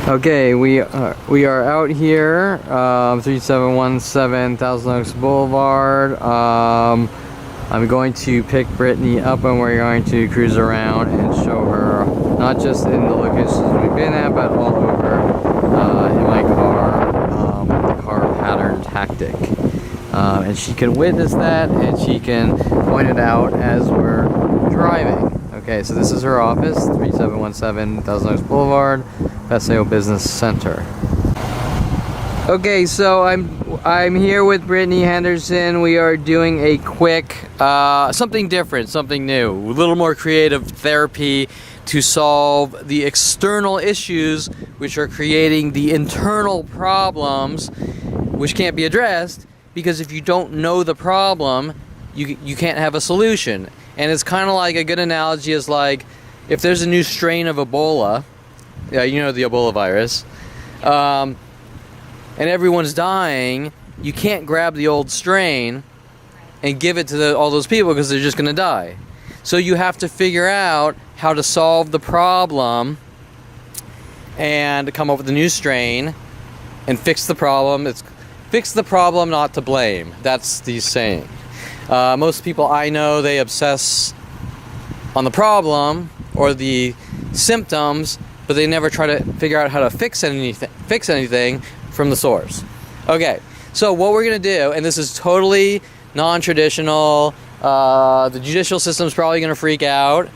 Okay, we are out here, 3717 Thousand Oaks Boulevard. I'm going to pick Brittany up and we're going to cruise around and show her not just in the locations we've been at, but all over in my car, the car pattern tactic. And she can witness that and she can point it out as we're driving. Okay, so this is her office, 3717 Thousand Oaks Boulevard, Paseo Business Center. Okay, so I'm here with Brittany Henderson. We are doing a quick, something different, something new, a little more creative therapy to solve the external issues which are creating the internal problems which can't be addressed, because if you don't know the problem, you can't have a solution. And it's kind of like, a good analogy is like, if there's a new strain of Ebola, you know, the Ebola virus, and everyone's dying, you can't grab the old strain and give it to all those people because they're just going to die. So you have to figure out how to solve the problem and come up with a new strain and fix the problem. It's fix the problem, not to blame. That's the saying. Most people I know, they obsess on the problem or the symptoms, but they never try to figure out how to fix anything from the source. Okay, so what we're going to do, and this is totally non-traditional, the judicial system's probably going to freak out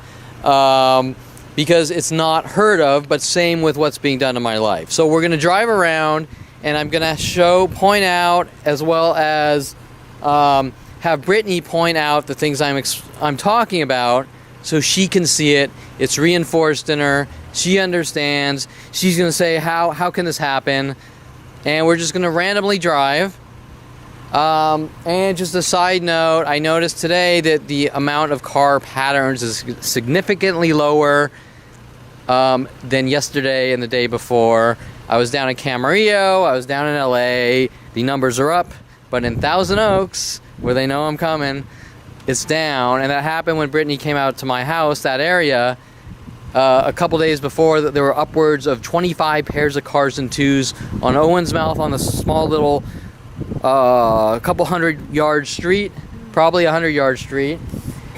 because it's not heard of, but same with what's being done in my life. So we're going to drive around, and I'm going to point out, as well as have Brittany point out the things I'm talking about, so she can see it. It's reinforced in her. She understands. She's going to say, how can this happen? And we're just going to randomly drive. And just a side note, I noticed today that the amount of car patterns is significantly lower than yesterday and the day before. I was down in Camarillo. I was down in LA. The numbers are up. But in Thousand Oaks, where they know I'm coming, it's down. And that happened when Brittany came out to my house, that area. A couple days before, there were upwards of 25 pairs of cars and twos on Owens Mouth, on the small little couple 100-yard street, probably 100-yard street.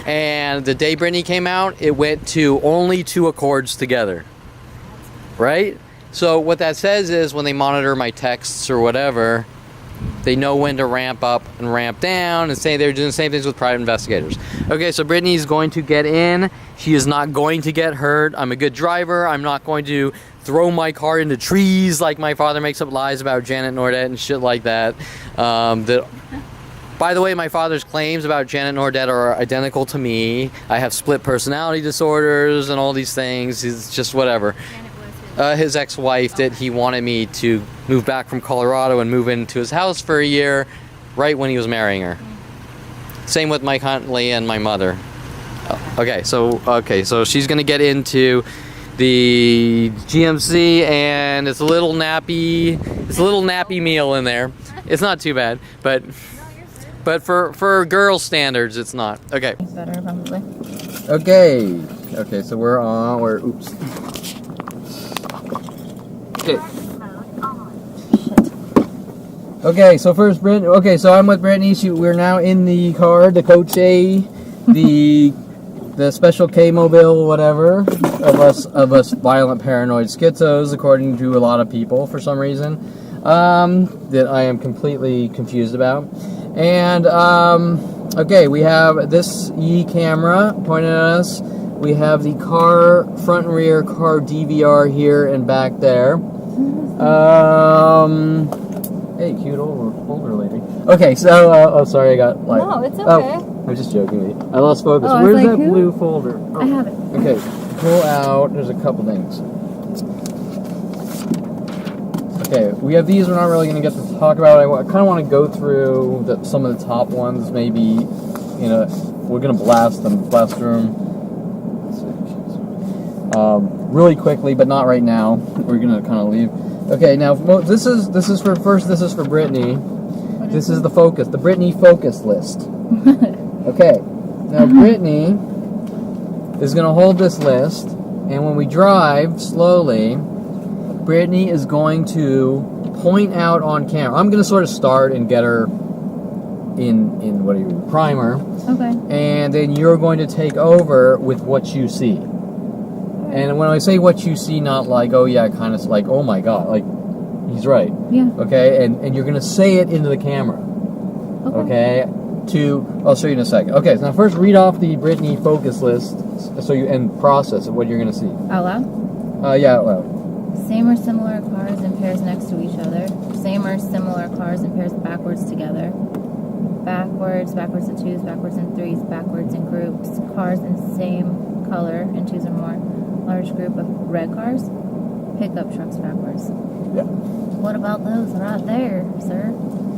And the day Brittany came out, it went to only 2 Accords together, right? So what that says is, when they monitor my texts or whatever, they know when to ramp up and ramp down, and say they're doing the same things with private investigators. Okay, so Brittany's going to get in. She is not going to get hurt. I'm a good driver. I'm not going to throw my car into trees like my father makes up lies about Janet Nordet and shit like that. By the way, my father's claims about Janet Nordet are identical to me. I have split personality disorders and all these things. It's just whatever. His ex-wife, that he wanted me to move back from Colorado and move into his house for a year right when he was marrying her. Same with Mike Huntley and my mother. Okay, so she's gonna get into the GMC, and it's a little nappy meal in there. It's not too bad, but for girl standards, it's not. Okay. It's better, probably. Okay, so oops. Okay. Okay, so first, Brittany. Okay, so I'm with Brittany. We're now in the car, the Coach A, the Special K Mobile, whatever, of us violent paranoid schizos, according to a lot of people for some reason, that I am completely confused about. And okay, we have this camera pointed at us. We have the car front and rear car DVR here and back there. Hey, cute older lady. Okay, so oh, sorry, I got like. No, it's okay. Oh, I'm just joking. I lost focus. Oh, Where's like, that blue folder? Oh. I have it. Okay, pull out. There's a couple things. Okay, we have these. We're not really going to get to talk about. I kind of want to go through some of the top ones. Maybe, you know, we're going to blast through them. Really quickly, but not right now. We're gonna kind of leave. Okay, now this is for Brittany. This is the Brittany focus list. Okay, now Brittany is gonna hold this list, and when we drive slowly, Brittany is going to point out on camera. I'm going to sort of start and get her in what do you primer. Okay. And then you're going to take over with what you see. And when I say what you see, not like, oh yeah, kind of like, oh my God, like, he's right. Yeah. Okay, and you're going to say it into the camera. Okay. I'll show you in a second. Okay, so now first read off the Brittany focus list and process of what you're going to see. Out loud? Yeah, out loud. Same or similar cars in pairs next to each other. Same or similar cars in pairs backwards together. Backwards in twos, backwards in threes, backwards in groups. Cars in same color in twos or more. Large group of red cars. Pickup trucks backwards. Yeah. What about those right there, sir?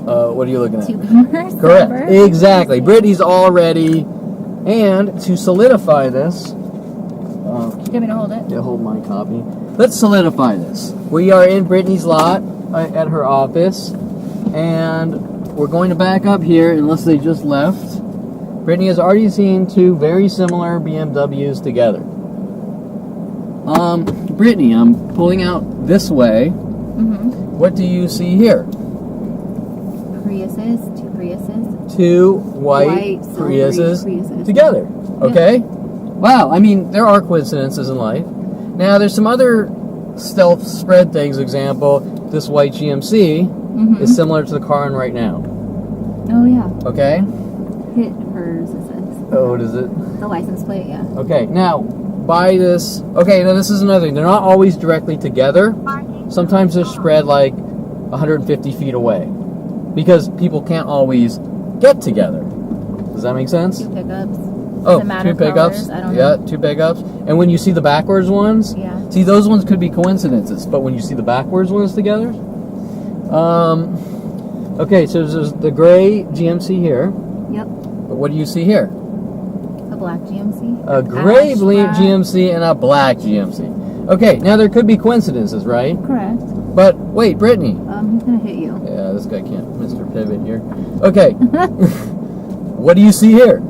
What are you looking at? Two Beamers. Correct. Silver. Exactly. Brittany's all ready. And to solidify this... Do you want me to hold it? Yeah, hold my copy. Let's solidify this. We are in Brittany's lot at her office. And we're going to back up here unless they just left. Brittany has already seen two very similar BMWs together. Brittany, I'm pulling out this way. Mm-hmm. What do you see here? Two Priuses. Two white Priuses together. Okay? Yep. Wow, I mean, there are coincidences in life. Now, there's some other stealth spread things. Example, this white GMC is similar to the car I'm right now. Oh, yeah. Okay? Hit hers, it says. Oh, what is it? The license plate, yeah. Okay, now, by this... Okay, now this is another thing. They're not always directly together. Sometimes they're spread like 150 feet away. Because people can't always get together. Does that make sense? Two pickups. Oh, two pickups. I don't know. Yeah, two pickups. And when you see the backwards ones, Yeah. see, those ones could be coincidences. But when you see the backwards ones together, okay, so there's the gray GMC here. Yep. But what do you see here? A black GMC. A gray Ash black. GMC and a black GMC. Okay, now there could be coincidences, right? Correct. But wait, Brittany. He's gonna hit you. Yeah, this guy can't, Mr. Pivot here. Okay. What do you see here?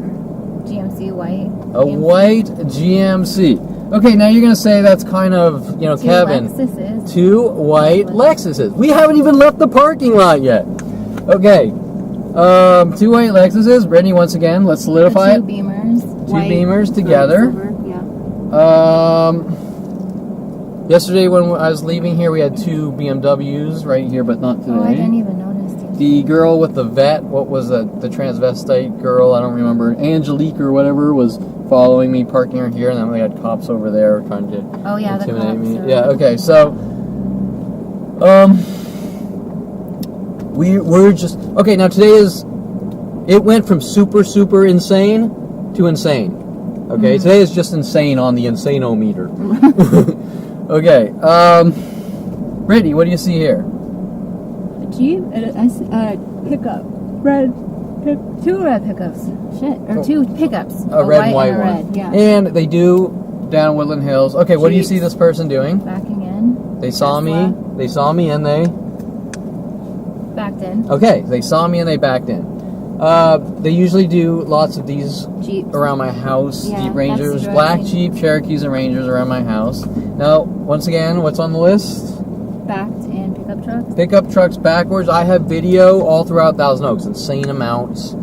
GMC white. A white GMC. Okay, now you're going to say that's kind of, you know, Two Kevin. Lexuses. Two white Lexuses. We haven't even left the parking lot yet. Okay. Two white Lexuses. Brittany, once again, let's solidify Two it. Beamers. Two Beamers together. Silver, yeah. Yesterday when I was leaving here, we had two BMWs right here, but not today. Oh, I didn't even notice. The girl with the vet, what was the transvestite girl? I don't remember. Angelique or whatever was following me, parking her here, and then we had cops over there trying to intimidate me. Yeah. Okay. So, we're just okay. Now today it went from super insane to insane. Okay. Today is just insane on the insano-meter. Okay. Brittany, what do you see here? Jeep, pickup, two red pickups. Shit, or two pickups. A red and white and a one. red, yeah. And they do down Woodland Hills. Okay, what do you see this person doing? Backing in. They saw me. They saw me and they backed in. Okay, they saw me and they backed in. They usually do lots of these Jeeps around my house. Yeah, Jeep Rangers, that's black interesting. Jeep Cherokees and Rangers around my house. Now, once again, what's on the list? Backed in pickup trucks. Pickup trucks backwards. I have video all throughout Thousand Oaks. Insane amounts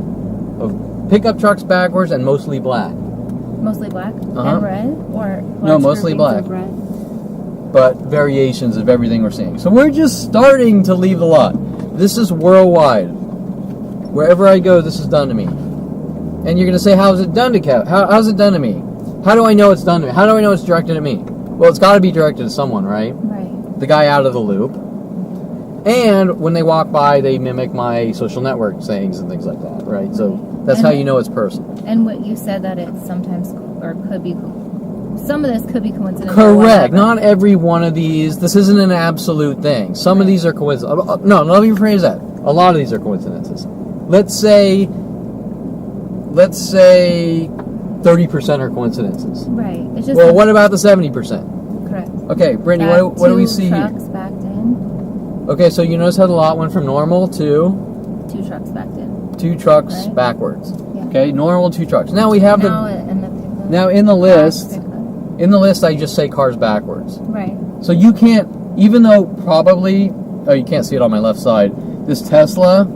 of pickup trucks backwards and mostly black. Mostly black Uh-huh. and red, or No, mostly black. Red. But variations of everything we're seeing. So we're just starting to leave the lot. This is worldwide. Wherever I go, this is done to me. And you're going to say, how's it done to Kev? How's it done to me? How do I know it's done to me? How do I know it's directed at me? Well, it's got to be directed at someone, right? Right. The guy out of the loop. And when they walk by, they mimic my social network sayings and things like that, right? So that's how you know it's personal. And what you said that it sometimes, or could be, some of this could be coincidental. Correct. Not every one of these. This isn't an absolute thing. Some of these are coincidences. No, let me rephrase that. A lot of these are coincidences. Let's say 30% are coincidences. Right. It's just Well, what about the 70%? correct. Okay, Brittany, what do we see here? Two trucks backed in. Okay, so you notice how the lot went from normal to Two trucks backed in. two trucks Right. backwards. Yeah. Okay, normal, two trucks. Now we have Now in the pickup. now in the list. Pickup. In the list, I just say cars backwards. Right. So you can't even though probably, oh, you can't see it on my left side, this Tesla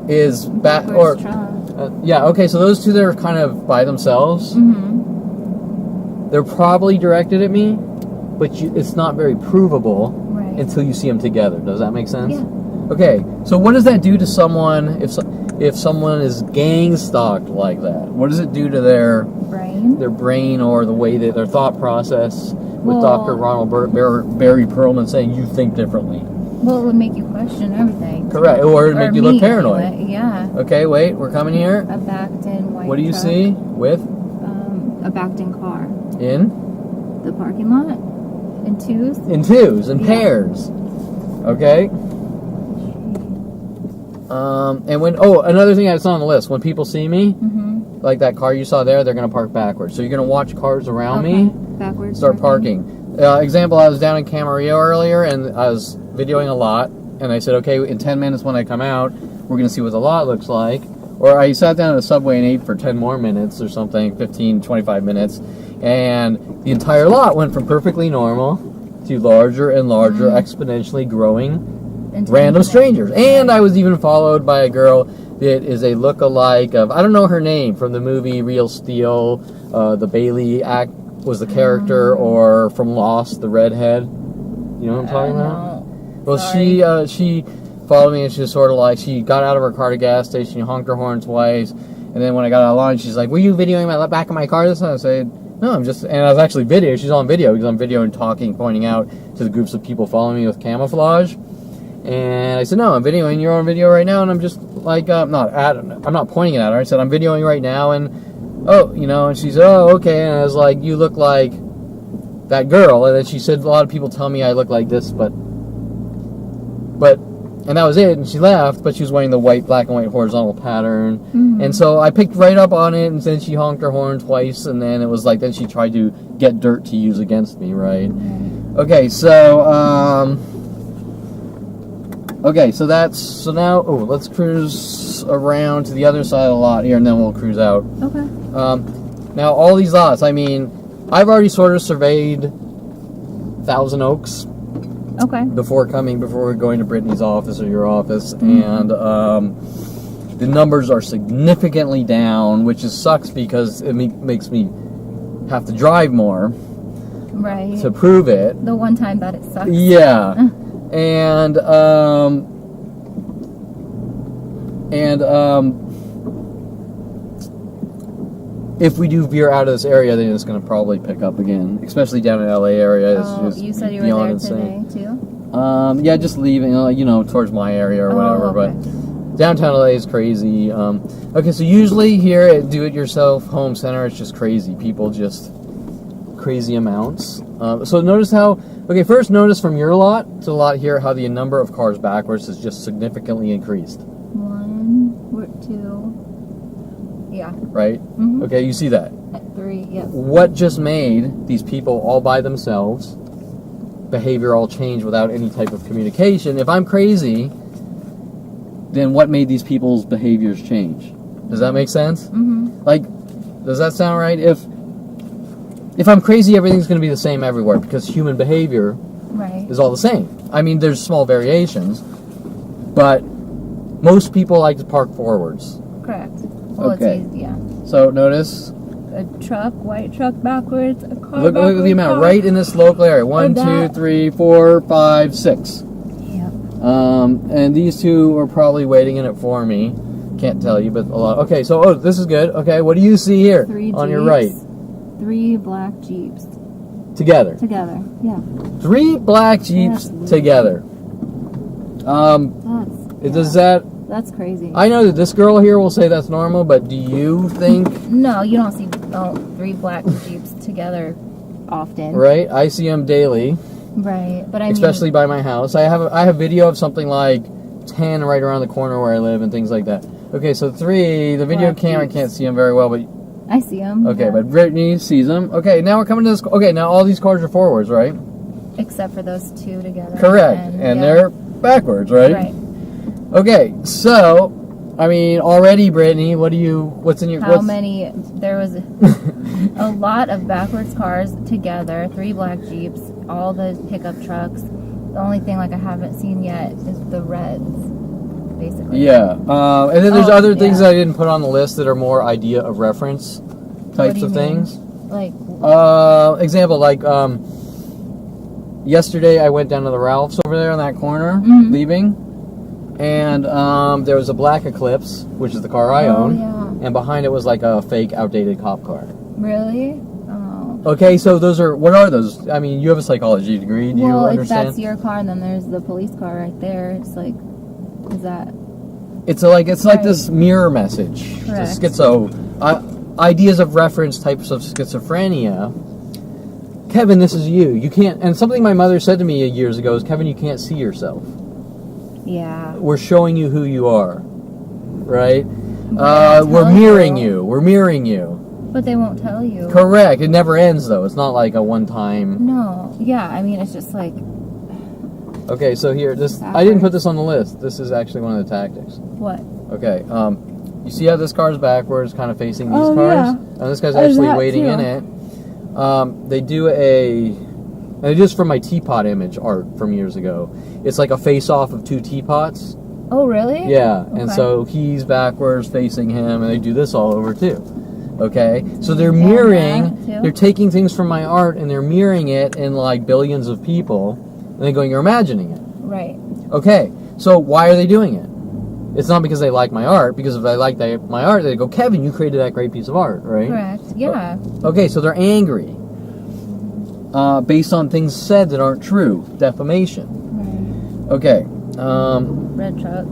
is back, or, yeah, okay, so those two that are kind of by themselves, they're probably directed at me, but it's not very provable until you see them together. Does that make sense? Yeah. Okay, so what does that do to someone if someone is gang stalked like that? What does it do to their brain or the way that their thought process? With Dr. Ronald Barry Perlman saying you think differently. Well, it would make you question everything. Correct, or it would make you look paranoid. Anyway. Yeah. Okay, wait, we're coming here. A backed-in white What do you truck, see with? A backed-in car. In? The parking lot. In twos. In twos, in pairs. Okay. And when another thing that's on the list, when people see me, like that car you saw there, they're gonna park backwards. So you're gonna watch cars around me. Backwards. Start parking. Example, I was down in Camarillo earlier, and I was videoing a lot, and I said, okay, in 10 minutes when I come out, we're going to see what the lot looks like. Or I sat down at a Subway and ate for 10 more minutes or something, 15, 25 minutes, and the entire lot went from perfectly normal to larger and larger, exponentially growing random strangers. And I was even followed by a girl that is a look-alike of, I don't know her name, from the movie Real Steel, the Bailey act was the character, or from Lost, the redhead. You know what I'm talking about? Well, she followed me, and she was sort of like, she got out of her car at a gas station, she honked her horn twice, and then when I got out of line, she's like, were you videoing my back of my car this time? I said, no, I'm just, and I was actually videoing, she's on video, because I'm videoing, talking, pointing out to the groups of people following me with camouflage. And I said, no, I'm videoing, you're on video right now, and I'm just like, I'm not pointing it at her. I said, I'm videoing right now, and oh, you know, and she said, oh, okay, and I was like, you look like that girl, and then she said, a lot of people tell me I look like this, but, and that was it, and she laughed, but she was wearing the black and white horizontal pattern, and so I picked right up on it, and then she honked her horn twice, and then it was like, then she tried to get dirt to use against me, right? Okay, so, so now, let's cruise around to the other side of the lot here, and then we'll cruise out. Okay. Now, all these lots, I mean, I've already sort of surveyed Thousand Oaks. Okay. Before we're going to Brittany's office or your office, and the numbers are significantly down, which sucks because it makes me have to drive more. Right. To prove it. The one time that it sucks. Yeah. And if we do veer out of this area, then it's going to probably pick up again, especially down in LA area. It's you said you were there today too? Yeah, just leaving, towards my area or whatever. Okay. But downtown LA is crazy. Okay, so usually here at Do-It-Yourself Home Center, it's just crazy. People just crazy amounts. So notice how, first notice from your lot to the lot here how the number of cars backwards has just significantly increased. 1, 2, yeah. Right? Okay, you see that? 3, yes. What just made these people all by themselves, behavioral change without any type of communication? If I'm crazy, then what made these people's behaviors change? Does that make sense? Like, does that sound right? If I'm crazy, everything's going to be the same everywhere because human behavior is all the same. I mean, there's small variations, but most people like to park forwards. Correct. Well, okay. It's easy, yeah. So notice. A truck, white truck backwards, a car Look at the amount right in this local area. 1, 2, 3, 4, 5, 6. Yep. And these two are probably waiting in it for me. Can't tell you, but a lot. Okay, so this is good. Okay, what do you see here 3 on Jeeps, your right? 3 black Jeeps. Together. Together, yeah. 3 black Jeeps together. That's crazy. I know that this girl here will say that's normal, but do you think? No, you don't see 3 black Jeeps together often. Right, I see them daily. Right, but especially by my house. I have video of something like 10 right around the corner where I live and things like that. Okay, so 3. The video camera can't see them very well, but I see them. Okay, but Brittany sees them. Okay, now we're coming to this. Okay, now all these cars are forwards, right? Except for those 2 together. Correct, and they're backwards, right? Right. Okay, so I mean, already, Brittany, what's in your? How many? There was a lot of backwards cars together, 3 black Jeeps, all the pickup trucks. The only thing like I haven't seen yet is the reds, basically. Yeah. And then there's other things that I didn't put on the list that are more idea of reference types of things. Like example, like yesterday I went down to the Ralph's over there on that corner, leaving, and there was a black Eclipse, which is the car I own, and behind it was like a fake, outdated cop car. Really? Okay, so those are, what are those? I mean, you have a psychology degree, do you understand? Well, that's your car, and then there's the police car right there. It's like, is that... It's like this mirror message. Correct. Ideas of reference types of schizophrenia. Kevin, this is you. You can't, and something my mother said to me years ago is, Kevin, you can't see yourself. Yeah. We're showing you who you are, right? We're mirroring you. We're mirroring you. But they won't tell you. Correct. It never ends, though. It's not like a one-time... No. Yeah, I mean, it's just like... Okay, so here, I didn't put this on the list. This is actually one of the tactics. What? Okay, you see how this car's backwards, kind of facing these cars? Yeah. And this guy's actually waiting in it. They do and it is from my teapot image art from years ago. It's like a face-off of two teapots. Oh, really? Yeah, okay. And so he's backwards facing him, and they do this all over, too. Okay, so they're mirroring, they're taking things from my art and they're mirroring it in like billions of people, and then going, you're imagining it. Right. Okay, so why are they doing it? It's not because they like my art, because if they like my art, they go, Kevin, you created that great piece of art, right? Correct, yeah. Okay, so they're angry based on things said that aren't true. Defamation. Right. Okay. Red truck.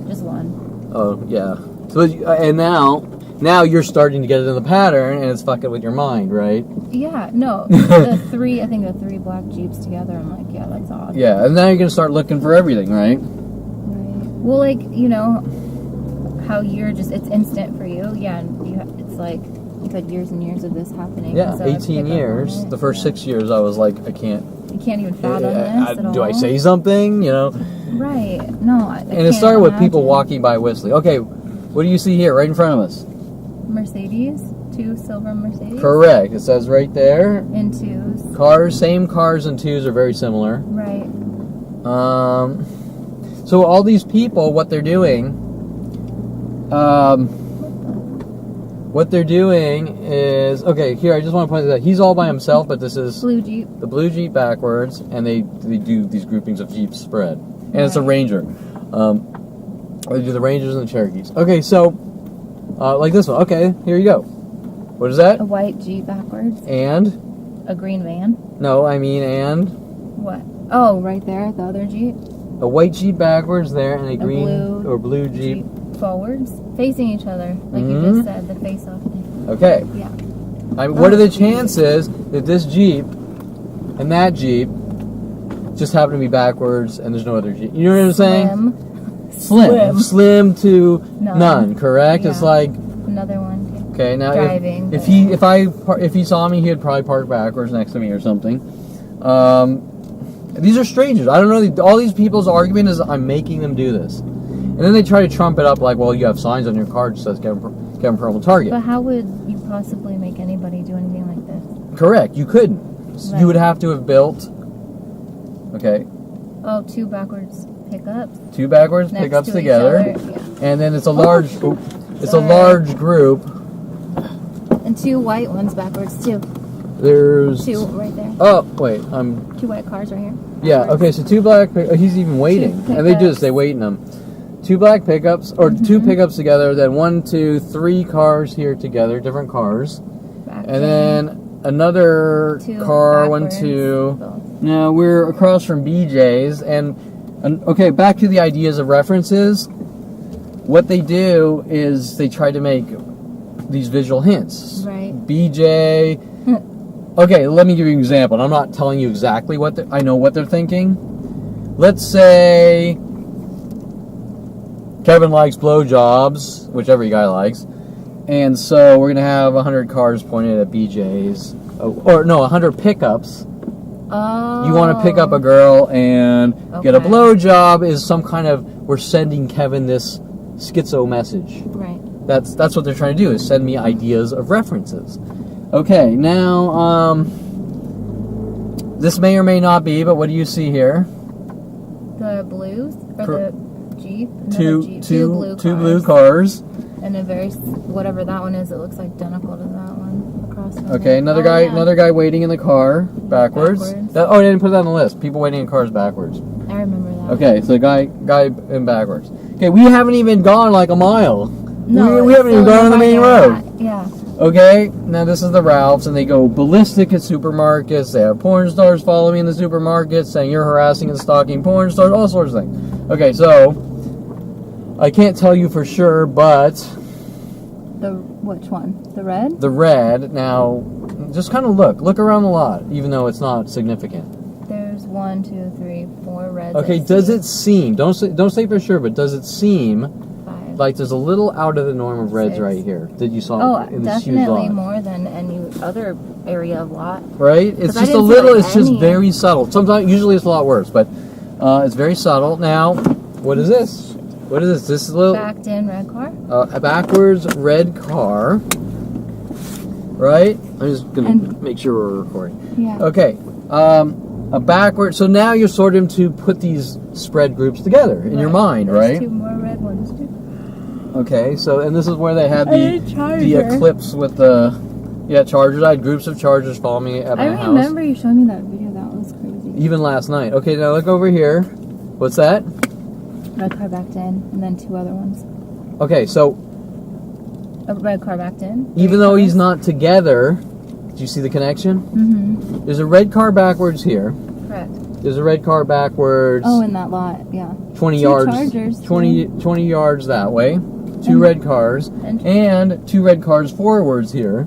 Just one. Oh, yeah. So, and now you're starting to get it in the pattern, and it's fucking with your mind, right? Yeah, no. I think the three black Jeeps together, I'm like, yeah, that's odd. Yeah, and now you're going to start looking for everything, right? Right. Well, like, you know, how it's instant for you. Yeah, and it's like, you've had years and years of this happening. Yeah, so 18 years. The first 6 years, I was like, I can't. You can't even fathom this at all. Do I say something, you know? Right. No, and it started with people walking by whistling. Okay, what do you see here, right in front of us? Mercedes, 2 silver Mercedes. Correct. It says right there. In 2s. Cars, same cars and 2s are very similar. Right. So all these people, what they're doing, is, okay, here, I just want to point this out. He's all by himself, but this is Blue Jeep. The blue Jeep backwards, and they do these groupings of Jeeps spread. And it's a Ranger. They do the Rangers and the Cherokees. Okay, so, like this one. Okay, here you go. What is that? A white Jeep backwards. And? A green van. No, I mean and? What? Oh, right there, the other Jeep. A white Jeep backwards there, and a green blue Jeep forwards, facing each other, like you just said, the face-off thing. Okay. Yeah. What are the chances that this Jeep and that Jeep just happen to be backwards and there's no other Jeep? You know what I'm saying? Slim to none. Correct? Yeah. It's like another one. Okay, now driving. if he saw me, he'd probably park backwards next to me or something. These are strangers. I don't know. All these people's argument is I'm making them do this. And then they try to trump it up like, well, you have signs on your car that says Kevin Pearl Target. But how would you possibly make anybody do anything like this? Correct. You couldn't. Right. You would have to have built... Okay. Oh, 2 backwards pickups. 2 backwards pickups to together. Yeah. And then it's a large... it's a large group. And 2 white ones backwards, too. There's... 2 right there. Oh, wait. 2 white cars right here. Yeah, okay, so 2 black... he's even waiting. And they do this. They wait in them. 2 black pickups, or 2 pickups together, then 1, 2, 3 cars here together, different cars. And then another car, 1, 2. Now we're across from BJ's, and okay, back to the ideas of references. What they do is they try to make these visual hints. Right. BJ. Okay, let me give you an example. And I'm not telling you exactly what I know what they're thinking. Let's say Kevin likes blowjobs, whichever guy likes, and so we're gonna have 100 cars pointed at BJ's, or no, 100 pickups. Oh. You want to pick up a girl and get a blowjob is some kind of, we're sending Kevin this schizo message. Right. That's what they're trying to do, is send me ideas of references. Okay, now This may or may not be, but what do you see here? The blues or the Jeep? Two blue cars. And a whatever that one is, it looks identical to that one across from Okay, another guy waiting in the car backwards. I didn't put that on the list. People waiting in cars backwards. I remember that. Okay, so guy in backwards. Okay, we haven't even gone like a mile. No, we haven't even gone on the main road. Yeah. Okay, now this is the Ralphs, and they go ballistic at supermarkets. They have porn stars following me in the supermarkets, saying you're harassing and stalking porn stars, all sorts of things. Okay, so I can't tell you for sure, but which one? The red? The red. Now, just kind of look around the lot, even though it's not significant. There's 1, 2, 3, 4 reds. Okay, does it seem? Don't say for sure, but does it seem? Like there's a little out of the norm of reds right here that you saw in this huge lot. Definitely more than any other area of lot. Right? It's just a little, it's just very subtle. Usually it's a lot worse, but it's very subtle. Now, what is this? What is this? This is a little... Backed in red car? A backwards red car. Right? I'm just going to make sure we're recording. Yeah. Okay. A backward, so now you're sort of to put these spread groups together in your mind, right? There's 2 more red ones too. Okay, so, and this is where they had the Eclipse with the, Chargers. I had groups of Chargers following me at my house. I remember you showing me that video. That was crazy. Even last night. Okay, now look over here. What's that? Red car backed in, and then 2 other ones. Okay, so... A red car backed in. Even though he's not together, do you see the connection? Mm-hmm. There's a red car backwards here. Correct. There's a red car backwards. Oh, in that lot, yeah. 20 2 yards. Chargers, 20 yards that way. 2 red cars. And 2 red cars forwards here.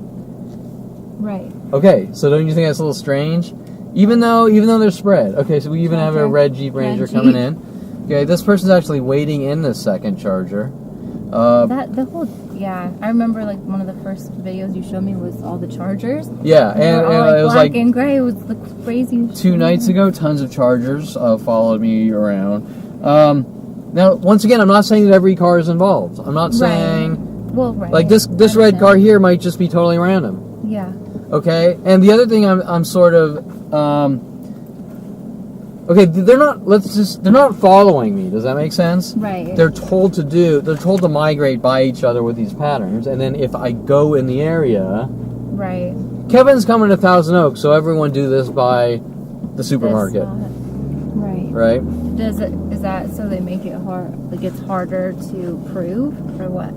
Right. Okay, so don't you think that's a little strange? Even though they're spread. Okay, so we even have a red Jeep Ranger coming in. Okay, this person's actually waiting in the second Charger. I remember like one of the first videos you showed me was all the Chargers. Yeah, and all, it was black like and gray. It was the crazy. 2 nights ago, tons of Chargers followed me around. Now, once again, I'm not saying that every car is involved. I'm not saying like this red car here might just be totally random. Yeah. Okay, and the other thing I'm sort of okay, they're not following me. Does that make sense? Right. They're told to migrate by each other with these patterns, and then if I go in the area, right. Kevin's coming to Thousand Oaks, so everyone do this by the supermarket. Right. Right. Is that so they make it hard? Like it's harder to prove, or what?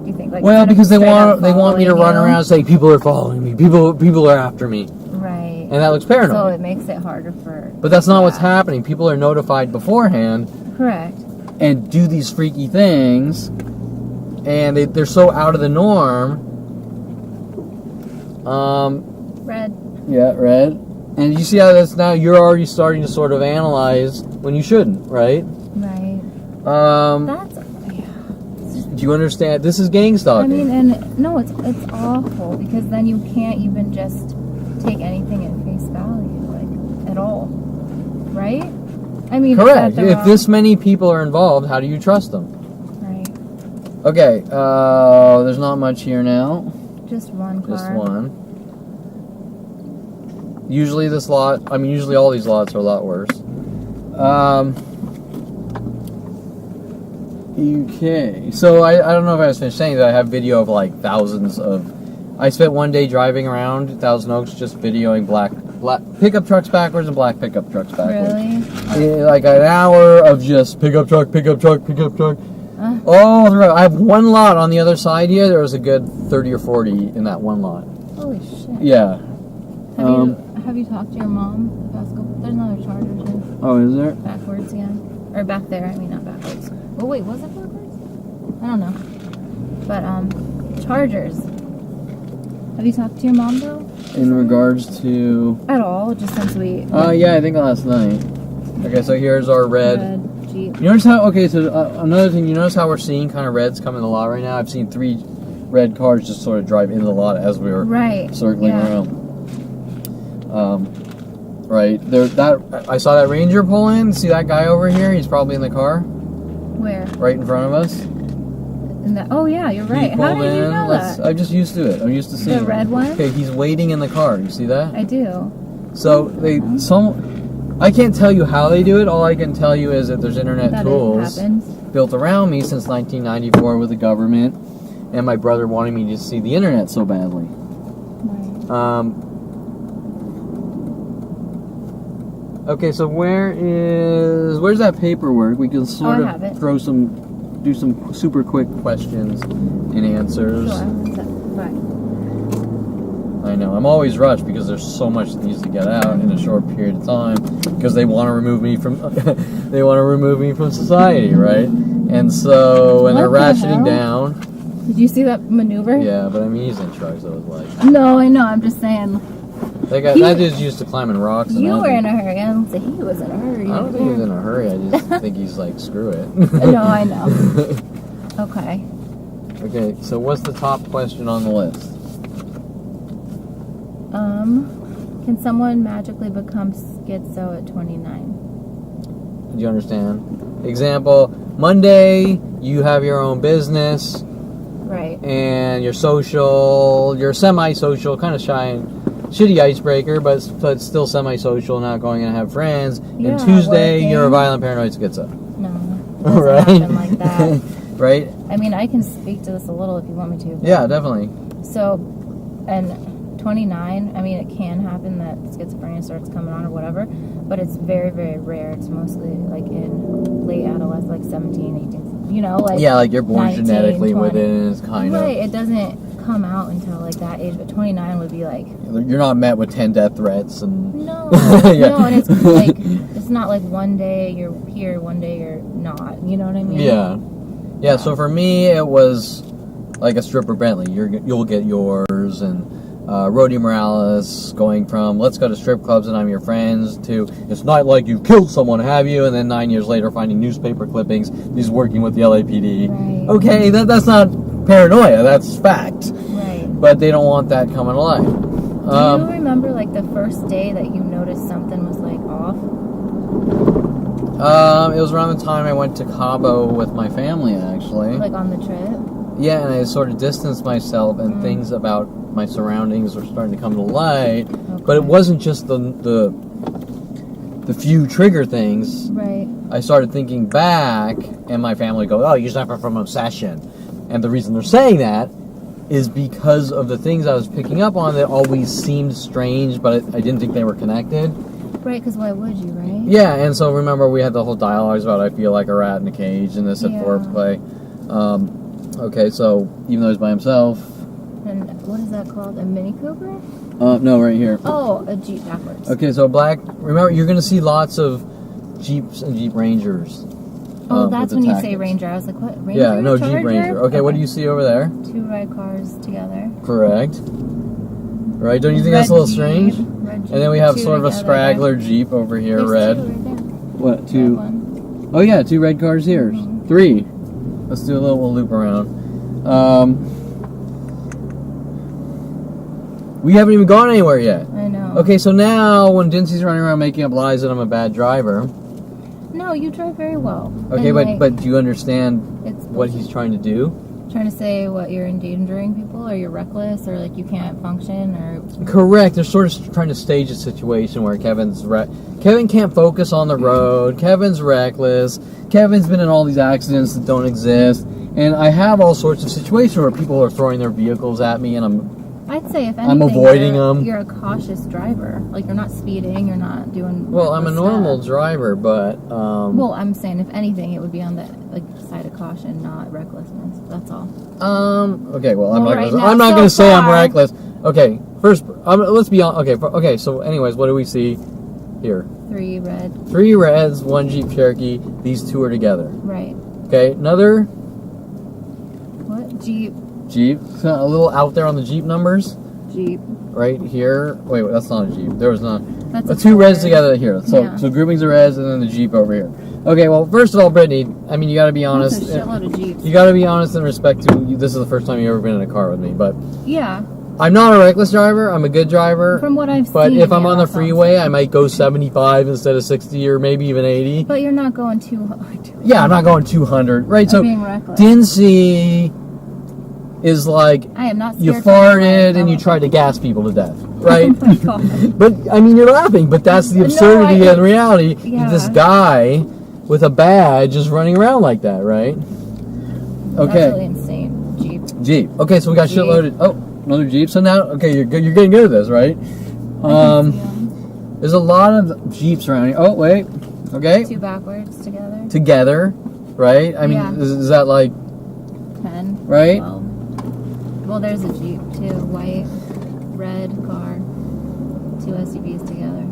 Do you think? Like, well, because they want me to run around and say people are following me, people are after me. Right. And that looks paranoid. So it makes it harder for... But that's not what's happening. People are notified beforehand. Correct. And do these freaky things. And they're so out of the norm. Red. Yeah, red. And you see how that's now you're already starting to sort of analyze when you shouldn't, right? Right. That's... Do you understand? This is gang stalking. I mean, and no, it's awful because then you can't even just take anything at face value, like at all, right? I mean, correct. If this many people are involved, how do you trust them? Right. Okay. There's not much here now. Just one car. Just one. Usually this lot. I mean, usually all these lots are a lot worse. Okay, so I don't know if I was finished saying that I have video of like thousands of... I spent one day driving around Thousand Oaks just videoing black pickup trucks backwards and black pickup trucks backwards. Really? Like an hour of just pickup truck. All throughout. I have one lot on the other side here. There was a good 30 or 40 in that one lot. Holy shit. Yeah. Have you talked to your mom? There's another Charger too. Oh, is there? Backwards, yeah. Or back there, I mean not backwards. Oh wait, was it backwards? I don't know. But Chargers. Have you talked to your mom though? In regards to... At all, just since we... yeah, I think last night. Okay, so here's our red Jeep. You notice how... Okay, so another thing, you notice how we're seeing kind of reds come in the lot right now? I've seen 3 red cars just sort of drive into the lot as we were circling around. Right, I saw that Ranger pull in. See that guy over here? He's probably in the car. Where? Right in front of us. Oh yeah, you're right. How did you know that? I'm just used to it. I'm used to seeing the red one. Okay, he's waiting in the car. You see that? I do. So I can't tell you how they do it. All I can tell you is that there's internet That tools it happens. built around me since 1994 with the government, and my brother wanted me to see the internet so badly. Right. Okay, so where's that paperwork? We can sort I have it. of do some super quick questions and answers. Sure. Right. I know. I'm always rushed because there's so much that needs to get out in a short period of time because they want to remove me from society, right? And so when they're What the ratcheting hell? down. Did you see that maneuver? Yeah, but I mean he's in charge, so it's like No, I know. I'm just saying. that dude's used to climbing rocks. And You were in a hurry. I don't say he was in a hurry. I don't think he was in a hurry. I just think he's like, screw it. No, I know. Okay. Okay, so what's the top question on the list? Can someone magically become schizo at 29? Do you understand? Example, Monday, you have your own business, Right. and you're social, you're semi-social, kind of shy and shitty icebreaker, but still semi-social, not going and have friends. Yeah, and Tuesday, working. you're a violent paranoid schizo. No. It doesn't Right? happen like that. Right? I mean, I can speak to this a little if you want me to. Yeah, definitely. So, and 29, I mean, it can happen that schizophrenia starts coming on or whatever, but it's very, very rare. It's mostly like in late adolescence, like 17, 18, you know, like Yeah, like you're born 19, genetically 20. with it, and it's kind Right, of... it doesn't come out until like that age, but 29 would be like, You're not met with 10 death threats and... no, Yeah. no, and it's like, it's not like one day you're here, one day you're not, you know what I mean? Yeah. Yeah, so for me, it was like a stripper Bentley. You'll get yours, and Rhodey Morales going from let's go to strip clubs and I'm your friends to it's not like you've killed someone, have you? And then 9 years later finding newspaper clippings, he's working with the LAPD. Right. Okay, that's not paranoia, that's fact. Right. But they don't want that coming to life. Do you remember like the first day that you noticed something was like off? It was around the time I went to Cabo with my family, actually. Like on the trip? Yeah, and I sort of distanced myself, and things about my surroundings were starting to come to light. Okay. But it wasn't just the few trigger things. Right. I started thinking back, and my family goes, "Oh, you suffer from obsession," and the reason they're saying that is because of the things I was picking up on that always seemed strange, but I didn't think they were connected. Right, because why would you, right? Yeah, and so remember we had the whole dialogues about I feel like a rat in a cage, and this at Yeah. foreplay. Okay, so even though he's by himself. And what is that called? A Mini Cooper? No, right here. Oh, a Jeep backwards. Okay, so remember, you're going to see lots of Jeeps and Jeep Rangers. Oh, with that's the when you tactics. say Ranger. I was like, what? Ranger? Yeah, no, Charger? Jeep Ranger. Okay, what do you see over there? Two red cars together. Correct. Right, don't you think that's a little strange? Red Jeep, And then we have two sort of a together. straggler Jeep over here, There's red. two right there. What, Red two? one. Oh yeah, two red cars here. Mhm. 3. Let's do a little loop around. We haven't even gone anywhere yet. I know. Okay, so now when Dincy's running around making up lies that I'm a bad driver. No, you drive very well. Okay, And, like, but do you understand it's what he's trying to do? trying to say what you're endangering people, or you're reckless, or like you can't function, or Correct. They're sort of trying to stage a situation where Kevin can't focus on the road. Kevin's reckless. Kevin's been in all these accidents that don't exist. And I have all sorts of situations where people are throwing their vehicles at me, and I'd say if anything, I'm avoiding them. You're a cautious driver. Like you're not speeding, you're not doing. well, I'm a reckless normal stuff. driver, but Well, I'm saying if anything, it would be on the like side of caution, not recklessness. That's all. okay. Well, I'm Well, not. right Gonna, now, I'm not so going to say I'm far- reckless. Okay. First, let's be on. Okay. Okay. So, anyways, what do we see here? 3 red. 3 reds, 1 Jeep Cherokee. These 2 are together. Right. Okay. Another What? Jeep. Jeep. A little out there on the Jeep numbers. Jeep. Right here. Wait, that's not a Jeep. There was not. That's The a 2 reds Ford. together here. So, Yeah. so groupings of reds and then the Jeep over here. Okay. Well, first of all, Brittany, I mean, you got to be That's honest. a shitload of Jeeps. You got to be honest in respect to this is the first time you've ever been in a car with me, but Yeah. I'm not a reckless driver. I'm a good driver. From what I've But seen. if I'm yeah, on the that's all I'm freeway, saying. I might go 75 instead of 60 or maybe even 80. But you're not going too hard. Yeah, I'm not going 200. Right, I'm so being reckless. Dincy is like I am not you scared farted and you tried to gas people to death, right? Oh my God. But I mean, you're laughing, but that's the absurdity and reality. Yeah. This guy with a badge is running around like that, right? Okay. That's really insane. Jeep. Okay, so we got Jeep. shitloaded. Oh, another Jeep. So now, okay, you're good. You're getting good at this, right? There's a lot of Jeeps around here. Oh, wait. Okay. 2 backwards together. Together, right? I mean, Yeah. is that like 10. right? 12. Well, there's a Jeep too. White, red car. 2 SUVs together.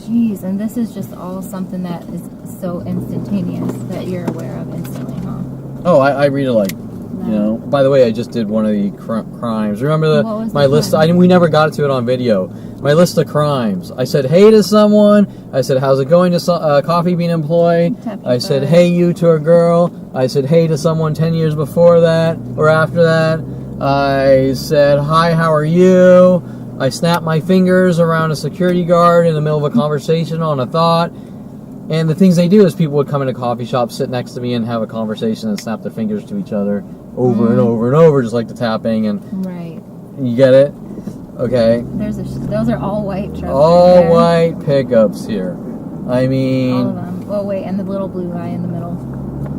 Jeez, and this is just all something that is so instantaneous that you're aware of instantly, huh? Oh, I read it like, you know. By the way, I just did one of the crimes. Remember What was my the list? crime? We never got to it on video. My list of crimes. I said hey to someone. I said how's it going to Coffee Bean employee. Tap your I said butt. hey you to a girl. I said hey to someone 10 years before that or after that. I said hi, how are you? I snapped my fingers around a security guard in the middle of a conversation on a thought. And the things they do is people would come in a coffee shop, sit next to me, and have a conversation and snap their fingers to each other over and over and over, just like the tapping. And Right. you get it? Okay. Those are all white trucks. All right there. white pickups here. I mean, All of them. Well, wait, and the little blue guy in the middle.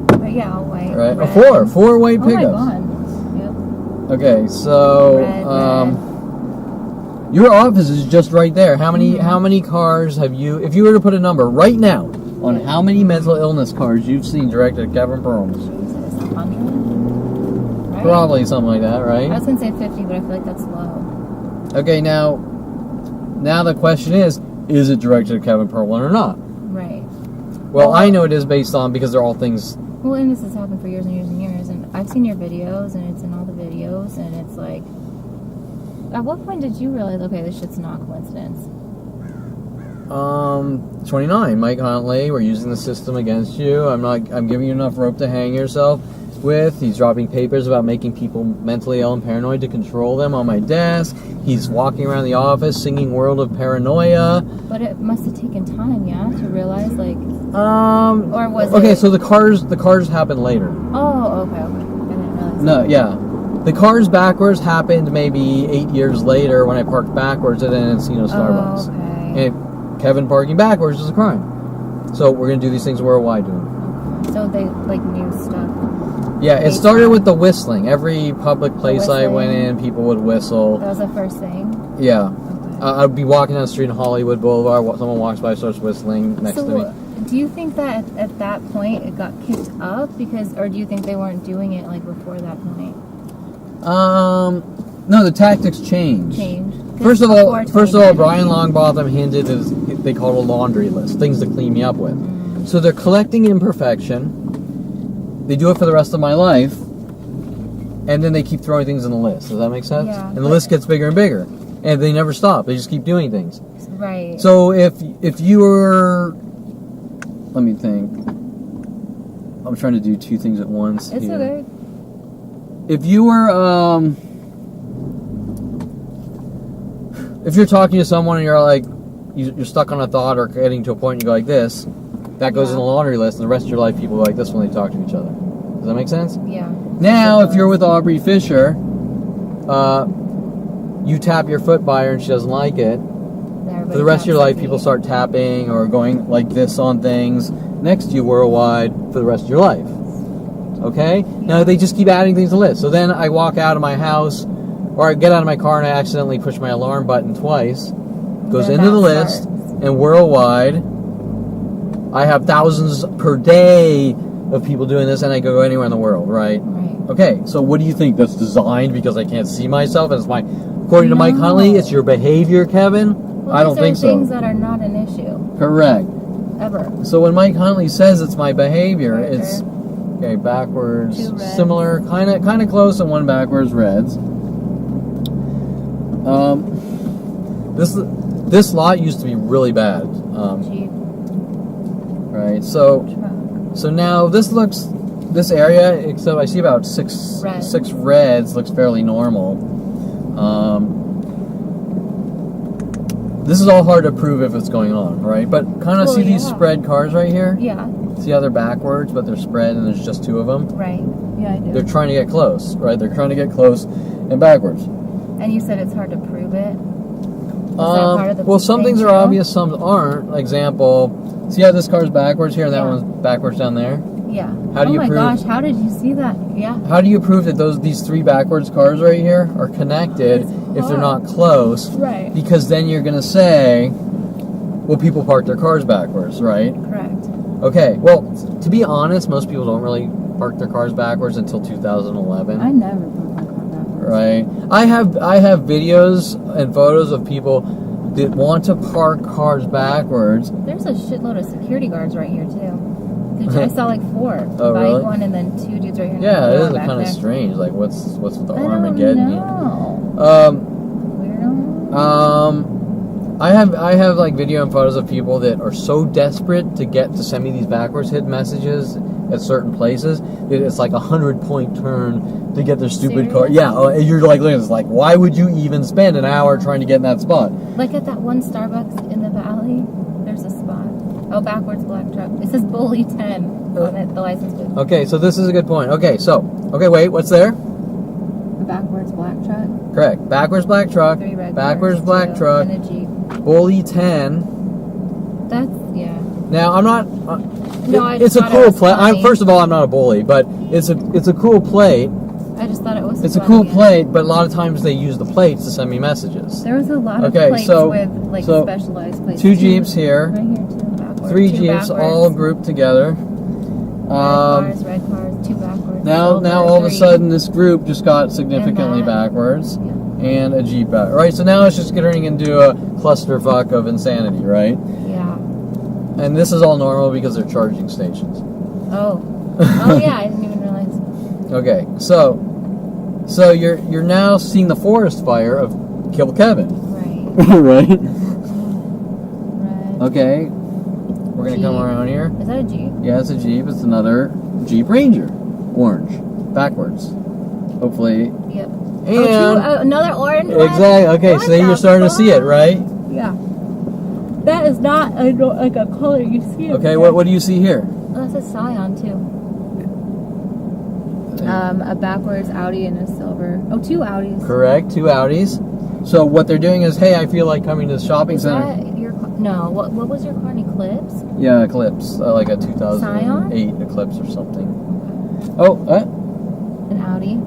But yeah, all white. right? Red. Four white Oh my pickups. God. Yep. Okay, so Red. your office is just right there. How many cars have you? If you were to put a number right now on how many mental illness cars you've seen directed at Kevin Perlman, Jesus, 100? Right? probably something like that, I right? was gonna say 50, but I feel like that's low. Okay, now the question is it directed at Kevin Perlman or not? Right. Well, I know it is based on because they're all things. Well, and this has happened for years and years and years, and I've seen your videos, and it's in all the videos, and it's like, at what point did you realize, okay, this shit's not coincidence? 29, Mike Huntley, we're using the system against you. I'm giving you enough rope to hang yourself with. He's dropping papers about making people mentally ill and paranoid to control them on my desk. He's walking around the office singing World of Paranoia. But it must have taken time, yeah, to realize, like, or was okay, it? so the cars happened later. Oh, okay. I didn't realize. No, yeah. The cars backwards happened maybe 8 years later when I parked backwards at an Encino Starbucks. Oh, okay. And Kevin parking backwards is a crime. So we're going to do these things worldwide to him. So they, like, knew stuff. Yeah, it started with the whistling. Every public place I went in, people would whistle. That was the first thing? Yeah. Okay. I'd be walking down the street in Hollywood Boulevard, someone walks by, starts whistling next to me. Do you think that at that point it got kicked up? Or do you think they weren't doing it, like, before that point? No, the tactics changed. First of all, Brian Longbotham hinted at they call it a laundry list, things to clean me up with. So they're collecting imperfection. They do it for the rest of my life, and then they keep throwing things in the list. Does that make sense? Yeah. And the list gets bigger and bigger, and they never stop. They just keep doing things. Right. So if you were, let me think. I'm trying to do two things at once. It's here. okay. If you were, if you're talking to someone and you're like, you're stuck on a thought or getting to a point and you go like this, that goes in the laundry list, and the rest of your life people go like this when they talk to each other. Does that make sense? Yeah. Now, if you're with Aubrey Fisher, you tap your foot by her and she doesn't like it. For the rest of your life, people start tapping or going like this on things next to you worldwide for the rest of your life. Okay? Now, they just keep adding things to the list. So then I walk out of my house, or I get out of my car and I accidentally push my alarm button twice. Goes Then into the that list, starts. and worldwide, I have thousands per day of people doing this, and I go anywhere in the world, right? Right. Okay, so what do you think? That's designed because I can't see myself? According to Mike Huntley, it's your behavior, Kevin? Well, I don't think so. things that are not an issue. Correct. Ever. So when Mike Huntley says it's my behavior, Right it's okay, backwards, 2 reds. similar, kind of close, and one backwards reds. This lot used to be really bad. Jeep. Right. So now this area, except I see about six reds, looks fairly normal. This is all hard to prove if it's going on, right? But kind of see these spread cars right here? Yeah. See how they're backwards, but they're spread and there's just 2 of them? Right. Yeah, I do. They're trying to get close, right? They're trying to get close and backwards. And you said it's hard to prove it? Is that part of the Well, some thing things are too? obvious, some aren't. Example, see how this car's backwards here and that Yeah. one's backwards down there? Yeah. How do oh you my prove- gosh, how did you see that? Yeah. How do you prove that these three backwards cars right here are connected if they're not close? Right. Because then you're going to say, well, people park their cars backwards, right? Correct. Okay, well, to be honest, most people don't really park their cars backwards until 2011. I never put my car backwards. Right. I have videos and photos of people that want to park cars backwards. There's a shitload of security guards right here too. I saw like 4. Oh, Bike really? one and then 2 dudes right here. and Yeah, then it one is back kind of there. strange. Like, what's with the I don't Armageddon? know. Weirdo. I have like video and photos of people that are so desperate to send me these backwards hit messages at certain places that it's like 100-point turn to get their stupid car. Seriously? Yeah, you're like, look, it's like, why would you even spend an hour trying to get in that spot? Like at that one Starbucks in the valley, there's a spot. Oh, backwards black truck. It says Bully 10 on it, the license plate. Okay, so this is a good point. Okay, wait, what's there? A backwards black truck. Correct. Backwards black truck. 3 red Backwards cars, black 2, truck. and a Jeep. Bully 10. That's, yeah. Now I'm not. No, I it's just a thought it cool was plate. funny. First of all, I'm not a bully, but it's a cool plate. I just thought it was It's a funny. cool plate, but a lot of times they use the plates to send me messages. There was a lot of Okay, plates so- with like so specialized plates. 2 Jeeps here, Right here, 2 backwards. 3 2 Jeeps backwards. all grouped together. Red cars, 2 backwards. Now silver, all of a 3. sudden this group just got significantly And that. backwards, Yeah. and a Jeep back. Right, so now it's just turning into a clusterfuck of insanity, right? Yeah. And this is all normal because they're charging stations. Oh. Oh yeah, I didn't even realize. Okay, so you're now seeing the forest fire of Kill Kevin, Right. right? Red. Okay, we're gonna come Jeep. around here. Is that a Jeep? Yeah, it's a Jeep. It's another Jeep Ranger, orange, backwards. Hopefully, Yep. and Another orange one? exactly. Okay, What so you're the starting to see it, fuck? right? Yeah. That is not like a color you see. Okay, what do you see here? Oh, that's a Scion too. A backwards Audi and a silver. Oh, 2 Audis. Correct, 2 Audis. So what they're doing is, hey, I feel like coming to the shopping Is center. that your car? No. What was your car? An Eclipse? Yeah, Eclipse, like a 2008 Eclipse or something. Oh, An Audi.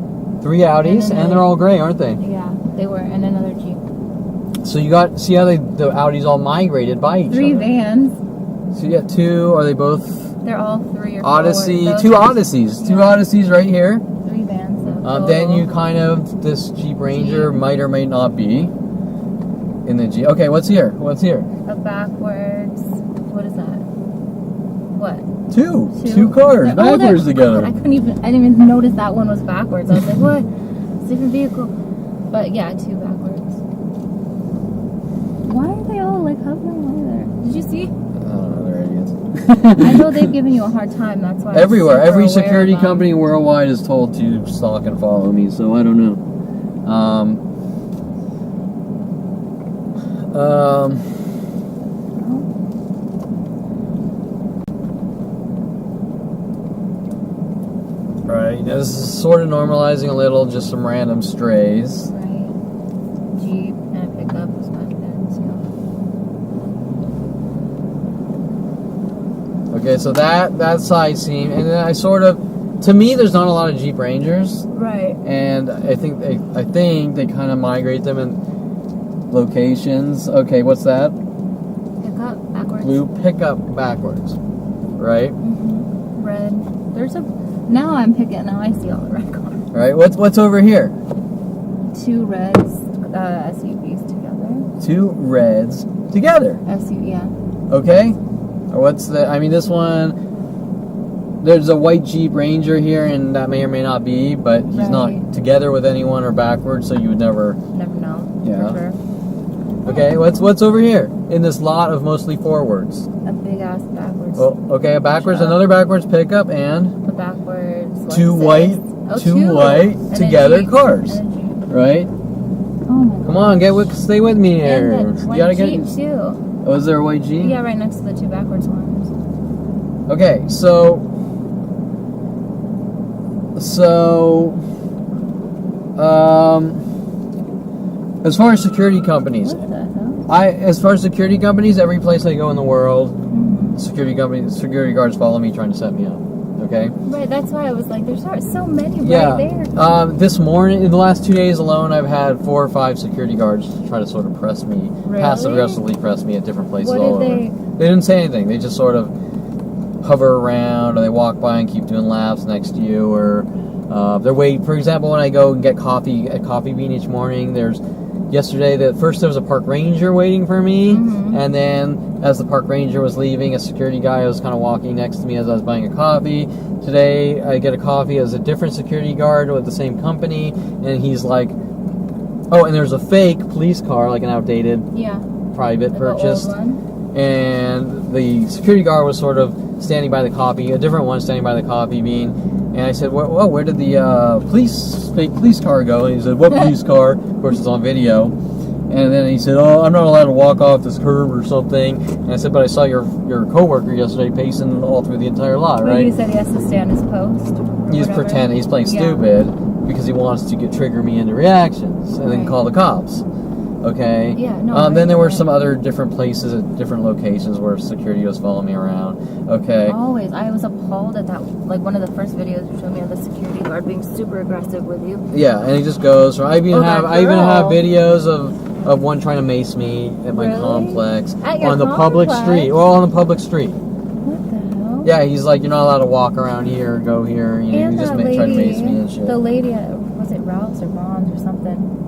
3 Audis, And and they're all gray, aren't they? Yeah, they were, and another Jeep. So see how the Audis all migrated by each 3 other. vans. So you got 2. Are they both They're all 3 or 4. Odyssey? Those 2 are- Odysseys. 2 Yeah. Odysseys right here. 3 vans. Though. Then you kind of this Jeep Ranger Jeep. might or may not be in the Jeep. Okay, what's here? What's here? A backwards. What is that? What? 2 cars Oh, backwards God, together. I didn't even notice that one was backwards. I was like, what? It's a different vehicle. But yeah, 2 backwards. Why are they all like hovering over there? Did you see? I don't know, they're idiots. I know they've given you a hard time. That's why. I'm Everywhere, super every aware security of them. company worldwide is told to stalk and follow me, so I don't know. Right, this is sort of normalizing a little, just some random strays. Right. Jeep and a pickup was back there. So. Okay, so that side seam, and then I sort of, to me, there's not a lot of Jeep Rangers, Right. and I think they kind of migrate them in locations. Okay, what's that? Pickup backwards. Blue pickup backwards, right? Mm-hmm. Red. There's a. Now I'm picking. Now I see all the red cars. Right. What's over here? 2 reds SUVs together. 2 reds together. SUV, yeah. Okay. What's the? I mean, this one. There's a white Jeep Ranger here, and that may or may not be, but he's Right. not together with anyone or backwards, so you would never. Never know. Yeah. For sure. Okay. What's over here in this lot of mostly forwards? A big ass backwards. Oh, okay. A backwards, Truck. another backwards pickup, and A backwards. 2 white, Oh, 2 white And a together Jeep. cars, And a Jeep. right? Oh my Come on, stay with me here. And that white Jeep too. Oh, is there a white Jeep? Yeah, right next to the 2 backwards ones. Okay, so So, as far as security companies, What the hell? as far as security companies, every place I go in the world, Mm-hmm. security guards follow me trying to set me up. Okay. Right, that's why I was like, there's so many Yeah. right there. This morning, in the last 2 days alone, I've had 4 or 5 security guards try to sort of press me, Really? passive aggressively press me at different places What all did over. They didn't say anything. They just sort of hover around, or they walk by and keep doing laps next to you, or they're waiting. For example, when I go and get coffee at Coffee Bean each morning, yesterday, first there was a park ranger waiting for me, Mhm. and then as the park ranger was leaving, a security guy was kind of walking next to me as I was buying a coffee. Today, I get a coffee as a different security guard with the same company, and he's like, oh, and there's a fake police car, like an outdated Yeah. private The purchased, old one. and the security guard was sort of standing by the coffee, a different one standing by the coffee bean, and I said, well, where did the fake police car go? And he said, what police car? Of course, it's on video. And then he said, oh, I'm not allowed to walk off this curb or something. And I said, but I saw your coworker yesterday pacing all through the entire lot, Well, right? he said he has to stay on his post. or He's whatever. pretending, he's playing Yeah. stupid because he wants to trigger me into reactions and then Right. call the cops. Okay? Yeah, no, Then there I were get some it. other different places at different locations where security was following me around. Okay? Always. I was appalled at that. Like, one of the first videos you showed me of the security guard being super aggressive with you. Yeah, and he just goes. I even that have girl. videos of one trying to mace me at my Really? complex At your on the public complex? street. Well, on the public street. What the hell? Yeah, he's like, you're not allowed to walk around here, go here. You know, And he just that tried to mace lady, me and shit. the lady at, was it Ralph's or Bond's or something?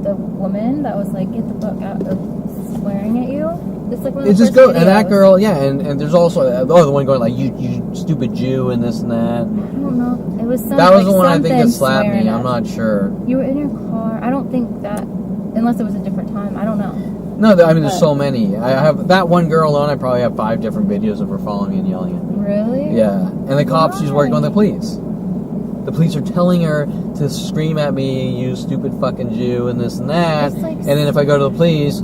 The woman that was like, get the fuck out of swearing at you? It's like one of the It just first goes, and that videos. girl, yeah, and there's also the one going like, you stupid Jew and this and that. I don't know. It was something. That was the like one I think that something slapped me. swearing I'm at not sure. You were in your car. I don't think that, unless it was a different time. I don't know. No, I mean, there's But- so many. I have that one girl alone. I probably have 5 different videos of her following me and yelling at me. Really? Yeah, and the cops, she's working on the Why? police. The police are telling her to scream at me, you stupid fucking Jew, and this and that. It's like- And then if I go to the police,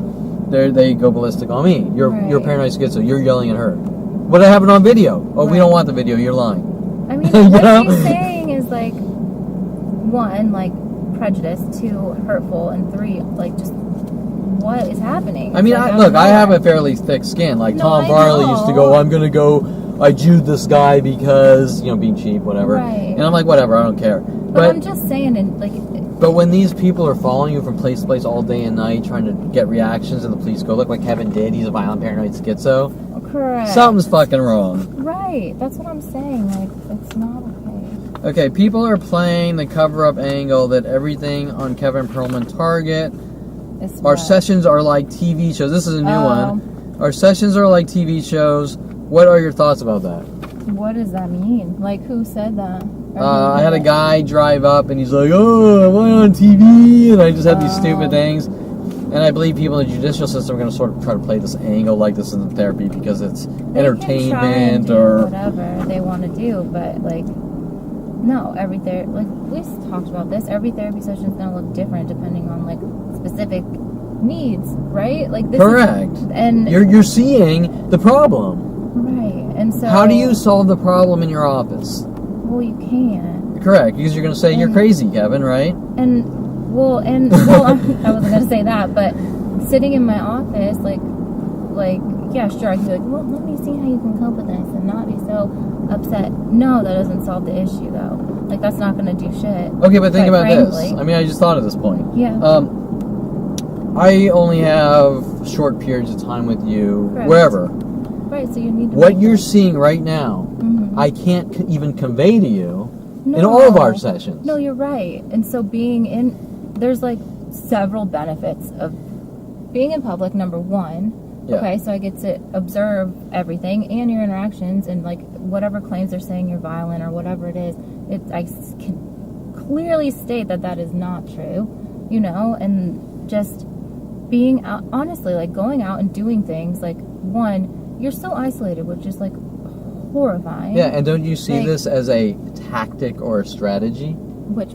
they go ballistic on me. You're Right. paranoid schizo. You're yelling at her. But I have it on video. Oh, we Right. don't want the video. You're lying. I mean, You what know? she's saying is like, 1, like prejudice, 2, hurtful, and 3, like just what is happening? I mean, It's like, look, I have not- a fairly thick skin. Like No, Tom I Farley used to go, know. I'm gonna go. I Jewed this guy because being cheap, whatever. Right. And I'm like, whatever, I don't care. But I'm just saying, and like, But when these people are following you from place to place all day and night, trying to get reactions, and the police go, look like Kevin did, he's a violent paranoid schizo. correct. Something's fucking wrong. Right. That's what I'm saying. Like, it's not okay. Okay, people are playing the cover-up angle that everything on Kevin Perlman Target. It's Our what? sessions are like TV shows. This is a new Oh. one. Our sessions are like TV shows. What are your thoughts about that? What does that mean? Like, who said that? Or who I did had a it? guy drive up and he's like, oh, am I on TV? And I just had these Oh. stupid things. And I believe people in the judicial system are going to sort of try to play this angle like this in therapy because it's They can try and entertainment do or... whatever they want to do, but like, no, like we talked about this. Every therapy session is gonna look different depending on like specific needs, right? Like this Correct. and You're seeing the problem. right, and so How do you solve the problem in your office? Well, you can't, Correct, because you're going to say you're And- crazy, Kevin, right? and well, I wasn't gonna say that, but sitting in my office, like yeah, sure, I can be like, well, let me see how you can cope with this and not be so upset. No, that doesn't solve the issue though. Like that's not gonna do shit. Okay, but think quite about frankly. this. I mean, I just thought of this point. Yeah. I only have short periods of time with you, Correct. wherever. Right, so you need to What make you're that- seeing right now, Mhm. I can't even convey to you in No. all of our sessions. No, you're right. And so there's like several benefits of being in public. Number 1, Yeah. okay, so I get to observe everything and your interactions and like whatever claims they're saying you're violent or whatever it is. I can clearly state that is not true, and just being out, honestly, like going out and doing things. Like 1, you're so isolated, which is like horrifying. Yeah, and don't you see Like- this as a tactic or a strategy? What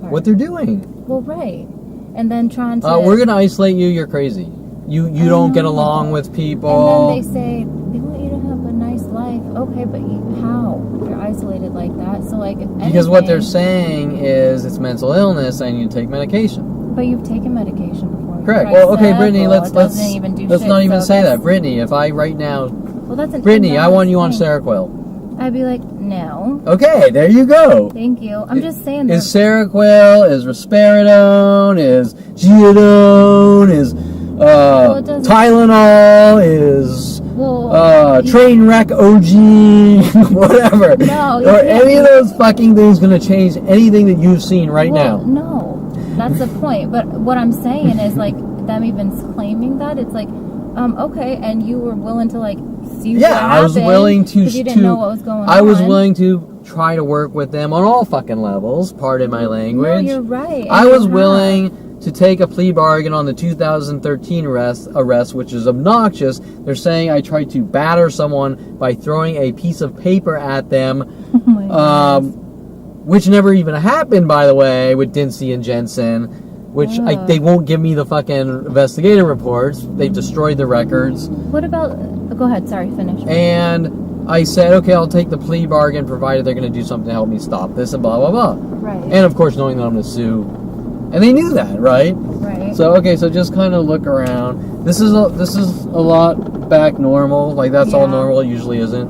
part? What they're doing. Well, right. And then trying to. We're going to isolate you, you're crazy. You don't get know. along with people. And then they say, we want you to have a nice life okay, but how? You're isolated like that. So, like, if Because what they're anything- saying is it's mental illness and you take medication. But you've taken medication before. Correct. Tried Well, okay, Brittany, several. let's It doesn't even do let's shit, not even so say that's- that. Brittany, if I right now, Well, that's an Brittany, I want you on thing. Seroquel. I'd be like, no. Okay, there you go. Thank you. I'm just saying Is that. Seroquel, is risperidone, is Geodone, is it doesn't- Tylenol, is Well, train wreck OG, whatever. No, you or can't any of be- those fucking things going to change anything that you've seen right well, now. No, that's the point. But what I'm saying is, like, them even claiming that, it's like, okay, and you were willing to, like, see what Yeah, happened. I was willing to. 'cause you didn't know what was going on. I was willing to try to work with them on all fucking levels. Pardon my No, language. you're right. I and was you willing to take a plea bargain on the 2013 arrest, which is obnoxious. They're saying I tried to batter someone by throwing a piece of paper at them, have. Oh my goodness. which never even happened, by the way, with Dincy and Jensen. Which Ugh. they won't give me the fucking investigative reports. They destroyed the records. What about? Go ahead. Sorry, finish. And I said, okay, I'll take the plea bargain provided they're going to do something to help me stop this and blah, blah, blah. Right. And of course, knowing that I'm going to sue. And they knew that, right? Right. So, okay, so just kind of look around. This is a lot back normal. Like, that's all Yeah. normal. It usually isn't.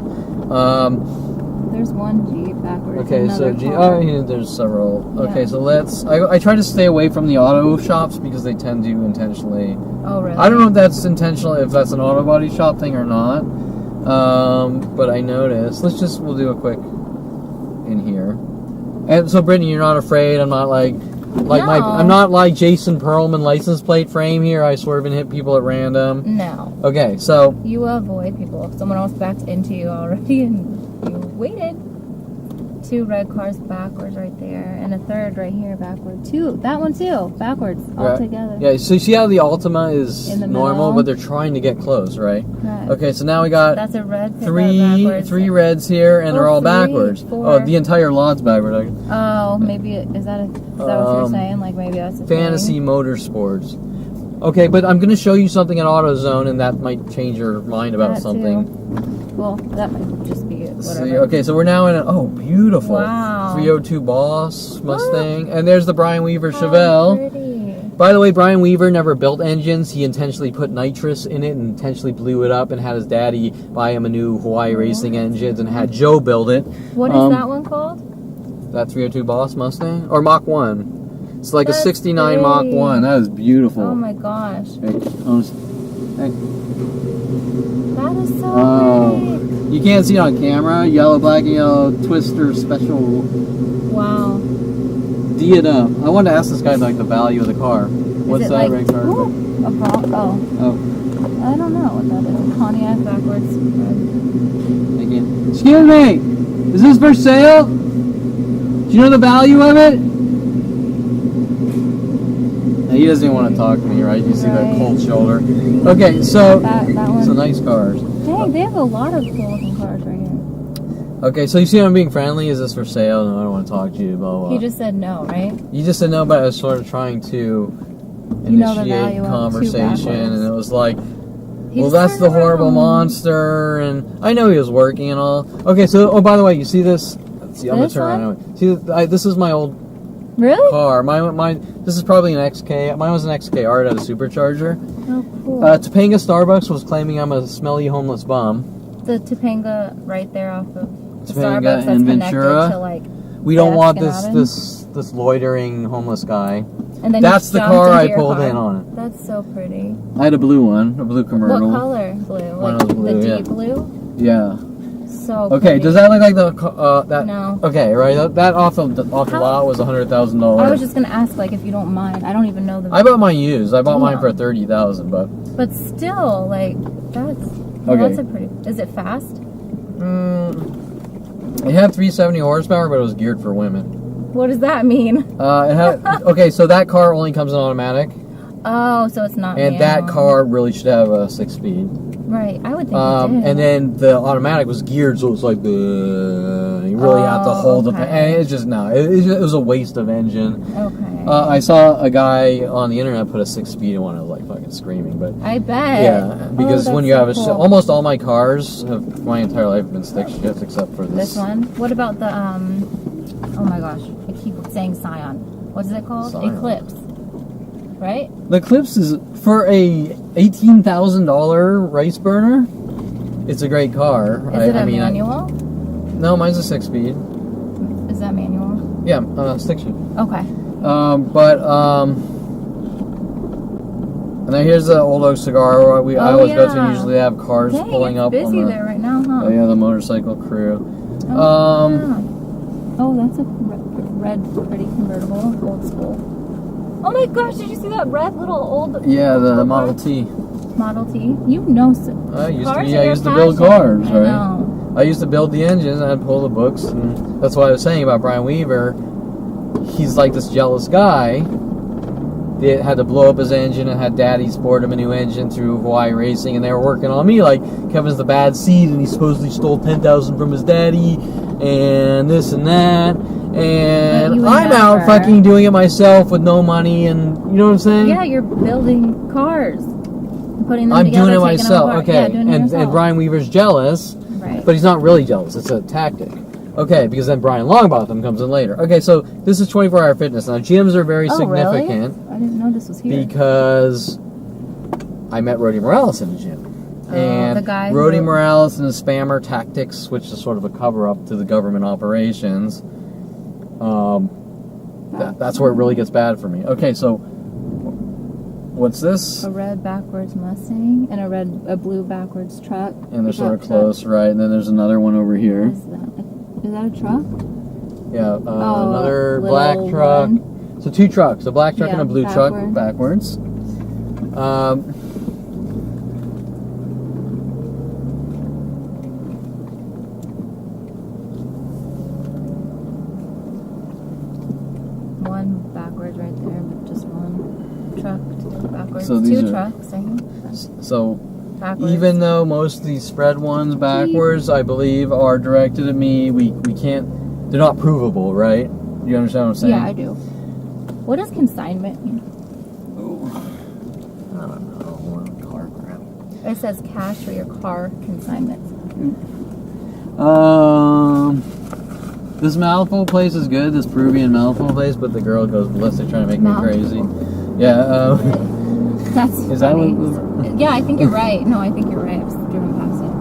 There's one Jeep backwards. Okay, so another car. yeah, there's several. Okay, Yeah. so I try to stay away from the auto shops because they tend to intentionally. Oh really? I don't know if that's intentional, if that's an auto body shop thing or not. But I noticed. We'll do a quick in here. And so, Brittany, you're not afraid. I'm not I'm not like Jason Perlman license plate frame here. I swerve and hit people at random. No. Okay, so You avoid people. If someone else backed into you already and you waited. 2 red cars backwards right there, and a third right here backward. 2. That one too. Backwards. All right. together. Yeah, so you see how the Altima is In the normal, middle. but they're trying to get close, right? Right. Okay, so now we got That's a red pickup three backwards. reds here, and they're all 3, backwards. 4. Oh, the entire lot's backwards. Oh, maybe is that what you're saying? Like maybe that's a Fantasy thing? Motorsports. Okay, but I'm going to show you something at AutoZone, and that might change your mind about That something. too. Well, that might just be it. Whatever. See, okay, so we're now in beautiful. Wow. 302 Boss Mustang. And there's the Brian Weaver How Chevelle. pretty. By the way, Brian Weaver never built engines. He intentionally put nitrous in it and intentionally blew it up and had his daddy buy him a new Hawaii racing engines and had Joe build it. What is that one called? That 302 Boss Mustang? Or Mach 1. It's like That's a 69 Mach pretty. 1. That is beautiful. Oh my gosh. Hey, That is so Oh. You can't see it on camera. Yellow, black, and yellow Twister Special pretty. Wow. Diadem. I wanted to ask this guy like the value of the car. What's is it that like, red car? ooh, a Bronco? Oh, Oh, I don't know what that is. Pontiac backwards. thank you. Excuse me. Is this for sale? Do you know the value of it? He doesn't even want to talk to me, right? You see that Right. cold shoulder. Okay, so That one. so nice cars. Dang, they have a lot of cool looking cars right here. Okay, so you see I'm being friendly. Is this for sale? No, I don't want to talk to you. Blah blah. He just said no, right? You just said no, but I was sort of trying to You know the initiate value of 2 conversation, backwards. and it was like, He well, just that's the turned horrible around. monster, and I know he was working and all. Okay, so by the way, you see this? Let's see, I'm gonna This turn one? around. See, this is my old Really? car. Mine. This is probably an XK. Mine was an XKR. It had a supercharger. Oh, cool. Topanga Starbucks was claiming I'm a smelly homeless bum. The Topanga right there off of the Topanga Starbucks that's and connected Ventura. to like. We don't want Baskin-Robbins? this loitering homeless guy. And then That's you the jumped car into I your pulled car. in on it. That's so pretty. I had a blue one, a blue What convertible. color? Blue. Mine Like was blue, the yeah. deep blue. Yeah. So. Okay, pretty. does that look like that? No. Okay, right. That off the How- lot was $100,000. I was just gonna ask, like, if you don't mind. I don't even know the. I bought mine used. I bought mine Damn. for $30,000, but But still, like, that's. Well, Okay. That's a pretty. Is it fast? it had 370 horsepower, but it was geared for women. What does that mean? It had okay, so that car only comes in automatic, Oh, so it's not. and that manual. car really should have a 6-speed. Right, I would think it did. And then the automatic was geared, so it was like you really have to Oh, hold okay. and it's just it was a waste of engine. Okay. I saw a guy on the internet put a 6-speed in one. I was like, fuck fucking screaming. But I bet. yeah, because when you have cool. almost all my cars have my entire life have been stick shifts except for This one. What about the oh my gosh, I keep saying Scion. What is it called? Scion. Eclipse. Right? The Eclipse is for a $18,000 rice burner. It's a great car. Is it a manual? No, mine's a 6-speed. Is that manual? Yeah, stick shift. Okay. And then here's the Old Oak Cigar. I always go to. Usually have cars Dang, pulling it's up. busy there right now, huh? Oh yeah, the motorcycle crew. Oh, yeah. Oh, that's a red, pretty convertible, old school. Oh my gosh, did you see that red little old? Yeah, the Model T. Model T. You know, I used cars to are your build passion. cars, I right? know. I used to build the engines. And I'd pull the books, and that's what I was saying about Brian Weaver. He's like this jealous guy. They had to blow up his engine and had Daddy sport him a new engine through Hawaii Racing, and they were working on me like Kevin's the bad seed, and he supposedly stole $10,000 from his daddy, and this and that, and I'm out fucking doing it myself with no money, and you know what I'm saying? Yeah, you're building cars, putting them I'm together. doing it myself, okay, Yeah, doing it and Brian Weaver's jealous, right? But he's not really jealous. It's a tactic. Okay, because then Brian Longbotham comes in later. Okay, so this is 24-hour fitness. Now, gyms are very significant. Really? I didn't know this was here. Because I met Rody Morales in the gym. And the guy Rody Morales and his spammer tactics, which is sort of a cover-up to the government operations, that's where it really gets bad for me. Okay, so what's this? A red backwards Mustang and a blue backwards truck. And they're sort of close, right? And then there's another one over here. What is that? Is that a truck? Yeah, another black truck. One. So 2 trucks, a black truck and a blue truck backwards. One backwards right there, but just one truck backwards. So these 2 are, trucks, I think. So backwards. even though most of these spread ones backwards, I believe, are directed at me, we can't. They're not provable, right? You understand what I'm saying? Yeah, I do. What does consignment mean? Oh, I don't know. Car crap. It says cash for your car consignment. This mouthful place is good. This Peruvian mouthful place, but the girl goes ballistic trying to make me crazy. Yeah. That's is funny. that what? Yeah, I think you're right. No, I think you're right. I've driven past it.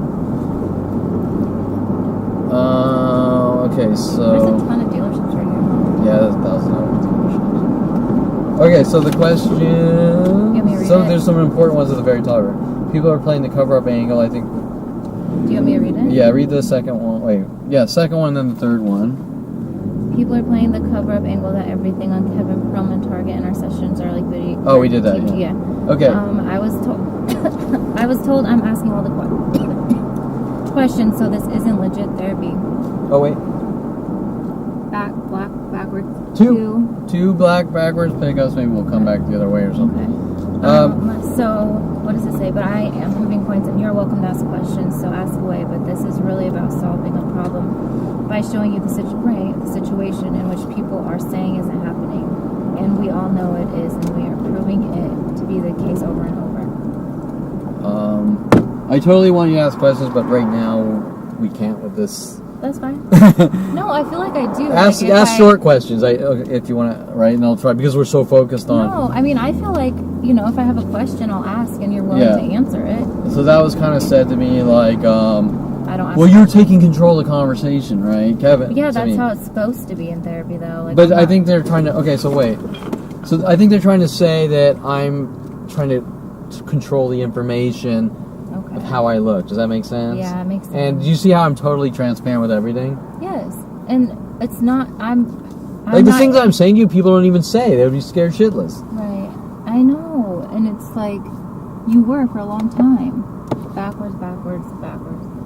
Okay, so There's a ton of dealerships right here. Yeah, there's $1,000 dealerships. Okay, so the question. There's some important ones at the very top. People are playing the cover-up angle. I think. Do you want me to read it? Yeah, read the second one. Wait, yeah, second one, then the third one. People are playing the cover-up angle that everything on Kevin Perlman Target in our sessions are like video. Oh, we did that. Yeah. Okay. I was told. I was told I'm asking all the questions, so this isn't legit therapy. Oh wait. Black backwards. Two black backwards pickups. Maybe we'll come back the other way or something. Okay. So what does it say? But I am proving points, and you're welcome to ask questions. So ask away. But this is really about solving a problem by showing you the situation in which people are saying isn't happening, and we all know it is, and we are proving it to be the case over and over. I totally want you to ask questions, but right now we can't with this. That's fine. No, I feel like I do. Ask short questions. If you want to, right? And I'll try because we're so focused on. No, I mean I feel like if I have a question, I'll ask, and you're willing to answer it. So that was kind of said to me like, I don't. Ask well, you're taking control of the conversation, right, Kevin? Yeah, that's how it's supposed to be in therapy, though. Like, but I think they're trying to. Okay, so wait. So I think they're trying to say that I'm trying to control the information. Of how I look. Does that make sense? Yeah, it makes sense. And do you see how I'm totally transparent with everything? Yes. And it's not, I'm like the things I'm saying to you, people don't even say. They would be scared shitless. Right. I know. And it's like, you were for a long time. Backwards.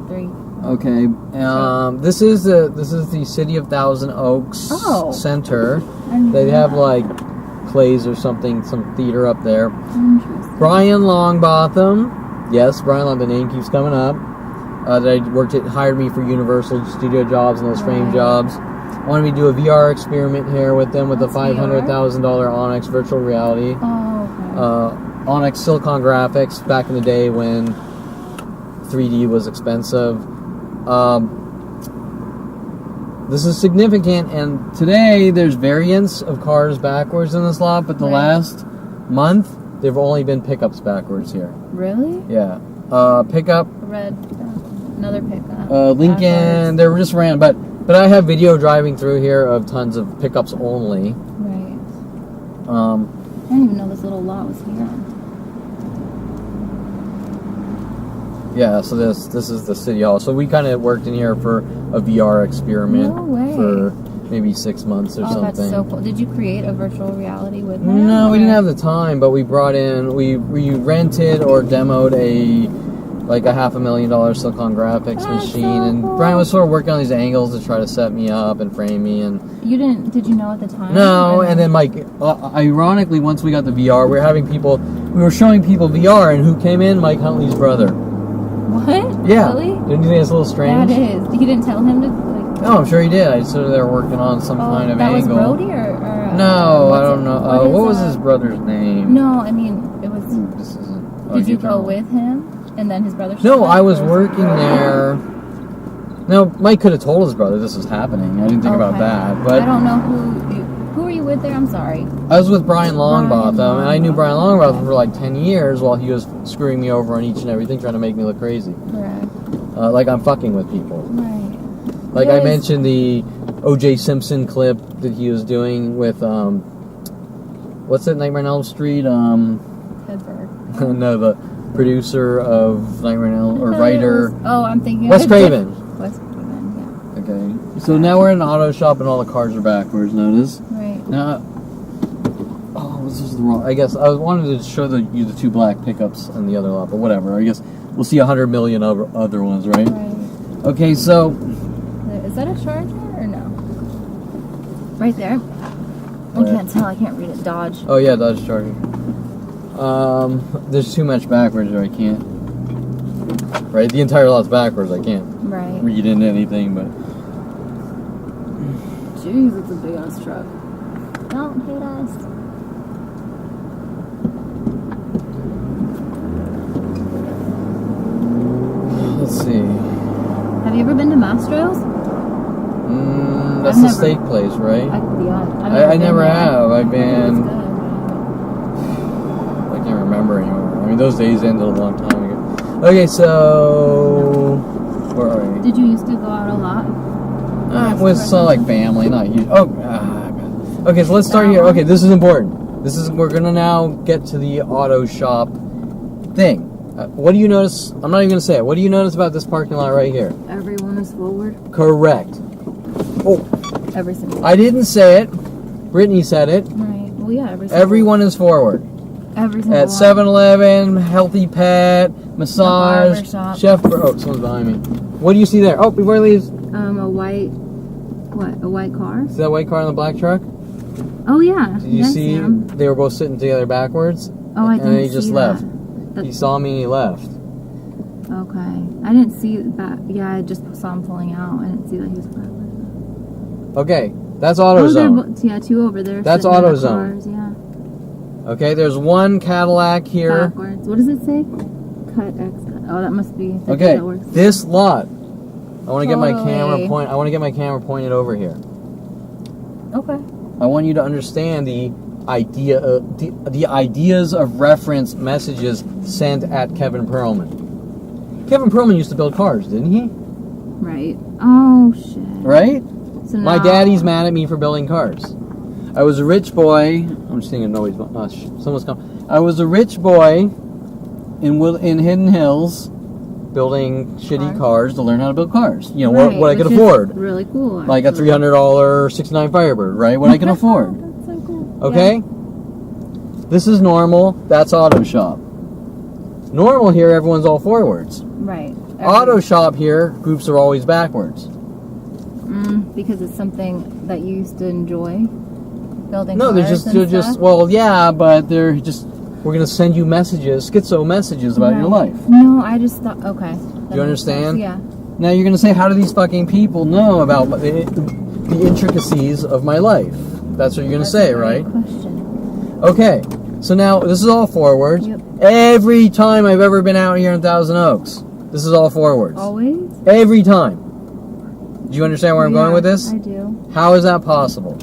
3. Okay. This is the City of Thousand Oaks Center. They have like plays or something, some theater up there. Interesting. Brian Longbotham. Yes, Brian Long, the name keeps coming up. That hired me for Universal Studio jobs and those frame jobs. Wanted me to do a VR experiment here with them with the $500,000 Onyx virtual reality. Oh, okay. Onyx Silicon graphics back in the day when 3D was expensive. This is significant, and today there's variants of cars backwards in this lot, but the last month they've only been pickups backwards here. Really? Yeah. Pickup. Red. Another pickup. Lincoln. Backwards. They were just random, but I have video driving through here of tons of pickups only. Right. I didn't even know this little lot was here. Yeah, so this is the city hall. So we kind of worked in here for a VR experiment No way. for maybe 6 months or something. That's so cool. Did you create a virtual reality with them? No, we didn't have the time, but we brought in, we rented or demoed a $500,000 Silicon graphics machine, so and cool. Brian was sort of working on these angles to try to set me up and frame me, and Did you know at the time? no, and then Mike, ironically, once we got the VR, we were showing people VR, and who came in? Mike Huntley's brother. What? Yeah. Really? Didn't you think it's a little strange? That is. He didn't tell him to like. No, I'm sure he did. I just sort they were working on some kind of that angle. was Brody or No, I don't know. What What was is, his brother's name? No, I mean it was. This isn't. Did you go with him and then his brother? No, showed up, I was or working there. No, Mike could have told his brother this was happening. I didn't think about Okay. that, but I don't know who were you with there. I'm sorry. I was with Brian Longbotham, and I knew Brian Longbotham. Longbotham for like 10 years while he was screwing me over on each and everything, trying to make me look crazy. Correct. Like I'm fucking with people. Right. Like Yes. I mentioned the O.J. Simpson clip that he was doing with, what's that, Nightmare on Elm Street? Hedberg. No, the producer of Nightmare on Elm, or writer. Oh, I'm thinking. Wes Craven. Wes Craven. Yeah. Okay. So now we're in an auto shop and all the cars are backwards, notice? Right. Now, this is the wrong. I guess I wanted to show you the two black pickups on the other lot, but whatever. I guess we'll see 100 million other ones, right? Right. Okay, so Is that a Charger or no? Right there. I can't tell. I can't read it. Dodge. oh yeah, Dodge Charger. There's too much backwards, or I can't. Right, the entire lot's backwards. I can't Right. read into anything, but Jeez, it's a big ass truck. Don't hate us. let's see. Have you ever been to Mastro's? That's I've the never- steak place, right? I never have. I've It's been. good. I can't remember anymore. I mean, those days ended a long time ago. Okay, so where are we? Did you used to go out a lot? With some like family, not huge. Okay, so let's start here. Okay, this is important. We're gonna now get to the auto shop thing. What do you notice? I'm not even gonna say it. What do you notice about this parking lot right here? Everyone is forward. Correct. Oh, Every single. I didn't say it. Brittany said it. Right. Well, yeah. Every single. Everyone is forward. Every single. At one. 7-Eleven, Healthy Pet, massage, barber shop. chef. Oh, someone's behind me. What do you see there? Oh, before he leaves, A white. What? A white car? see that white car in the black truck? Oh yeah. Did you I see him. they were both sitting together backwards? Oh, I And didn't then he just see left. that. He saw me and he left. Okay. I didn't see that. Yeah, I just saw him pulling out. I didn't see that he was backwards. Okay, that's Oh, they're AutoZone. yeah, two over there. That's sitting in the AutoZone. cars, yeah. Okay, there's one Cadillac here. Backwards. What does it say? Cut X. Oh, that must be. Okay, That works. this lot. I want to get my Totally. camera pointed over here. Okay. I want you to understand the ideas of reference messages sent at Kevin Perlman. Kevin Perlman used to build cars, didn't he? Right. Oh shit. Right? So My now- daddy's mad at me for building cars. I was a rich boy. I'm just thinking noise. Someone's coming. I was a rich boy in Hidden Hills, building shitty cars to learn how to build cars. You know Right, what I could which is afford, Really cool. like a actually. $300 '69 Firebird, right? What I can afford. That's so cool. Okay. This is normal. That's auto shop. Normal here, everyone's all forwards. Yeah. Right. Auto shop here, groups are always backwards. Because it's something that you used to enjoy. Building. No, they're cars just and stuff? well, yeah, but they're just. We're gonna send you messages, schizo messages about your Right. life. No, I just thought. Okay. That You makes understand? sense, Yeah. Now you're gonna say, how do these fucking people know about the intricacies of my life? That's what you're gonna That's say, a great right? Question. Okay. So now, this is all forwards. Yep. Every time I've ever been out here in Thousand Oaks, this is all forwards. Always? Every time. Do you understand where I'm going with this? I do. How is that possible?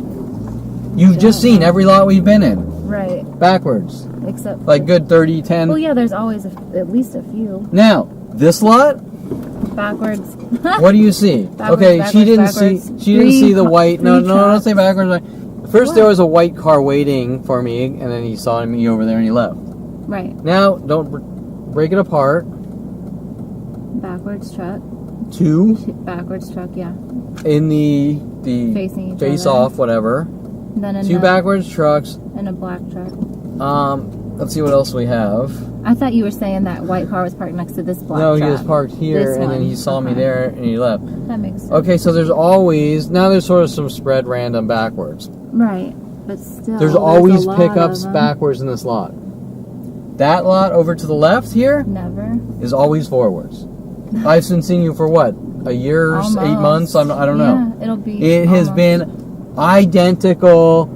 You've just seen every lot we've been in. Right. Backwards. Except Like good 30, 10. Well, yeah, there's always at least a few. Now, this lot, Backwards. what do you see? Backwards, okay, backwards, she didn't backwards. see. She didn't see the white. No, Three don't say backwards. First, What? there was a white car waiting for me, and then he saw me over there and he left. Right. Now, don't break it apart. Backwards truck. 2 Backwards truck, yeah. in the Facing each face other. off, whatever. Then 2 backwards trucks. And a black truck. Let's see what else we have. I thought you were saying that white car was parked next to this black No, truck. he was parked here, This and then one. he saw me Okay. there, and he left. That makes sense. Okay, so there's always there's sort of some spread random backwards. Right. But still, There's a always lot pickups of them. backwards in this lot. That lot over to the left here Never. is always forwards. I've been seeing you for what? A year, 8 Almost. months? I don't know. Yeah, it'll be. It has almost. been identical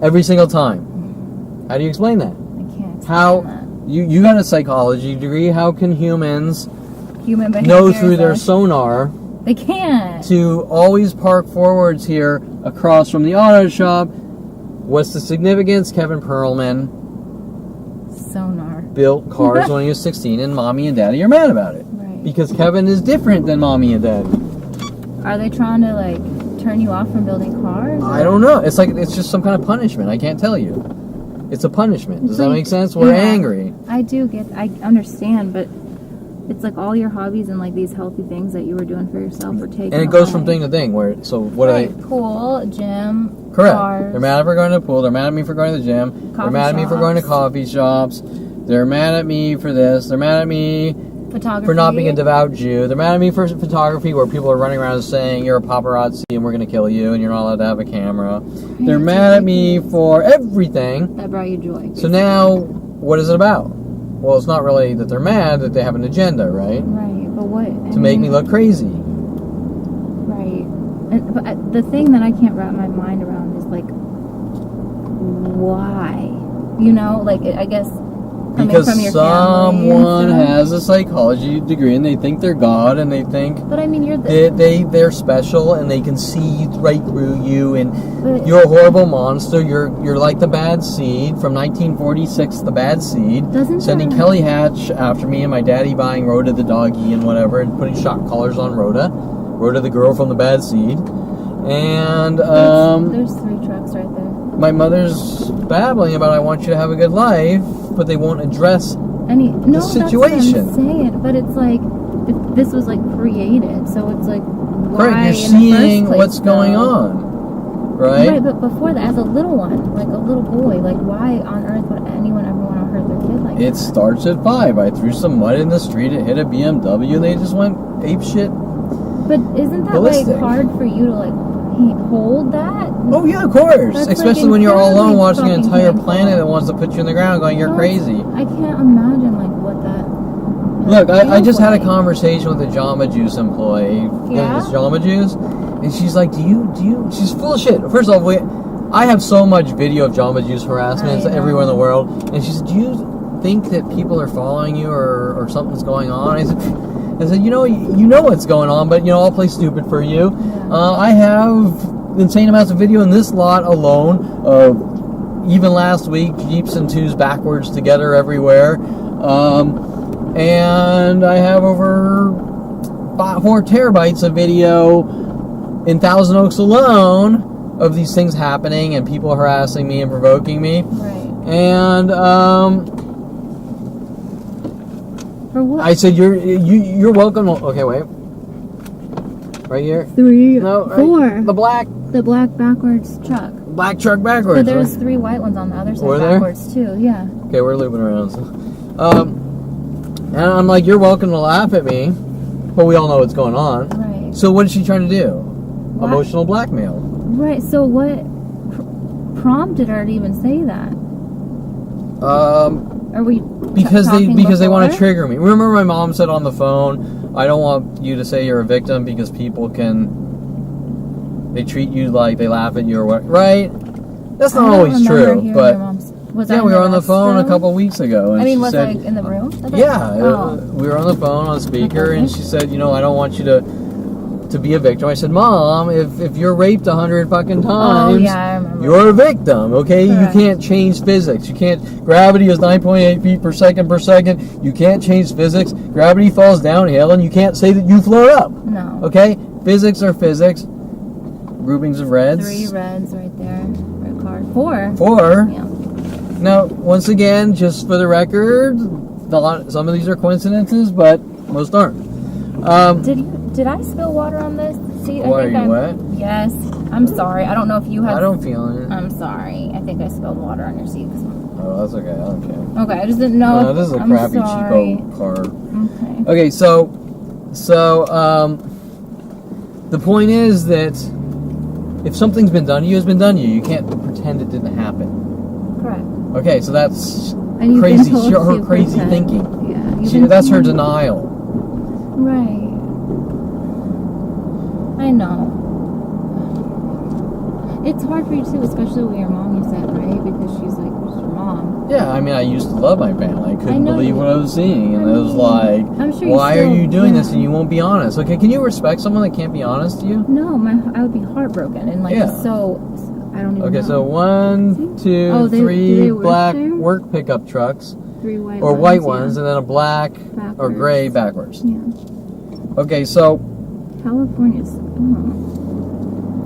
every single time. How do you explain that? I can't explain How that. you got a psychology degree? How can humans Human behavior know through their is sonar They can't. to always park forwards here across from the auto shop? What's the significance? Kevin Perlman Sonar. built cars when he was 16, and mommy and daddy are mad about it. Right. Because Kevin is different than mommy and daddy. Are they trying to like turn you off from building cars? I don't know. It's like it's just some kind of punishment. I can't tell you. It's a punishment. Does It's that like- make sense? We're yeah. angry. I understand, but it's like all your hobbies and like these healthy things that you were doing for yourself were taken And it goes from away. thing to thing. Where so what Right, are they? pool, gym, Correct. cars. They're mad at me for going to the pool. They're mad at me for going to the gym. They're Coffee mad at me for going to shops. coffee shops. They're mad at me for this. They're mad at me Photography. for not being a devout Jew. They're mad at me for photography, where people are running around saying you're a paparazzi and we're going to kill you and you're not allowed to have a camera. They're Right, mad at me for everything. That brought you joy. So now, what is it about? Well, it's not really that they're mad, that they have an agenda, right? Right, but what? To make me look crazy. Right. But the thing that I can't wrap my mind around is like, why? You know, like I guess coming Because from your family and someone stuff. has a psychology degree and they think they're God and they think But I mean, you're the. they're special and they can see right through you and But- you're a horrible monster. You're like the bad seed from 1946, the bad seed. Doesn't Sending that- Kelly Hatch after me and my daddy buying Rhoda the doggy and whatever and putting shock collars on Rhoda. Rhoda the girl from the bad seed. And There's 3 trucks right there. my mother's babbling about I want you to have a good life, but they won't address No, situation. That's what I'm saying. But it's like this was like created, so it's like why Right, you're in seeing the first place, what's going though? on, right? Right, but before that, as a little one, like a little boy, like why on earth would anyone ever want to hurt their kid like It starts at 5. I threw some mud in the street, it hit a BMW, and they just went ape shit. that? But isn't that ballistic. like hard for you to like hold that? Oh yeah, of course. That's, Especially like, when you're all alone incredibly watching an fucking entire painful. planet that wants to put you in the ground going, you're No, crazy. I can't imagine like what that. Look, I feels just had a like. conversation with a Jamba Juice employee. Yeah? This Jamba Juice. And she's like, do you, she's full of shit. First of all, I have so much video of Jamba Juice harassment I know. everywhere in the world. And she said, do you think that people are following you or something's going on? I said, you know what's going on, but I'll play stupid for you. Yeah. I have insane amounts of video in this lot alone of even last week, Jeeps and 2s backwards together everywhere. And I have over 4 terabytes of video in Thousand Oaks alone of these things happening and people harassing me and provoking me. Right. And For what? I said, you're welcome. Okay, wait. Right here. 3, No, right, 4. the The black backwards truck. black truck backwards. But there's right? 3 white ones on the other side Were there? backwards too. Yeah. Okay, we're looping around. So. And I'm like, you're welcome to laugh at me, but we all know what's going on. Right. So what is she trying to do? What? Emotional blackmail. Right. So what prompted her to even say that? Um, Are we because talking they want to before? trigger me. Remember my mom said on the phone, I don't want you to say you're a victim because people they treat you like they laugh at you or what, right? That's not I don't always remember true, hearing but your mom's Was Yeah, that we in were on the phone a restroom? couple weeks ago. And I mean, she was said, like in the room? Yeah, Oh. we were on the phone on speaker, Okay. and she said, I don't want you to be a victim. I said, Mom, if you're raped 100 fucking times, Oh, yeah, I remember. you're a victim, okay? Correct. You can't change physics. You can't, gravity is 9.8 feet per second. You can't change physics. Gravity falls downhill, and you can't say that you float up, No. okay? Physics are physics. Groupings of reds. 3 reds right there. Red card. 4. 4. Yeah. Now, once again, just for the record, some of these are coincidences, but most aren't. Did I spill water on this seat? Why, are you wet? Yes. I'm sorry. I don't know if you had. I don't feel it. I'm sorry. I think I spilled water on your seat. Oh, that's okay. I don't care. Okay, I just didn't know. No, this is a I'm crappy, sorry. cheapo car. Okay. Okay, so, the point is that if something's been done to you, it's been done to you. You can't pretend it didn't happen. Correct. Okay, so that's And you've crazy. been told Her to crazy pretend. thinking. Yeah. you've been That's her told- denial. Right. I know. It's hard for you too, especially with your mom, you said, right? Because she's like, who's your mom? Yeah, I mean, I used to love my family. I couldn't know believe you what I was seeing, and I it was mean, like, I'm sure you why are still- you doing this yeah. and you won't be honest? Okay, can you respect someone that can't be honest to you? No, I would be heartbroken and like Yeah. so. I don't even Okay, know. so 1, 2, Oh, do 3 they work black there? work pickup trucks, 3 white or ones, white yeah. ones, and then a black or Backwards. gray backwards. Yeah. Okay, so California's.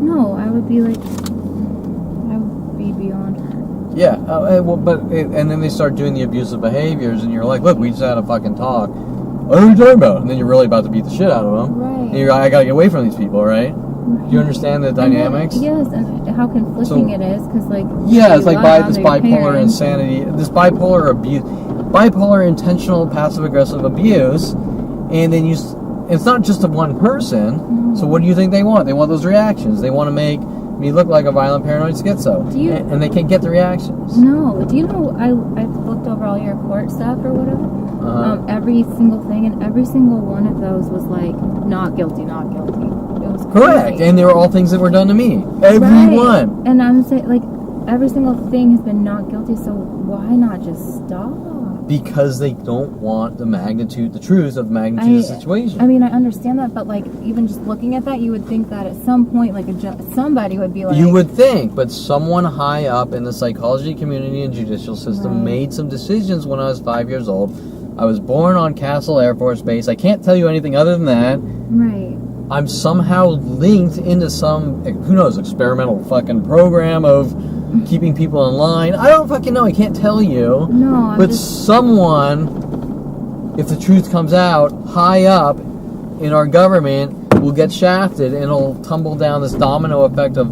No, I would be like. I would be beyond her. yeah, and then they start doing the abusive behaviors, and you're like, look, we just had a fucking talk. What are you talking about? And then you're really about to beat the shit out of them. Right. And you're like, I gotta get away from these people, right? Do you understand the dynamics? Yes, and how conflicting it is, because like. Yeah, it's you like lie this on their bipolar parents. insanity, this bipolar abuse, bipolar intentional passive aggressive abuse, and then it's not just of one person. Mm-hmm. So what do you think they want? They want those reactions. They want to make me look like a violent paranoid schizo, Do you- and they can't get the reactions. No, do you know I've looked over all your court stuff or whatever. Every single thing, and every single one of those was like not guilty, not guilty. It was Correct, crazy. and they were all things that were done to me. Every one. Right. And I'm saying like every single thing has been not guilty. So why not just stop? Because they don't want the magnitude, the truth of the magnitude of the situation. I mean, I understand that, but like even just looking at that, you would think that at some point, like somebody would be like, You would think, but someone high up in the psychology community and judicial system Right. made some decisions when I was 5 years old. I was born on Castle Air Force Base. I can't tell you anything other than that. right. I'm somehow linked into some, who knows, experimental fucking program of keeping people in line. I don't fucking know. I can't tell you. No, I'm But just someone, if the truth comes out, high up in our government will get shafted, and it'll tumble down this domino effect of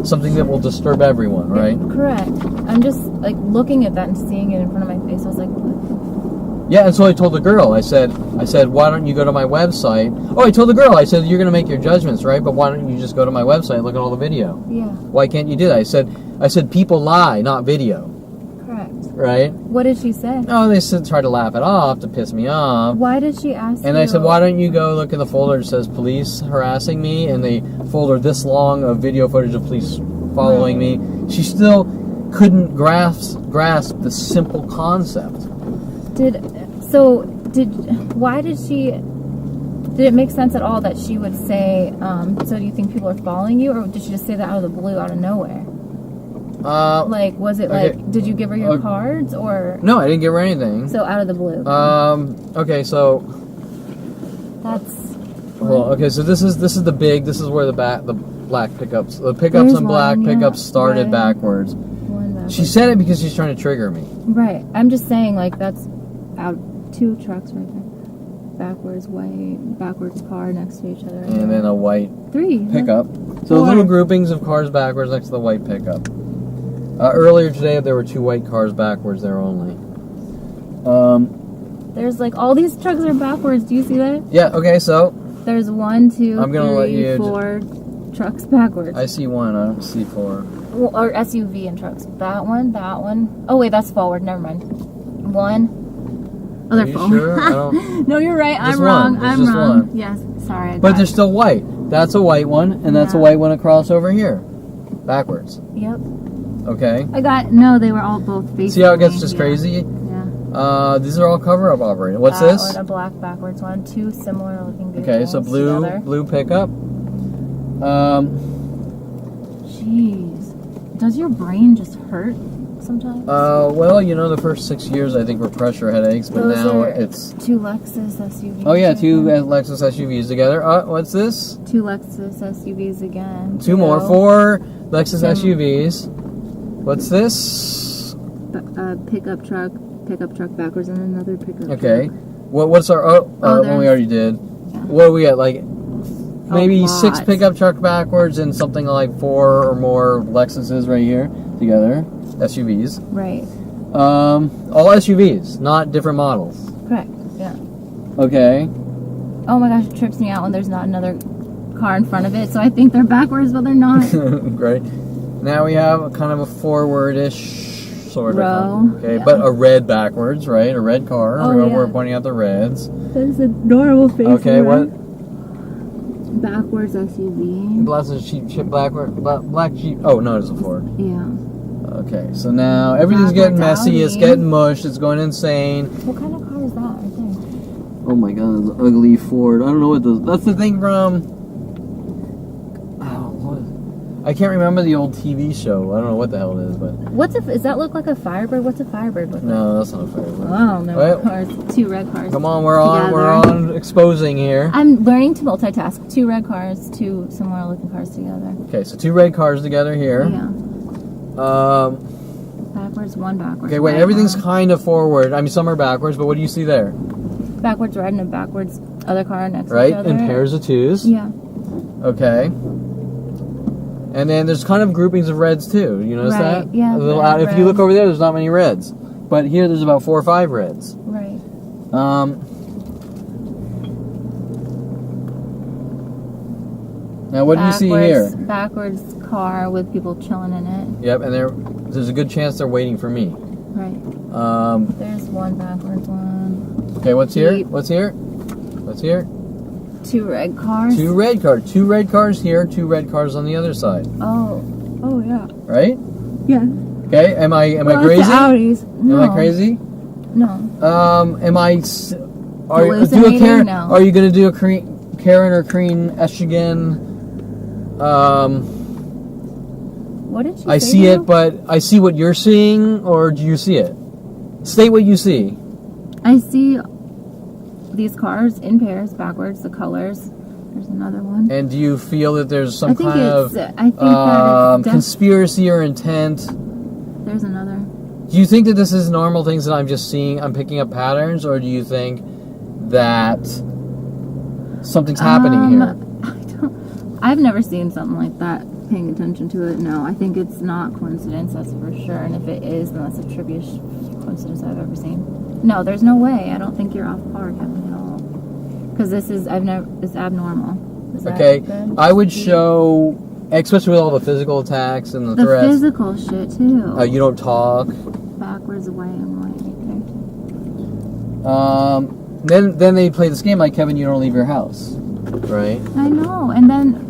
something that will disturb everyone, right? correct. I'm just like looking at that and seeing it in front of my face. I was like, what? Yeah, and so I told the girl, I said, why don't you go to my website? Oh, I told the girl, I said, you're going to make your judgments, right? But why don't you just go to my website and look at all the video? Yeah, Why can't you do that? I said, people lie, not video, correct. right? What did she say? Oh, they said, try to laugh it off to piss me off. Why did she ask And you? I said, why don't you go look in the folder that says police harassing me, and the folder this long of video footage of police following me. She still couldn't grasp the simple concept. Why did she? Did it make sense at all that she would say? So do you think people are following you, or did she just say that out of the blue, out of nowhere? Like, was it okay. like? Did you give her your cards, or No, I didn't give her anything. so out of the blue? Okay, so That's. well, okay, so this is where the black pickups, the pickups There's and black one, yeah, pickups started right. backwards. One backwards. She said it because she's trying to trigger me. Right. I'm just saying, like, that's out 2 trucks right there. Backwards car next to each other. And then a white 3 pickup. So 4. little groupings of cars backwards next to the white pickup. Earlier today, there were 2 white cars backwards there only. There's like all these trucks are backwards. Do you see that? Yeah. Okay. So There's 1, 2, I'm gonna let 3, you 4 trucks backwards. I see 1. I don't see 4. Well, or SUV and trucks. That one. Oh wait, that's forward. Never mind. 1. Oh, Are they're you forward. sure? I don't. No, you're right. Just I'm wrong. one. There's I'm just wrong. one. Yes. Sorry. But they're still white. That's a white one, and that's a Yeah. white one across over here, backwards. Yep. Okay. No, they were all both facing. See how it gets just yeah. crazy? Yeah. These are all cover-up operating. What's That this? one, a black backwards one. Two similar looking vehicles. Okay, so blue pickup. Jeez. Does your brain just hurt sometimes? Well, you know, the first 6 years I think were pressure headaches, but Those now are it's... two Lexus SUVs. Oh yeah, two again. Lexus SUVs together. What's this? Two Lexus SUVs again. Two more. 4 Lexus Tim- SUVs. What's this? Pickup truck backwards, and another pickup Okay. truck. What's our... one we already did. Yeah. What do we get? Like... Maybe 6 lot. pickup truck backwards and something like 4 or more Lexuses right here together. SUVs. Right. All SUVs, not different models. Correct. Yeah. Okay. Oh my gosh, it trips me out when there's not another car in front of it. So I think they're backwards, but they're not. Great. Now we have a kind of a forwardish sort Row, of. Okay, yeah. but a red backwards, right? A red car. Oh, We're yeah. pointing out the reds. There's a normal face. Okay, what? Backwards SUV. Black Jeep, black Jeep. Oh no, it's a Ford. Yeah. Okay, so now everything's getting Backwards messy. It's Audi. getting mushed. It's going insane. What kind of car is that right there? Oh my god, it's an ugly Ford. I don't know what this... That's the thing from... Oh, what? I can't remember the old TV show. I don't know what the hell it is, but... Does that look like a Firebird? What's a Firebird look like? No, that's not a Firebird. Oh, no. Well, Cars. Two red cars. Come on, we're on exposing here. I'm learning to multitask. Two red cars, two similar looking cars together. Okay, so 2 red cars together here. Yeah. Backwards, one backwards. Okay, wait, right, everything's one. kind of forward. I mean, some are backwards, but what do you see there? Backwards red and a backwards other car next to Right, each other. in pairs of 2s. Yeah. Okay. And then there's kind of groupings of reds too. You notice Right, that? yeah, A little red, if you look red. over there, there's not many reds. But here, there's about 4 or 5 reds. Right. Now, what do you see here? Backwards car with people chilling in it. Yep, and there's a good chance they're waiting for me. Right. There's one backwards one. Okay, what's here? Jeep. What's here? What's here? 2 red cars. 2 red cars. 2 red cars here, 2 red cars on the other side. Oh yeah. Right? Yeah. Okay, am I Well, crazy? it's the Audis. No. Am I crazy? No. Am I... Hallucinating? No. Are you going to do a Karen or Crean Eschigan? What did you I say see now? it, but I see what you're seeing, or do you see it? State what you see. I see these cars in pairs, backwards, the colors. There's another one. And do you feel that there's some I think kind of I think that it's conspiracy or intent? There's another. Do you think that this is normal things that I'm just seeing, I'm picking up patterns, or do you think that something's happening here? I've never seen something like that. Paying attention to it, no. I think it's not coincidence, that's for sure. And if it is, then that's the trippiest coincidence I've ever seen. No, there's no way. I don't think you're off par, Kevin, at all. Because it's abnormal. Is that Okay, good? I would show, especially with all the physical attacks and the threats. Physical shit too. You don't talk. Backwards away and right there. Then they play this game like, Kevin, you don't leave your house, right? I know, and then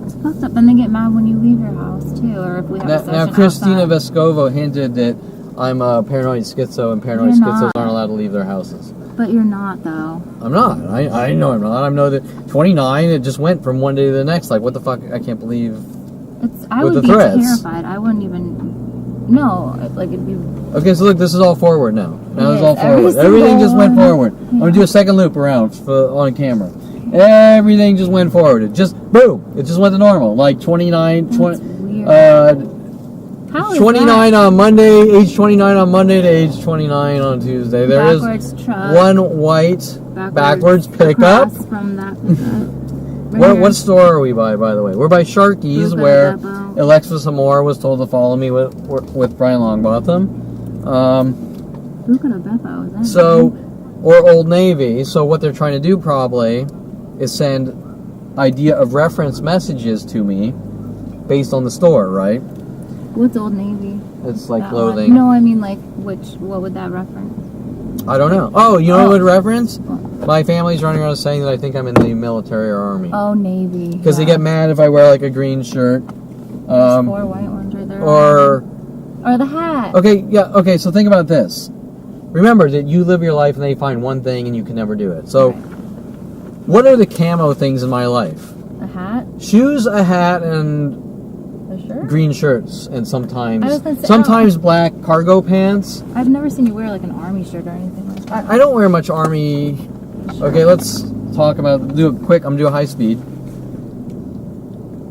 it's fucked up. Then they get mad when you leave your house too, or if we have a session Now Christina outside. Vescovo hinted that I'm a paranoid schizo, and paranoid You're schizos not. aren't allowed to leave their houses. But you're not though. I'm not. I know I'm not. I know that 29, it just went from one day to the next. Like, what the fuck? I can't believe. I With would the be threats. terrified. I wouldn't even. No, like it'd be. Okay, so look, this is all forward now. Now it's Yes, all forward. every Everything just went single forward. I'm gonna do a second loop around on camera. Everything just went forward. It just boom. It just went to normal. Like 29, That's 20, weird. How is 29 that? on Monday, age 29 on Monday to age 29 on Tuesday. There is Backwards truck. one white backwards pickup. across from that pickup. What store are we by the way? We're by Sharky's, Luca where Depot. Alexis Amore was told to follow me with Brian Longbotham. Look at a Beppo. Is that So, or Old Navy. So what they're trying to do probably is send idea of reference messages to me based on the store, right? What's Old Navy? It's like That clothing. one? No, I mean like what would that reference? I don't know. Oh, you know Oh. what reference? My family's running around saying that I think I'm in the military or army. Oh, Navy. Because they get mad if I wear like a green shirt. There's 4 white ones or the hat. okay, yeah, okay. So think about this. Remember that you live your life and they find one thing and you can never do it. So, Right. what are the camo things in my life? A hat, Shoes, a hat, and a shirt. green shirts, and I was sometimes gonna say, sometimes black cargo pants. I've never seen you wear like an army shirt or anything like that. I don't wear much army. Okay, let's talk about. Do it quick. I'm gonna do a high speed.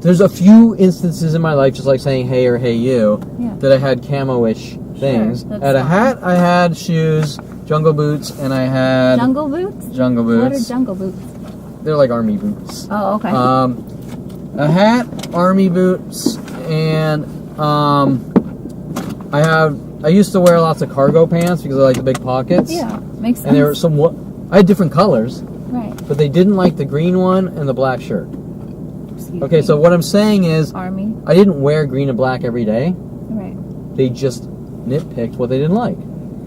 There's a few instances in my life, just like saying hey or hey you, Yeah. that I had camo-ish things. that's I had a fine. hat, I had shoes, jungle boots, and I had Jungle boots? jungle What are boots. jungle boots? They're like army boots. Oh, okay. A hat, army boots, and I used to wear lots of cargo pants because I like the big pockets. Yeah, makes sense. And they were somewhat. I had different colors, Right. but they didn't like the green one and the black shirt. Excuse Okay, me. so what I'm saying is, Army. I didn't wear green and black every day. Right. They just nitpicked what they didn't like.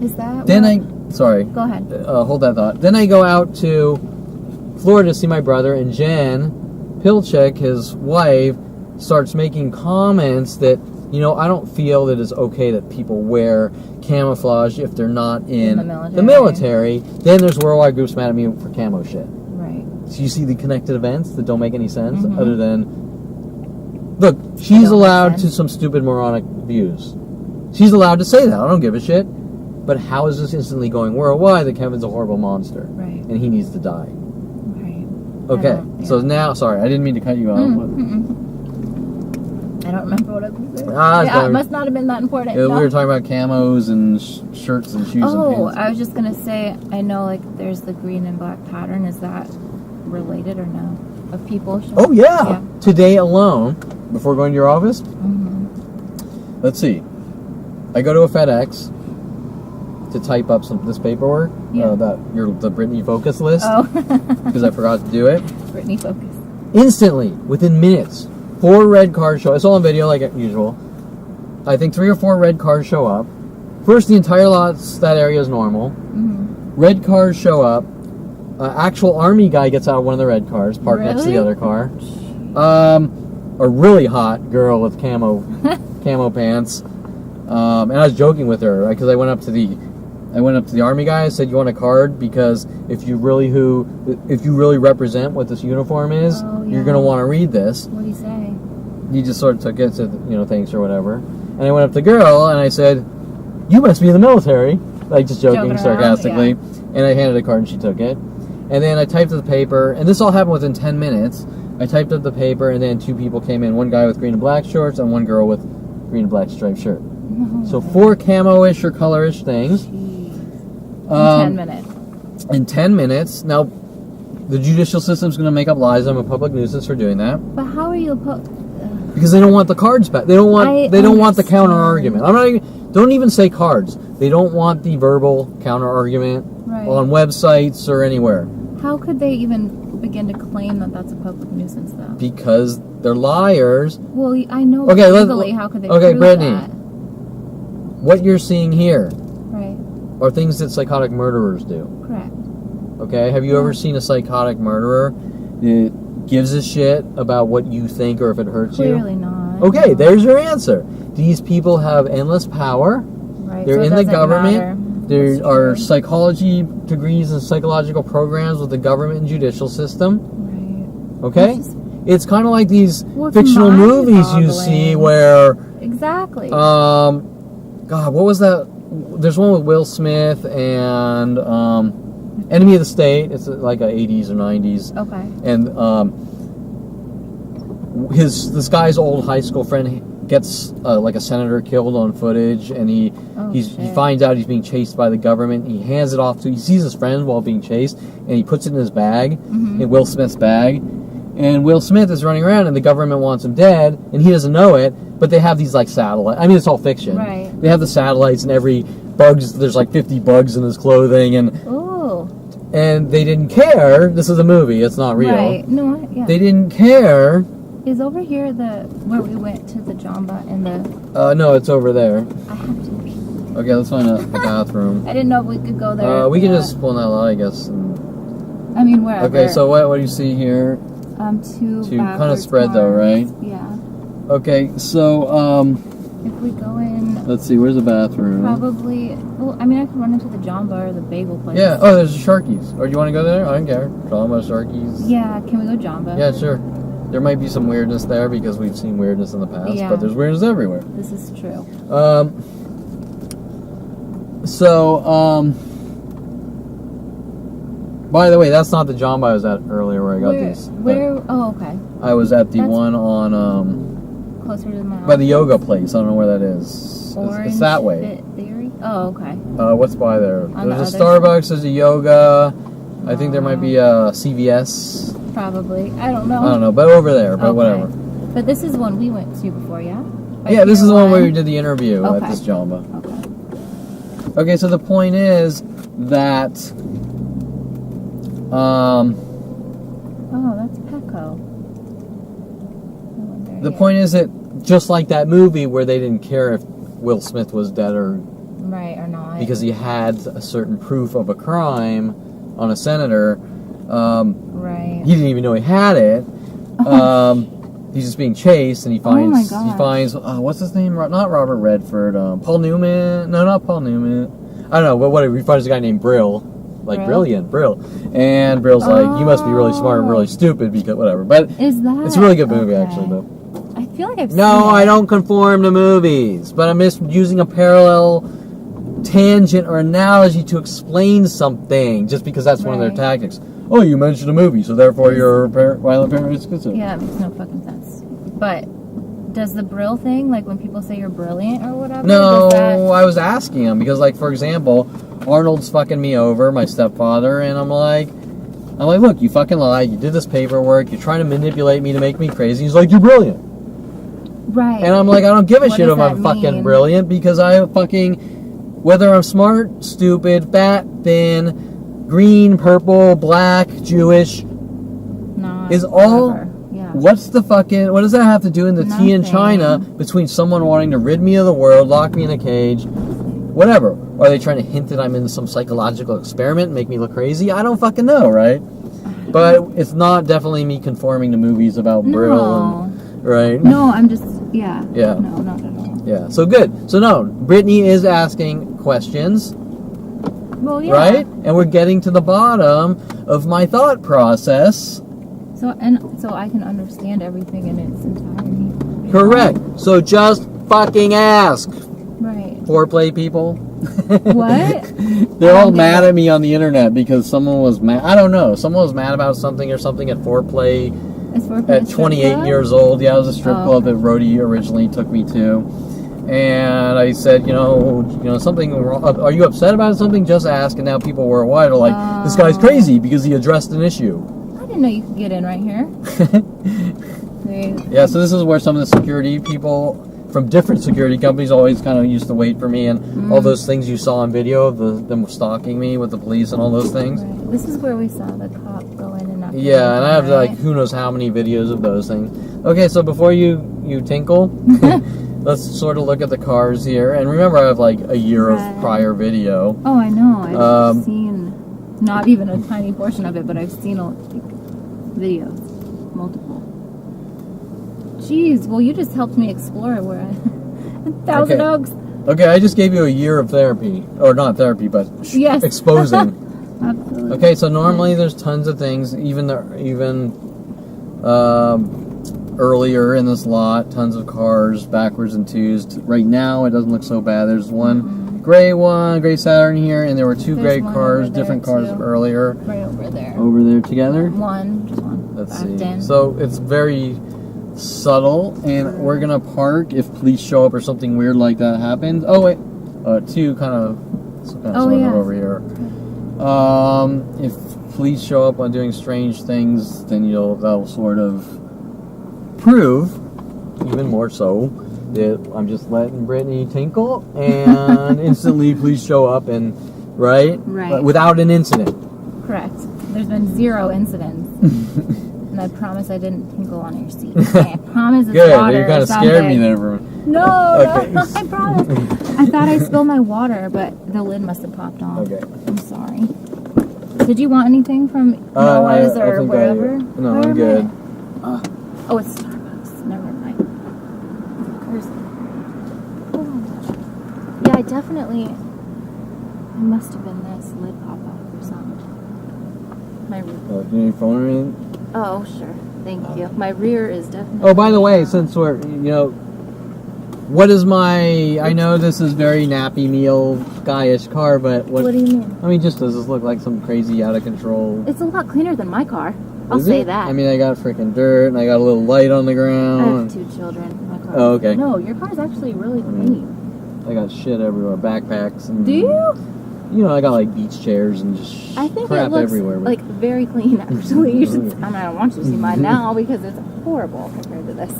Is that Then what- sorry, Go ahead. hold that thought. Then I go out to Florida to see my brother, and Jen Pilchick, his wife, starts making comments that, I don't feel that it's okay that people wear camouflage if they're not in the military. military. Then there's worldwide groups mad at me for camo shit. Right. So you see the connected events that don't make any sense Mhm. other than, look, she's don't make allowed sense. to some stupid moronic views. She's allowed to say that. I don't give a shit. But how is this instantly going worldwide that Kevin's a horrible monster Right. and he needs to die? Right. Okay, Yeah. so now, sorry, I didn't mean to cut you off. I don't remember what I was saying. Ah, it's Yeah, it fine. must not have been that important. We No. were talking about camos and shirts and shoes and Oh, pants. I was just gonna say, I know like there's the green and black pattern. Is that related or no? Of people? Oh, yeah. Today alone, before going to your office, Mm-hmm. let's see. I go to a FedEx to type up this paperwork, Yeah. the Brittany focus list, Oh, because I forgot to do it. Brittany, focus. Instantly, within minutes, 4 red cars show. It's all on video like usual. I think 3 or 4 red cars show up. First, the entire that area is normal. Mm-hmm. Red cars show up. Actual army guy gets out of one of the red cars, parked next to the Really? other car. A really hot girl with camo pants. And I was joking with her because I went up to the army guy. I said, "You want a card? Because if you really represent what this uniform is, Oh, you're yeah. gonna want to read this." What do you say? He just sort of took it, said, thanks or whatever. And I went up to the girl and I said, "You must be in the military," like just joking Joking around, sarcastically. yeah. And I handed a card and she took it. And then I typed up the paper, and this all happened within 10 minutes. I typed up the paper, and then 2 people came in. One guy with green and black shorts, and one girl with green and black striped shirt. No. So 4 camo-ish or color-ish things. Jeez. In Um, 10 minutes. In 10 minutes. Now, the judicial system's going to make up lies. I'm a public nuisance for doing that. But how are you opposed? Because they don't want the cards back. They don't want I the understand. counter argument. Don't even say cards. They don't want the verbal counter argument Right. on websites or anywhere. How could they even begin to claim that that's a public nuisance, though? Because they're liars. Well, I know Okay, legally, how could they okay, prove Brittany. that? What you're seeing here Right. are things that psychotic murderers do. Correct. Okay? Have you ever seen a psychotic murderer that gives a shit about what you think or if it hurts you? Clearly not. Okay, No. there's your answer. These people have endless power. Right. They're so it in the doesn't government. matter. There That's are true. psychology degrees and psychological programs with the government and judicial system. Right. Okay? Which is- It's kind of like these Well, it's fictional movies you mind-boggling. see where, Exactly. God, what was that? There's one with Will Smith and Enemy of the State. It's like a 80s or 90s. okay. And this guy's old high school friend gets like a senator killed on footage, and he Shit. finds out he's being chased by the government. He hands it off he sees his friend while being chased, and he puts it in his bag, in Will Smith's bag. And Will Smith is running around, and the government wants him dead, and he doesn't know it. But they have these like satellites. I mean, it's all fiction. Right. They have the satellites, and there's like 50 bugs in his clothing, and Oh. they didn't care. This is a movie. It's not real. Right. No. Yeah. They didn't care. Is over here where we went to the Jamba and the? No, it's over there. I have to. Okay, let's find a bathroom. I didn't know if we could go there. We can Yeah. just pull that out, I guess. I mean, wherever. Okay, so what do you see here? Two Two kinda backwards spread though, cars. right? Yeah. Okay, so If we go in, Let's see, where's the bathroom? probably. Well, I mean, I could run into the Jamba or the bagel place. Yeah. Oh, there's Sharky's. Or do you want to go there? I don't care. Jamba, Sharky's. Yeah. Can we go Jamba? Yeah, sure. There might be some weirdness there because we've seen weirdness in the past, Yeah. but there's weirdness everywhere. This is true. By the way, that's not the Jamba I was at earlier where I got these. Where? Oh, okay. I was at the That's one on, Closer to my by the office. yoga place. I don't know where that is. Orange It's that way. Fit Theory? Oh, okay. What's by there? On the There's a other Starbucks, there's a yoga. I think there might be a CVS. Probably. I don't know. I don't know, but over there, but Okay. whatever. But this is one we went to before, yeah? By Yeah, this Pier is the one where 1? we did the interview at Okay. this Jamba. Okay. Okay, so the point is that, Oh, that's Petco. the point is that just like that movie where they didn't care if Will Smith was dead or Right, or not. because he had a certain proof of a crime on a senator, Right. he didn't even know he had it. He's just being chased, and he finds what's his name? Not Robert Redford. Paul Newman. No, not Paul Newman. I don't know, but whatever. He finds a guy named Brill. Like, Brill? brilliant, Brill. And Brill's like, you must be really smart and really stupid because whatever. But Is that? it's a really good movie, okay. actually. But I feel like I've seen no, it. I don't conform to movies. But I'm just using a parallel tangent or analogy to explain something, just because that's one of their Right. tactics. Oh, you mentioned a movie, so therefore your violent parent is considered. Yeah, it makes no fucking sense. But does the Brill thing, like when people say you're brilliant or whatever? No, does that... I was asking him because, like, for example, Arnold's fucking me over, my stepfather, and I'm like, look, you fucking lied. You did this paperwork. You're trying to manipulate me to make me crazy. He's like, you're brilliant. Right. And I'm like, I don't give a What shit does if I'm that fucking mean? brilliant because I fucking, whether I'm smart, stupid, fat, thin, green, purple, black, Jewish, Not is all. whatever. Yeah. What's the fucking? What does that have to do in the tea in Nothing. China between someone wanting to rid me of the world, lock me in a cage, whatever? Are they trying to hint that I'm in some psychological experiment, and make me look crazy? I don't fucking know, right? But it's not definitely me conforming to movies about Brill, No. and, right? No, I'm just, yeah. Yeah. No, not at all. Yeah. So good. So no, Brittany is asking questions, Well, yeah. right? And we're getting to the bottom of my thought process. So I can understand everything in its entirety. Correct. So just fucking ask. Right. Foreplay people. What? They're all think mad that- at me on the internet because someone was mad. I don't know. Someone was mad about something or something at Foreplay It's for at 28 years old. Yeah, it was a strip Oh, club okay. that Rhodey originally took me to. And I said, you know, something wrong. Are you upset about something? Just ask. And now people worldwide are like, this guy's crazy because he addressed an issue. I didn't know you could get in right here. Yeah, so this is where some of the security people from different security companies always kind of used to wait for me, and all those things you saw on video of them stalking me with the police and all those things. Right. This is where we saw the cop go in and knock. Yeah, and I have right? like who knows how many videos of those things. Okay, so before you tinkle, let's sort of look at the cars here. And remember, I have like a year of Right. prior video. Oh, I know. I've Um, seen not even a tiny portion of it, but I've seen videos, multiple. Jeez, well, you just helped me explore where I. Thousand Okay. Oaks. Okay, I just gave you a year of therapy, or not therapy, but Yes. exposing. Absolutely. Okay, so normally there's tons of things, even earlier in this lot, tons of cars, backwards and twos. Right now, it doesn't look so bad. There's one gray Saturn here, and there were two There's gray one cars, over there, different cars too. earlier. Right over there. Over there together. Just one. Let's backed see. in. So it's very subtle, and we're gonna park if police show up or something weird like that happens. Oh wait, two kind of yeah. over here. If police show up on doing strange things, then that'll sort of prove, even more so, that I'm just letting Brittany tinkle, and instantly police show up and Right. without an incident. Correct. There's been 0 incidents. And I promise I didn't tinkle on your seat. Okay, I promise it's Good, water you kind or of scared me something. there for a No, Okay. no, I promise. I thought I spilled my water, but the lid must have popped off. Okay. I'm sorry. Did you want anything from I Noah's or think wherever? no, I'm Wherever? good. Oh, it's Starbucks. Never mind. Of course. I definitely. It must have been this lid pop off or something. My. You need your phone or anything? Oh sure, thank you. My rear is definitely. Oh, by the way, since we're what is my? I know this is very nappy meal guyish car, but What do you mean? I mean, just does this look like some crazy out of control? It's a lot cleaner than my car. I'll Is say it? that. I mean, I got freaking dirt, and I got a little light on the I ground. have 2 children. My car. Oh, okay. No, your car's actually really clean. I got shit everywhere, backpacks, and Do you? You know, I got like beach chairs and just I think crap it looks everywhere. like very clean. Actually, you should. I mean, I don't want you to see mine now because it's horrible compared to this.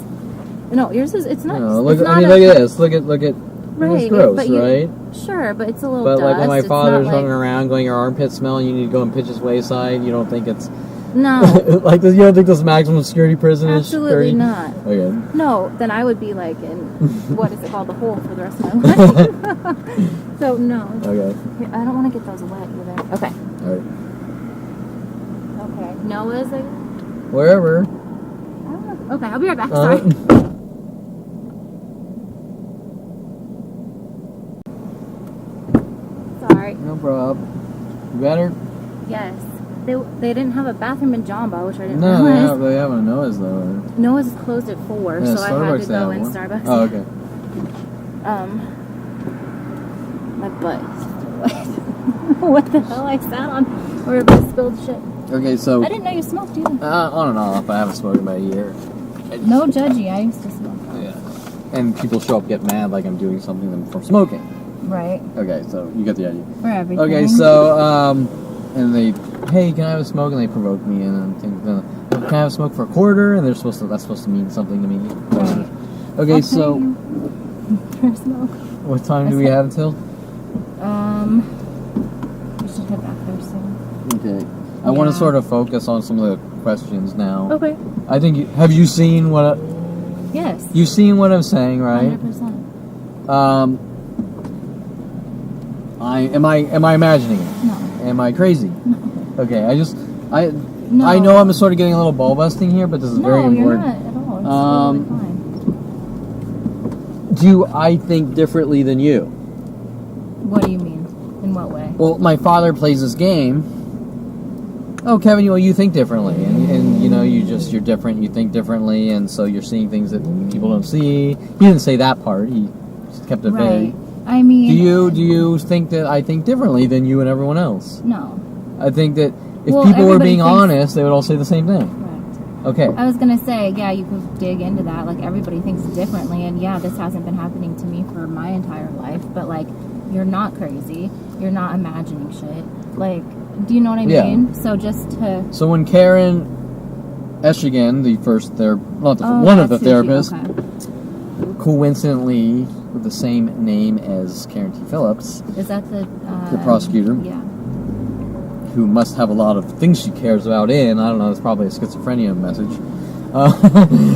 No, yours is. It's not. No, look, it's not I mean, look at this. Look at. Right, It's gross, but you, right? Sure, but it's a little But dust. like when my it's father's not running like, around going, your armpits smell, and you need to go and pitch his wayside, you don't think it's No, like this? You don't think this maximum security prison is absolutely dirty? not. Okay. No, then I would be like in what is it called, the hole for the rest of my life. So no. Okay. Here, I don't want to get those wet either. Okay. All right. Okay. Noah's like. Wherever. I don't know. Okay, I'll be right back. Uh, Sorry. Sorry. No problem. You better? Yes. They didn't have a bathroom in Jamba, which I didn't No, realize. they have a Noah's though. Noah's is closed at 4, Yeah, so I had Starbucks to they go have in one. Starbucks. Oh, okay. My butt is still wet. What the hell I sat on? Or if I spilled shit. Okay, so I didn't know you smoked either. on and off. I haven't smoked in about a year. No judgy. I used to smoke. Yeah. And people show up get mad like I'm doing something for smoking. Right. Okay, so you get the idea. For everything. Okay, so and they, hey, can I have a smoke? And they provoke me, and can I have a smoke for a quarter? And that's supposed to mean something to me. Right. Okay, I'll so pay you for a smoke. what time do we have until? We should head back there soon. Okay, I want to Yeah. sort of focus on some of the questions now. Okay. I think have you seen what Yes. you've seen what I'm saying, right? 100%. Am I imagining it? No. Am I crazy? No. Okay, I No. know I'm sort of getting a little ball busting here, but this is very No, you're important. not at all. It's totally fine. Do I think differently than you? What do you mean? In what way? Well, my father plays this game. Oh, Kevin, you think differently, and you're different. You think differently, and so you're seeing things that people don't see. He didn't say that part. He just kept it vague. Right. I mean. Do you think that I think differently than you and everyone else? No. I think that if Well, people were everybody being thinks- honest, they would all say the same thing. Correct. Okay. I was gonna say, yeah, you could dig into that. Like everybody thinks differently, and yeah, this hasn't been happening to me for my entire life. But like, you're not crazy. You're not imagining shit. Like, do you know what I Yeah. mean? So just to. So when Karen Eschigan, the first one of the that's who she- therapists, okay. coincidentally with the same name as Karen T. Phillips, Is that the prosecutor? Yeah. who must have a lot of things she cares about in. I don't know, it's probably a schizophrenia message.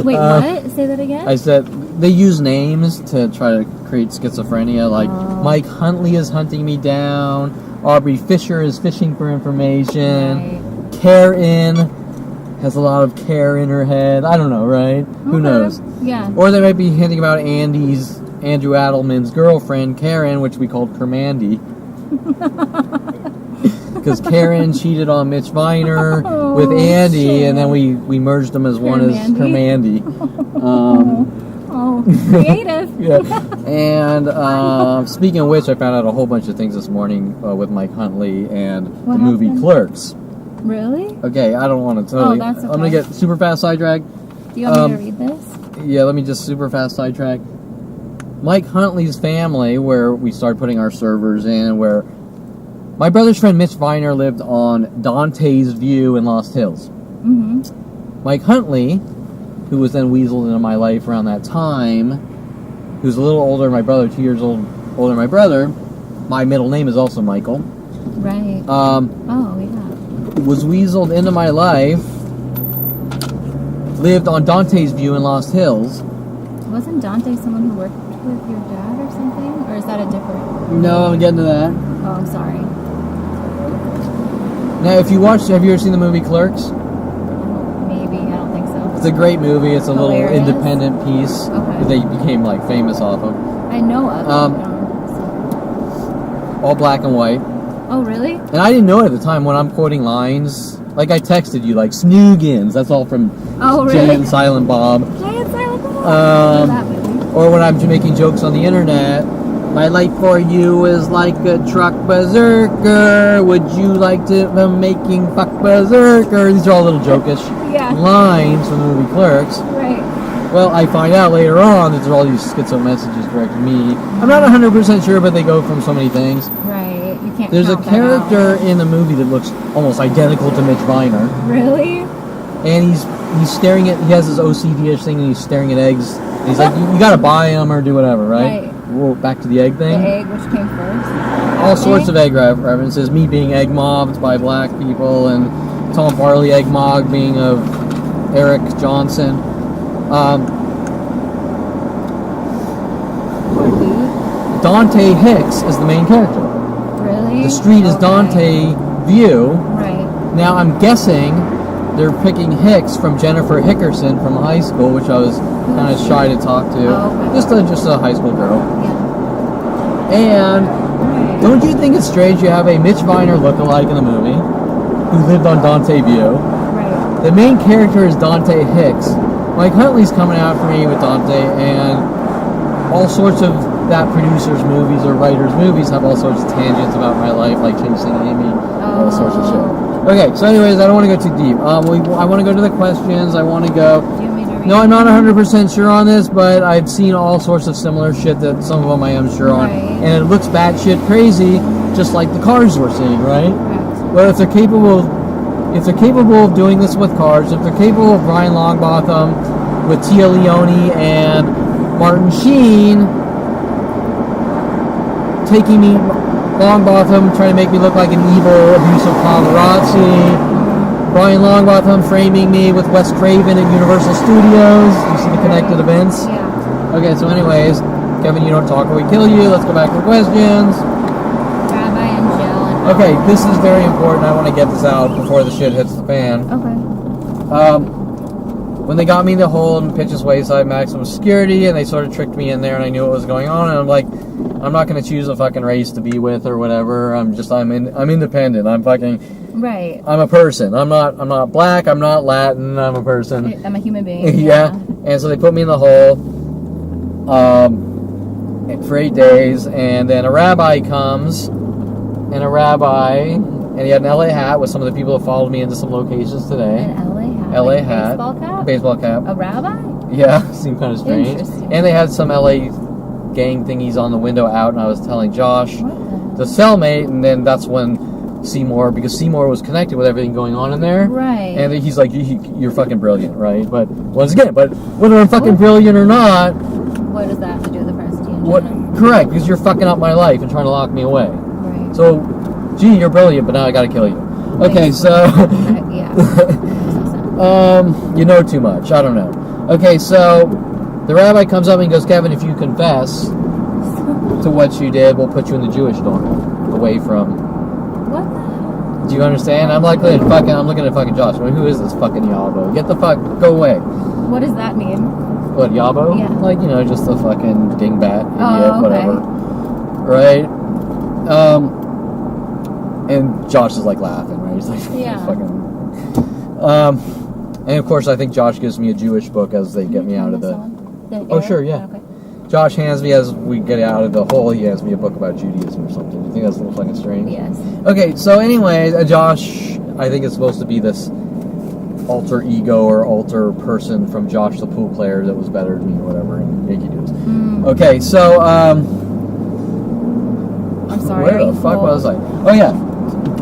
Wait, what? Say that again? I said they use names to try to create schizophrenia, like Mike Huntley is hunting me down, Aubrey Fisher is fishing for information, Right. Karen has a lot of care in her head. I don't know, right? Who Okay. knows? Yeah. Or they might be hinting about Andrew Adelman's girlfriend, Karen, which we called Kermandy. Because Karen cheated on Mitch Viner with Andy, shit. and then we merged them as one as Kermandy. Kermandy. Oh, creative. Yeah. And speaking of which, I found out a whole bunch of things this morning with Mike Huntley and What the movie happened? Clerks. Really? Okay, I don't want to tell you. that's I'm going to okay. get super fast sidetracked. Do you want me to read this? Yeah, let me just super fast sidetrack. Mike Huntley's family, where we started putting our servers in, where my brother's friend Mitch Viner lived on Dante's View in Lost Hills. Mm-hmm. Mike Huntley, who was then weaseled into my life around that time, who's a little older than my brother, 2 years older than my brother. My middle name is also Michael. Right. Oh, Yeah. Was weaseled into my life, lived on Dante's View in Lost Hills. Wasn't Dante someone who worked with your dad or something? Or is that a different... No, I'm getting to that. Oh, I'm sorry. Now, have you ever seen the movie Clerks? Maybe. I don't think so. It's a great movie. It's a Hilarious. little independent piece Okay. that they became like famous off of. I know of it. Um, I don't know. all black and white. Oh, really? And I didn't know it at the time when I'm quoting lines. Like I texted you, like Snoogans. That's all from Jay and Silent Bob. Jay and Silent Bob. That movie. Or when I'm making jokes on the internet. My life for you is like a truck berserker. Would you like to be making fuck berserker? These are all little jokish lines from the movie Clerks. Right. Well, I find out later on that there's all these schizo messages directed to me. I'm not 100% sure, but they go from so many things. Right. You can't. There's a character in the movie that looks almost identical to Mitch Viner. Really? And he's staring at. He has this OCD-ish thing, and he's staring at eggs. And he's like, you gotta buy them or do whatever, right? Well, back to the egg thing. The egg, which came first. All sorts of egg references. Me being egg mobbed by black people, and Tom Farley egg mobbed being of Eric Johnson. Poor dude. Dante Hicks is the main character. Really? The street is Dante View. Right. Now I'm guessing they're picking Hicks from Jennifer Hickerson from high school, which I was kind of shy to talk to. Oh, okay. Just a high school girl. Yeah. And don't you think it's strange you have a Mitch Viner lookalike in the movie who lived on Dante View? Right. The main character is Dante Hicks. Mike Huntley's coming out for me with Dante, and all sorts of that producer's movies or writer's movies have all sorts of tangents about my life, like Chasing Amy, all sorts of shit. Okay, so anyways, I don't want to go too deep. I want to go to the questions. I want to go. Do you want me to read? No, I'm not 100% sure on this, but I've seen all sorts of similar shit that some of them I am sure on. Right. And it looks batshit crazy, just like the cars we're seeing, right? Correct. But if they're capable of doing this with cars, if they're capable of Brian Longbottom with Tia Leone and Martin Sheen taking me Longbottom, trying to make me look like an evil, abusive paparazzi. Brian Longbottom framing me with Wes Craven at Universal Studios. You see the connected events? Yeah. Okay, so anyways, Kevin, you don't talk or we kill you. Let's go back to the questions. Rabbi and Jill. And Okay, this is very important. I want to get this out before the shit hits the fan. Okay. When they got me in the hole in Pitch's Wayside maximum security, and they sort of tricked me in there, and I knew what was going on, and I'm like, I'm not going to choose a fucking race to be with or whatever. I'm independent. I'm a person. I'm not black. I'm not Latin. I'm a person. I'm a human being. Yeah. And so they put me in the hole for 8 days, and then a rabbi comes, and he had an LA hat with some of the people that followed me into some locations today. An LA like hat. Baseball cap? Baseball cap. A rabbi? Yeah, seemed kind of strange. Interesting. And they had some LA gang thingies on the window out, and I was telling Josh, What the cellmate, and then that's when Seymour, because Seymour was connected with everything going on in there. Right. And he's like, you're fucking brilliant, right? But once again, whether I'm fucking brilliant or not, what does that have to do with the Prestige? correct, because you're fucking up my life and trying to lock me away. Right. So, gee, you're brilliant, but now I gotta kill you. Okay, so Yeah. you know too much. I don't know. Okay, so the rabbi comes up and goes, Kevin, if you confess to what you did, we'll put you in the Jewish dorm, away from. What the hell? Do you understand? I'm looking at fucking Josh. Who is this fucking Yabo? Get the fuck, go away. What does that mean? What, Yabo? Yeah. Like, just a fucking dingbat, idiot, Oh, okay. whatever. Right? And Josh is like laughing, right? He's like, Yeah. fucking. And of course, I think Josh gives me a Jewish book as they get me out of the. Oh, sure, yeah. Okay. Josh hands me, as we get out of the hole, he hands me a book about Judaism or something. Do you think that's a little fucking strange? Yes. Okay, so anyways, Josh, I think it's supposed to be this alter ego or alter person from Josh the pool player that was better than me or whatever, and Yankee Doodles. Okay, so, I'm sorry. where the fuck was I? Oh, yeah.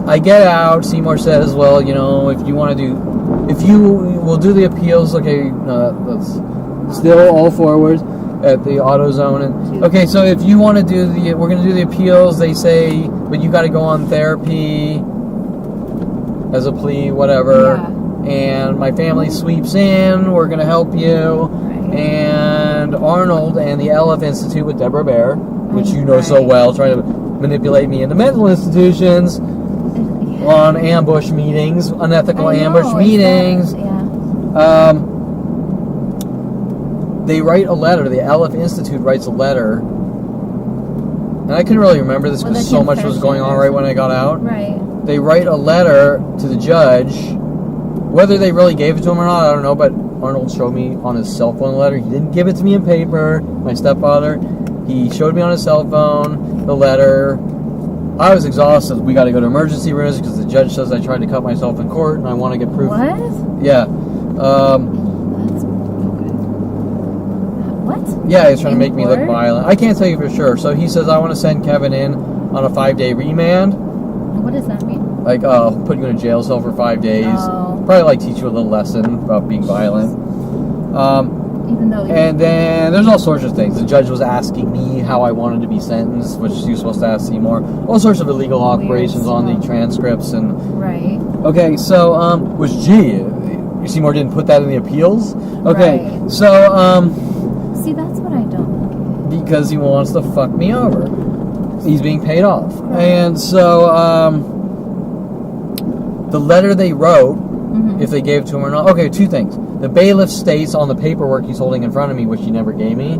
I get out, Seymour says, well, if you want to do, we'll do the appeals, okay, that's still all forwards at the AutoZone. And okay, so if you want to we're going to do the appeals, they say, but you got to go on therapy as a plea, whatever. Yeah. And my family sweeps in, we're going to help you. Right. And Arnold and the Elf Institute with Deborah Baer, which you know so well, trying to manipulate me into mental institutions. On ambush meetings, unethical ambush meetings. They write a letter. The Aleph Institute writes a letter and I couldn't really remember this With because a so much was going on right when I got out. Right. They write a letter to the judge. Whether they really gave it to him or not, I don't know, but Arnold showed me on his cell phone letter. He didn't give it to me in paper, my stepfather. He showed me on his cell phone the letter. I was exhausted. We got to go to emergency rooms because the judge says I tried to cut myself in court and I want to get proof. What? Yeah. That's okay. What? Yeah, he's trying to make me look court? violent. I can't tell you for sure. So he says I want to send Kevin in on a 5-day remand. What does that mean? Like, put you in a jail cell for 5 days. Oh. Probably like teach you a little lesson about being violent. Even though. And then there's all sorts of things. The judge was asking me how I wanted to be sentenced, which you're supposed to ask Seymour. All sorts of illegal operations on the transcripts and. Right. Okay, so Seymour didn't put that in the appeals. Okay, Right. so See, that's what I don't. because he wants to fuck me over. He's being paid off, and so the letter they wrote. If they gave it to him or not. Okay, two things. The bailiff states on the paperwork he's holding in front of me, which he never gave me,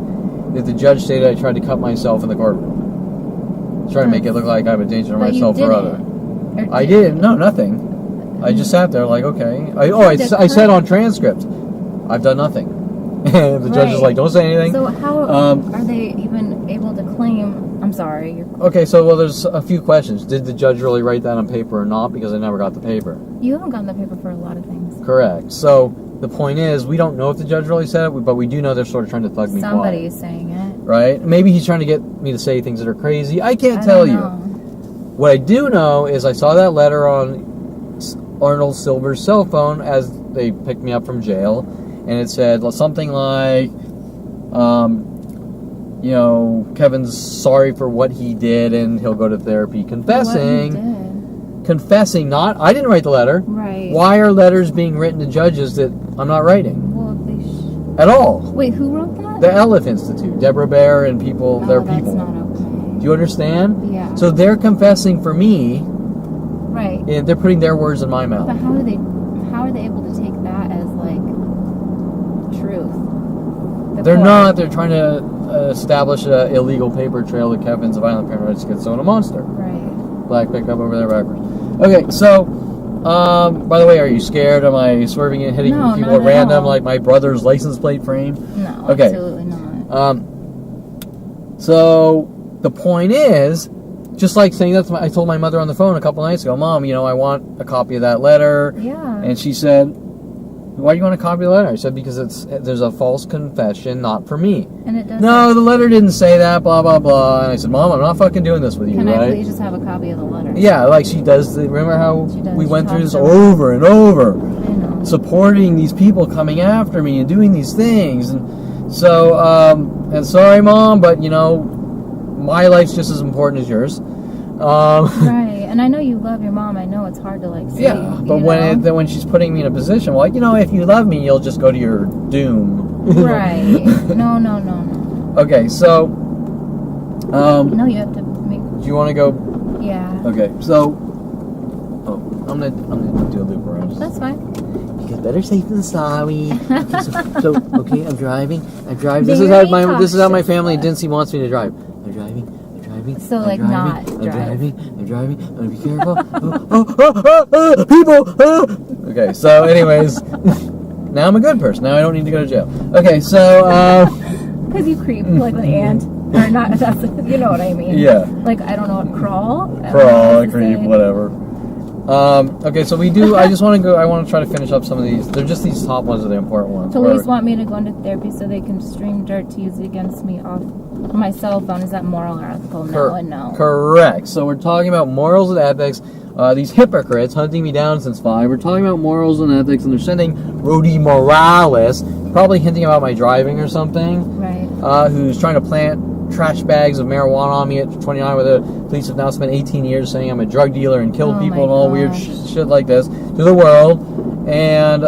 that the judge stated I tried to cut myself in the courtroom. Trying to make it look like I'm a danger to But myself you or other. didn't. Or I didn't. No, nothing. I just sat there like, okay. I said on transcript, I've done nothing. And the judge is like, don't say anything. So how are they even able to claim? I'm sorry. Okay, so there's a few questions. Did the judge really write that on paper or not? Because I never got the paper. You haven't gotten the paper for a lot of things. Correct. So the point is, we don't know if the judge really said it, but we do know they're sort of trying to thug me. Somebody is saying it. Right? Maybe he's trying to get me to say things that are crazy. I can't tell you. What I do know is I saw that letter on Arnold Silver's cell phone as they picked me up from jail, and it said something like, Kevin's sorry for what he did and he'll go to therapy. Confessing, not, I didn't write the letter. Right. Why are letters being written to judges that I'm not writing? Well, At all. Wait, who wrote that? The Elif Institute, Deborah Bear and people, their people. That's not okay. Do you understand? Yeah. So they're confessing for me. Right. And they're putting their words in my mouth. But how are they able to take that as like truth? They're not. They're trying to establish an illegal paper trail that Kevin's a violent paranoid schizo and a monster. Right. Black pickup over there backwards. Okay, so by the way, are you scared? Am I swerving and hitting No, people not at at random all. like my brother's license plate frame? No, Okay. absolutely not. So the point is, just like saying that, I told my mother on the phone a couple nights ago, Mom, I want a copy of that letter. Yeah. And she said, why do you want a copy of the letter? I said, because there's a false confession, not for me. And it doesn't. No, the letter didn't say that, blah, blah, blah. And I said, Mom, I'm not fucking doing this with you, Can right? I please just have a copy of the letter? Yeah, like she does. Remember how She does. we went She through this talks about over and over, I know. supporting these people coming after me and doing these things. And so, and sorry, Mom, but, my life's just as important as yours. Right. And I know you love your mom. I know it's hard to say. Yeah, but when she's putting me in a position, like, if you love me, you'll just go to your doom. Right. No. Okay, so No, you have to make. do you want to go? Yeah. Okay, so I'm gonna do a loop around. That's fine. You better safe than sorry. Okay, I'm driving. This is Very how my family in cautious. Dincy wants me to drive. I'm driving. So, I'm like, driving, not I'm drive. driving. I'm gonna be careful. People. Okay, so anyways, now I'm a good person. Now I don't need to go to jail. Okay, so Because you creep like an ant. Or not, you know what I mean. Yeah. Like, I don't know what, crawl? creep, whatever. Okay, so I want to try to finish up some of these. They're just these top ones are the important ones. Police want me to go into therapy so they can stream dirt to use it against me off my cell phone. Is that moral or ethical? No and no. Correct. So we're talking about morals and ethics. These hypocrites hunting me down since 5. We're talking about morals and ethics, and they're sending Rudy Morales, probably hinting about my driving or something. Right. Who's trying to plant trash bags of marijuana on me at 29, where the police have now spent 18 years saying I'm a drug dealer and killed people and all weird shit like this to the world. And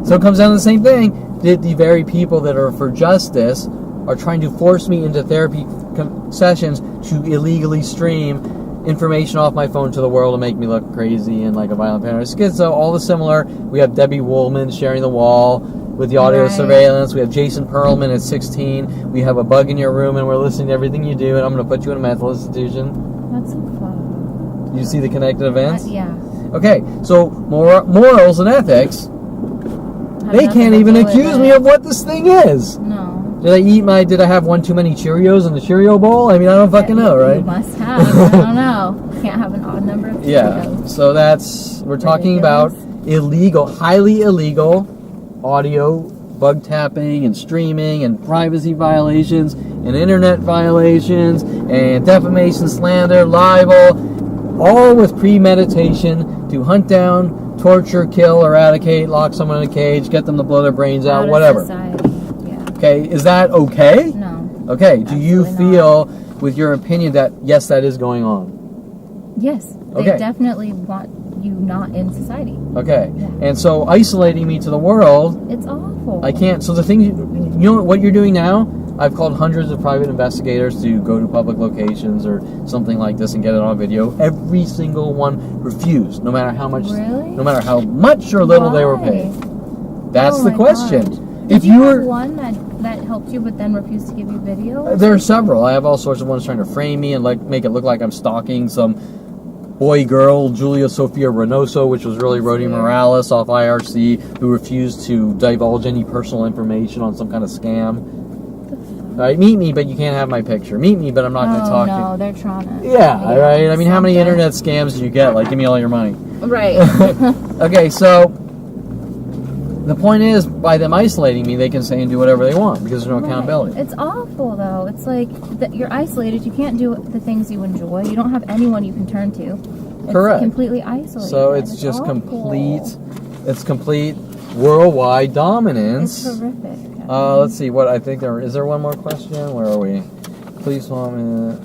so it comes down to the same thing. The very people that are for justice are trying to force me into therapy sessions to illegally stream information off my phone to the world to make me look crazy and like a violent paranoid schizo. All the similar. We have Debbie Woolman sharing the wall with the audio Right. surveillance. We have Jason Perlman at 16. We have a bug in your room, and we're listening to everything you do, and I'm going to put you in a mental institution. That's so fun. You see the connected events? Yeah. Okay, so morals and ethics, Have they nothing can't to even do with accuse it. me of what this thing is. No. Did I have one too many Cheerios in the Cheerio bowl? I mean, I don't fucking know, You right? must have. I don't know. You can't have an odd number of Yeah, Cheetos. so we're talking about illegal, highly illegal audio bug tapping and streaming and privacy violations and internet violations and defamation, slander, libel, all with premeditation to hunt down, torture, kill, eradicate, lock someone in a cage, get them to blow their brains out, Out of whatever. Society. Yeah. Okay, is that okay? No. Okay, do you Absolutely feel, with your opinion, that yes, that is going on? Yes. They Okay. definitely want you not in society. Okay, Yeah. and so isolating me to the world, It's awful. I can't. So the thing, you know what you're doing now? I've called hundreds of private investigators to go to public locations or something like this and get it on video. Every single one refused, no matter how much, Really? no matter how much or little they were Why? paid. That's Oh the my question. gosh. If Did you were, have one that helped you but then refused to give you video? there are several. I have all sorts of ones trying to frame me and make it look like I'm stalking some boy girl, Julia Sofia Reynoso, which was really Rodi Weird. Morales off IRC, who refused to divulge any personal information on some kind of scam. All right, meet me, but you can't have my picture. Meet me, but I'm not going to talk to no, you. they're trying to. Yeah, all right. I mean, how many something. internet scams do you get? Like, give me all your money. Right. Okay, so the point is, by them isolating me, they can say and do whatever they want because there's no accountability. It's awful though. It's like you're isolated. You can't do the things you enjoy. You don't have anyone you can turn to. It's Correct. completely isolated. So it's just awful. complete worldwide dominance. It's horrific. Let's see. What I think is there one more question? Where are we? Please, moment.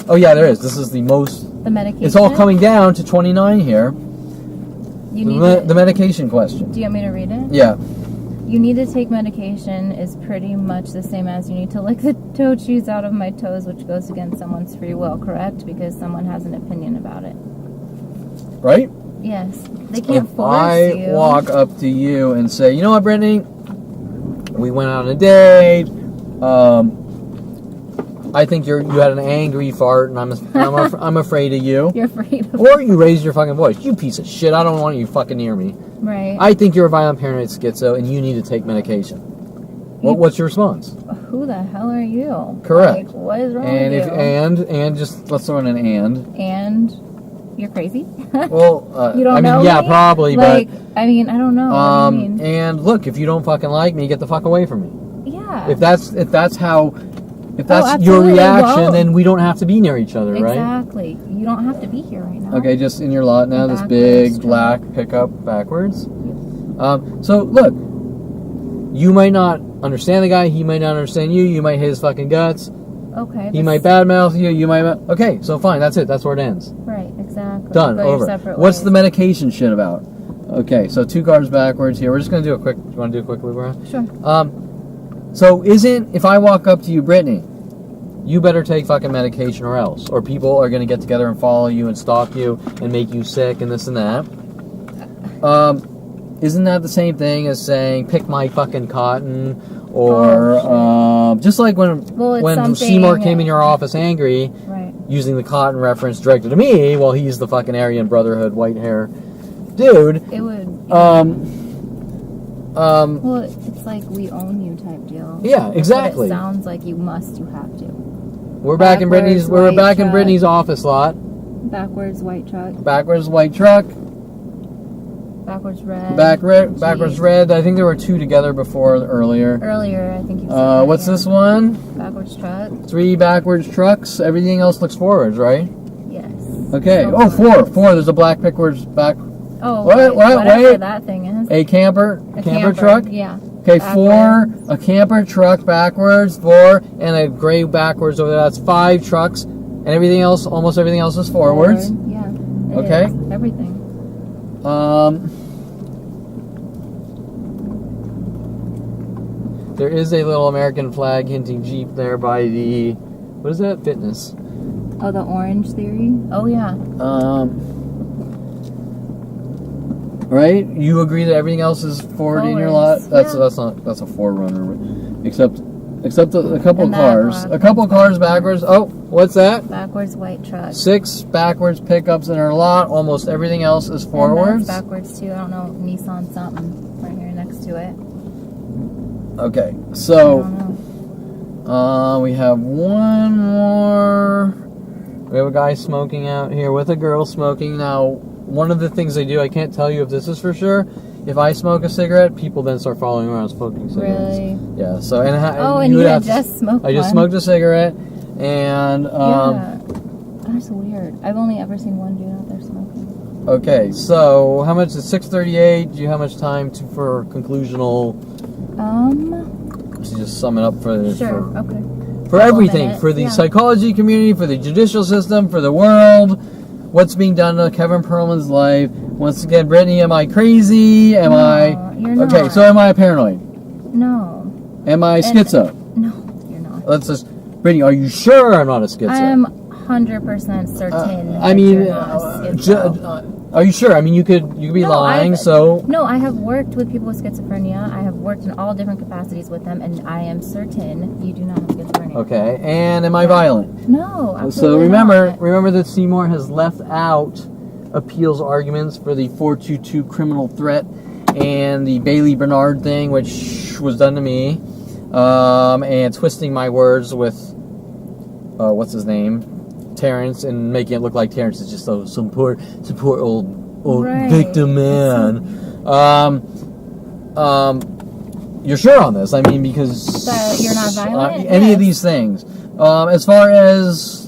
Oh yeah, there is. This is the most. The medication. It's all coming down to 29 here. You need The medication question. Do you want me to read it? Yeah. You need to take medication is pretty much the same as you need to lick the toe cheese out of my toes, which goes against someone's free will, correct? Because someone has an opinion about it. Right? Yes. They can't If force I you. walk up to you and say, you know what, Brittany? We went on a date. I think you had an angry fart, and I'm afraid of you. You're afraid of Or you raised your fucking voice. You piece of shit. I don't want you fucking near me. Right. I think you're a violent paranoid schizo, and you need to take medication. What's your response? Who the hell are you? Correct. Like, what is wrong And with if you? and just let's throw in an and. And you're crazy? Well, You don't I mean, know yeah, me? probably, like, but I mean, I don't know. What do you mean? and look, if you don't fucking like me, get the fuck away from me. Yeah. If that's your absolutely. reaction, Well, then we don't have to be near each other, right? Exactly. You don't have to be here right now. Okay, just in your lot now, this Backwards, big straight. black pickup backwards. So look, you might not understand the guy, he might not understand you, you might hate his fucking guts, Okay. he might badmouth you, you might. Okay, so fine, that's it, that's where it ends. Right, exactly. Done, Go your over. separate What's ways. the medication shit about? Okay, so 2 cards backwards here. We're just gonna do a quick. You want to do a quick loop around? Sure. So if I walk up to you, Brittany, you better take fucking medication or else, or people are gonna get together and follow you and stalk you and make you sick and this and that. Isn't that the same thing as saying pick my fucking cotton, or just like when something- Seymour came in your office angry, Right. using the cotton reference directed to me, while he's the fucking Aryan Brotherhood white hair dude. It would. Well, it's like we own you type deal. Yeah, That's exactly. What it sounds like you have to. We're back in Backwards, white Brittany's truck. office lot. Backwards white truck. Backwards white truck. Backwards red. Backwards Jeep. red. I think there were 2 together before earlier. Earlier, I think you said that, What's yeah. this one? Backwards truck. 3 backwards trucks. Everything else looks forwards, right? Yes. Okay. So Oh, far. 4. There's a black backwards back. Oh, What? whatever Wait. that thing is. A camper truck. Yeah. Okay, Backwards. 4. A camper truck backwards. 4, and a gray backwards over there. That's 5 trucks, and everything else, almost everything else, is forwards. Forward, yeah. It Okay. is. Everything. There is a little American flag hinting Jeep there by the, what is that? Fitness. Oh, the orange theory? Oh, yeah. Right? You agree that everything else is forward in your lot? Forwards, yeah. That's a Forerunner. Except a couple And of cars. that A couple of cars backwards. Oh, what's that? Backwards white truck. 6 backwards pickups in our lot. Almost everything else is And forwards. that's backwards too. I don't know, Nissan something right here next to it. Okay, I so don't know. we have one more. We have a guy smoking out here with a girl smoking. Now, one of the things they do, I can't tell you if this is for sure. If I smoke a cigarette, people then start following around smoking cigarettes. Really? Yeah. So and And would you have had just smoked I just one. smoked a cigarette, and Yeah. That's weird. I've only ever seen one dude out there smoking. okay. So how much is 6:38? Do you have much time for conclusional? To just sum it up for Sure. Okay. for everything, minutes, for the yeah. psychology community, for the judicial system, for the world, what's being done to Kevin Perlman's life. Once again, Brittany, am I crazy? Am you're okay? not. So am I paranoid? No. Am I schizo? No, you're not. Let's just, Brittany, are you sure I'm not a schizo? I'm 100% certain. I that mean, you're not a schizo. are you sure? I mean, you could be No, lying. So No, I have worked with people with schizophrenia. I have worked in all different capacities with them, and I am certain you do not have schizophrenia. okay. And am I violent? No, absolutely So remember not. that Seymour has left out appeals arguments for the 422 criminal threat and the Bailey Bernard thing, which was done to me, and twisting my words with what's his name, Terrence, and making it look like Terrence is just some poor old Right. victim man. You're sure on this? I mean, because That you're not violent? any of Yes. these things. As far as,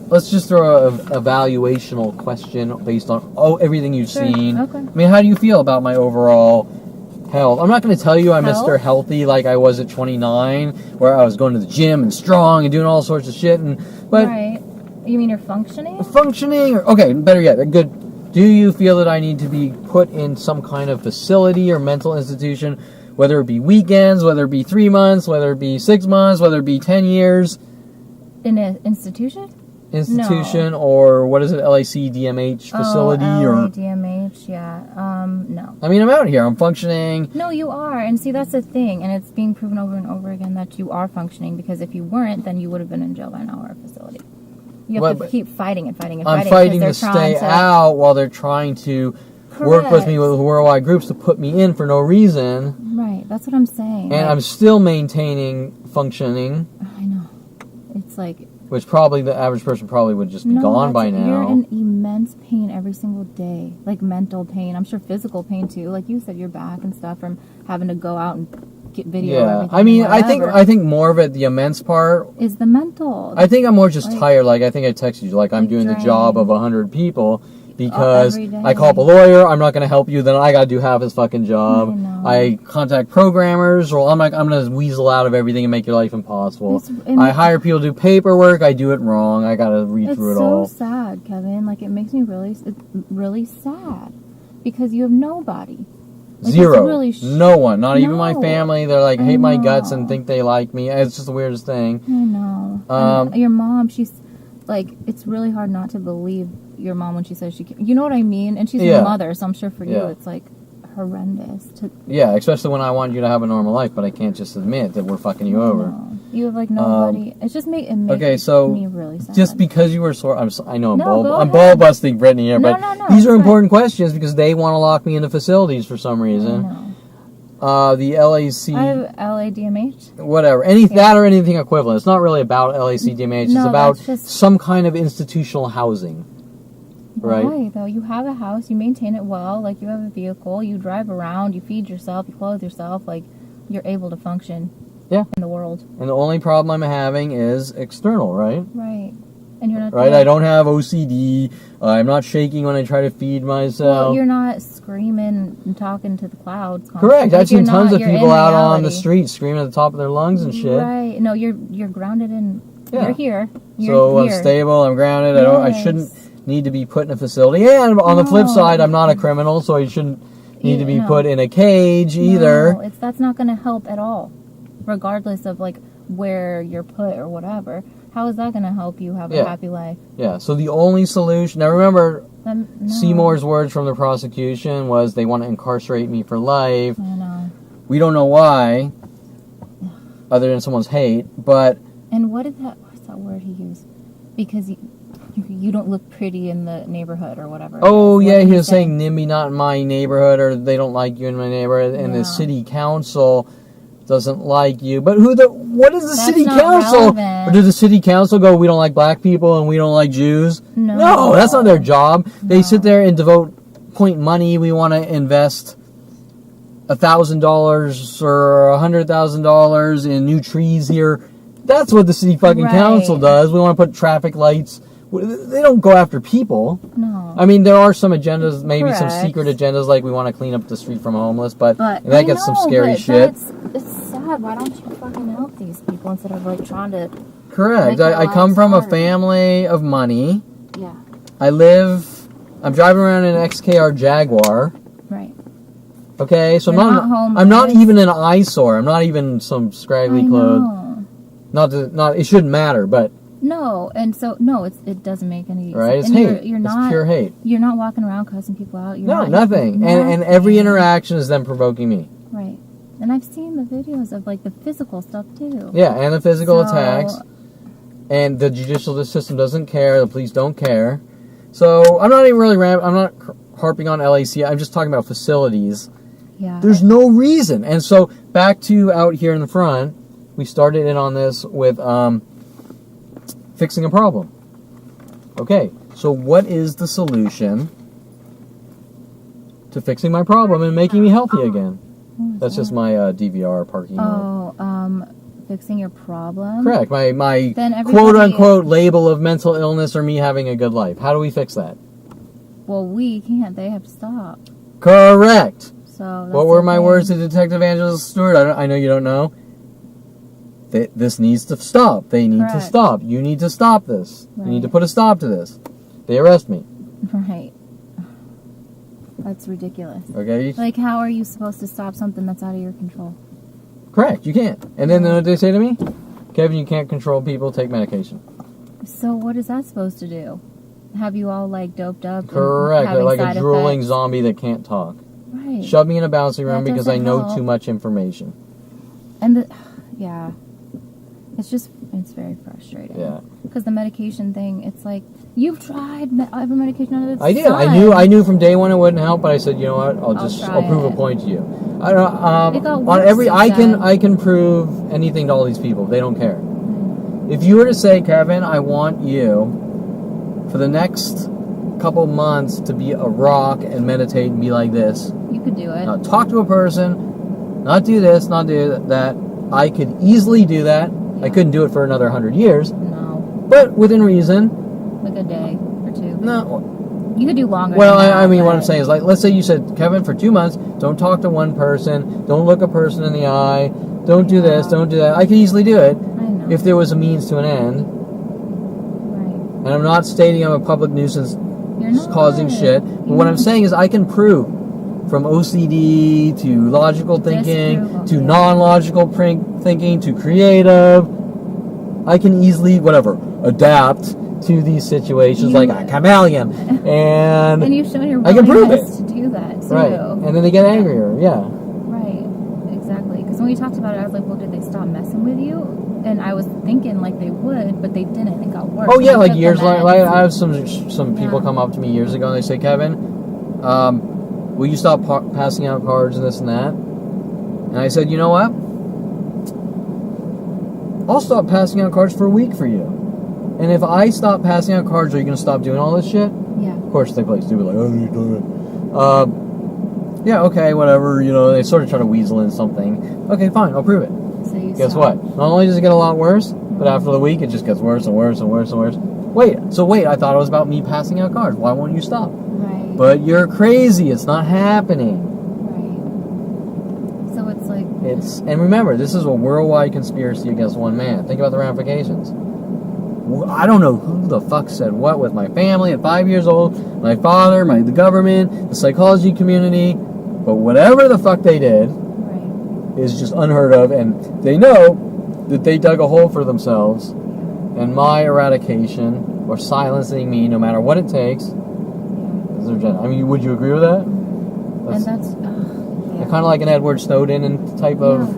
let's just throw a evaluational question based on everything you've Sure, seen. okay. I mean, how do you feel about my overall health? I'm not going to tell you I'm Health? Mr. Healthy like I was at 29, where I was going to the gym and strong and doing all sorts of shit. But Right. You mean you're functioning? functioning, or okay, better yet, good. Do you feel that I need to be put in some kind of facility or mental institution, whether it be weekends, whether it be 3 months, whether it be 6 months, whether it be 10 years? In an institution? Institution, or what is it, LAC DMH facility, or DMH, yeah. No. I mean, I'm out here, I'm functioning. No, you are. And see, that's the thing. And it's being proven over and over again that you are functioning, because if you weren't, then you would have been in jail by now or a facility. You have to keep fighting and fighting and I'm fighting. fighting to stay out while they're trying to work with me with worldwide groups to put me in for no reason. Right, that's what I'm saying. And I'm still maintaining functioning, I know. It's like, which probably the average person probably would just be gone by now. You're in immense pain every single day. Like mental pain. I'm sure physical pain too. Like you said, your back and stuff from having to go out and get video. Yeah, everything I mean, and I whatever. think more of it, the immense part. Is the mental. I think I'm more just Like- tired. Like I think I texted you, like I'm Like doing the drained. job of 100 people because every day. I call up a lawyer. I'm not going to help you. Then I got to do half his fucking job. I know. I contact programmers. Well, I'm going to weasel out of everything and make your life impossible. And I hire people to do paperwork. I do it wrong. I got to read it's through it so all. sad, Kevin. Like it makes me really sad because you have nobody. Like, Zero. it's really No one. Not even my No. family. They're like, I hate my guts know. and think they like me. It's just the weirdest thing. I know. And your mom, she's like, it's really hard not to believe your mom when she says she can. You know what I mean? And she's Yeah. your mother, so I'm sure for you Yeah. it's like horrendous. Yeah, especially when I want you to have a normal life, but I can't just admit that we're fucking you over. No. You have like nobody. It's just it makes Okay, so me really sad. just because you were sore, I know I'm No, go I'm ahead. ball busting Brittany here, No, but no, no, these it's are fine. important questions because they want to lock me into facilities for some I reason. know. The LAC, I have LADMH. whatever, that or anything equivalent. It's not really about LACDMH. It's No, about that's just- some kind of institutional housing, right? Why though? You have a house, you maintain it well, like you have a vehicle, you drive around, you feed yourself, you clothe yourself, like you're able to function. Yeah. In the world. And the only problem I'm having is external, right? Right. And you're not. Right. I don't have OCD. I'm not shaking when I try to feed myself. Well, you're not screaming and talking to the clouds. Correct. constantly. I've seen You're tons not- of you're in people out on the reality. street screaming at the top of their lungs and shit. Right. No, you're grounded in. Yeah. You're here. You're So here. I'm stable. I'm grounded. I shouldn't Yes. need to be put in a facility. And on the flip No. side, I'm not a criminal, so I shouldn't need to be No. put in a cage either. No, that's not going to help at all, regardless of like where you're put or whatever. How is that going to help you have a Yeah. happy life? Yeah, so the only solution... Now remember, No. Seymour's words from the prosecution was they want to incarcerate me for life. I know. We don't know why, other than someone's hate, but... And what's that word he used? Because you don't look pretty in the neighborhood or whatever. Oh, What yeah, did he was saying NIMBY not in my neighborhood, or they don't like you in my neighborhood, and Yeah. the city council doesn't like you. But what is the That's city not council? relevant. Or does the city council go, we don't like black people and we don't like Jews? No. That's not their job. They No. sit there and point money. We want to invest $1,000 or $100,000 in new trees here. That's what the city fucking Right. council does. We want to put traffic lights. They don't go after people. No. I mean, there are some agendas, maybe some Correct. secret agendas, like we want to clean up the street from homeless, but But that gets some scary shit. It's sad. Why don't you fucking help these people instead of like trying to? Correct. Make their I come lives from a harder. family of money. Yeah. I'm driving around in an XKR Jaguar. Right. Okay, so You're not homeless. I'm not even an eyesore. I'm not even some scraggly I clothes. know. Not it shouldn't matter, but No, and so no, it doesn't make any right, it's and hate. You're It's not pure hate. You're not walking around cussing people out. You're No, not, nothing. And every interaction is them provoking me. Right. And I've seen the videos of like the physical stuff too. Yeah, and the physical So- attacks. And the judicial system doesn't care. The police don't care. So I'm not even really I'm not harping on LAC. I'm just talking about facilities. Yeah. There's no reason. And so back to out here in the front, we started in on this with fixing a problem. Okay, so what is the solution to fixing my problem and making me healthy again? What was That's just that? my DVR parking lot. Oh, fixing your problem. Correct. My Then everybody- quote unquote label of mental illness or me having a good life. How do we fix that? Well, we can't. They have to stop. Correct. So. That's What were the my thing. words to Detective Angela Stewart? I know you don't know. This needs to stop. They need to Correct. stop. You need to stop this. You need to Right. put a stop to this. They arrest me. Right. That's ridiculous. Okay? Like, how are you supposed to stop something that's out of your control? Correct. You can't. And then what they say to me? Kevin, you can't control people. Take medication. So what is that supposed to do? Have you all like doped up? and Correct. having Like a side drooling effects? zombie that can't talk. Right. Shove me in a bouncy room That because I doesn't know help. too much information. And yeah, it's very frustrating. Yeah. Because the medication thing, it's like you've tried every medication under the I did. sun. I knew from day one it wouldn't help, but I said, you know what? try I'll prove a it. point to you. I don't. It got On worse, every, you I said. can prove anything to all these people. They don't care. If you were to say, Kevin, I want you for the next couple months to be a rock and meditate and be like this, You could do it. not talk to a person, not do this, not do that. I could easily do that. I couldn't do it for another 100 years, No, but within reason. like a day or two. No. You could do longer. Well, than that, I mean, what I'm but- saying is, like, let's say you said, Kevin, for 2 months, don't talk to one person, don't look a person in the eye, don't do this, Yeah. don't do that. I could easily do it I know. if there was a means to an end. Right. And I'm not stating I'm a public nuisance You're not causing shit. But what I'm saying is, I can prove from OCD to logical thinking Disprove, to okay. non-logical thinking to creative. I can easily, adapt to these situations like a chameleon. And And you've shown your I can prove willingness to do that too. right. And then they get angrier. Yeah. Right, exactly. Because when we talked about it, I was like, well, did they stop messing with you? And I was thinking like they would, but they didn't. It got worse. Oh yeah, They like took years the like meds. I have some people Yeah. come up to me years ago and they say, Kevin, will you stop passing out cards and this and that? And I said, you know what? I'll stop passing out cards for a week for you. And if I stop passing out cards, are you going to stop doing all this shit? Yeah. Of course they play stupid, like, oh, you're doing it. Yeah, okay, whatever. They sort of try to weasel in something. Okay, fine, I'll prove it. So you Guess stop. what? Not only does it get a lot worse, but after the week, it just gets worse and worse and worse and worse. Wait, I thought it was about me passing out cards. Why won't you stop? Right. But you're crazy. It's not happening. Right. So it's like. And remember, this is a worldwide conspiracy against one man. Think about the ramifications. I don't know who the fuck said what with my family at 5 years old, my father, the government, the psychology community, but whatever the fuck they did Right. is just unheard of, and they know that they dug a hole for themselves, and my eradication or silencing me, no matter what it takes, is their agenda. I mean, would you agree with that? And that's kind of like an Edward Snowden and type of.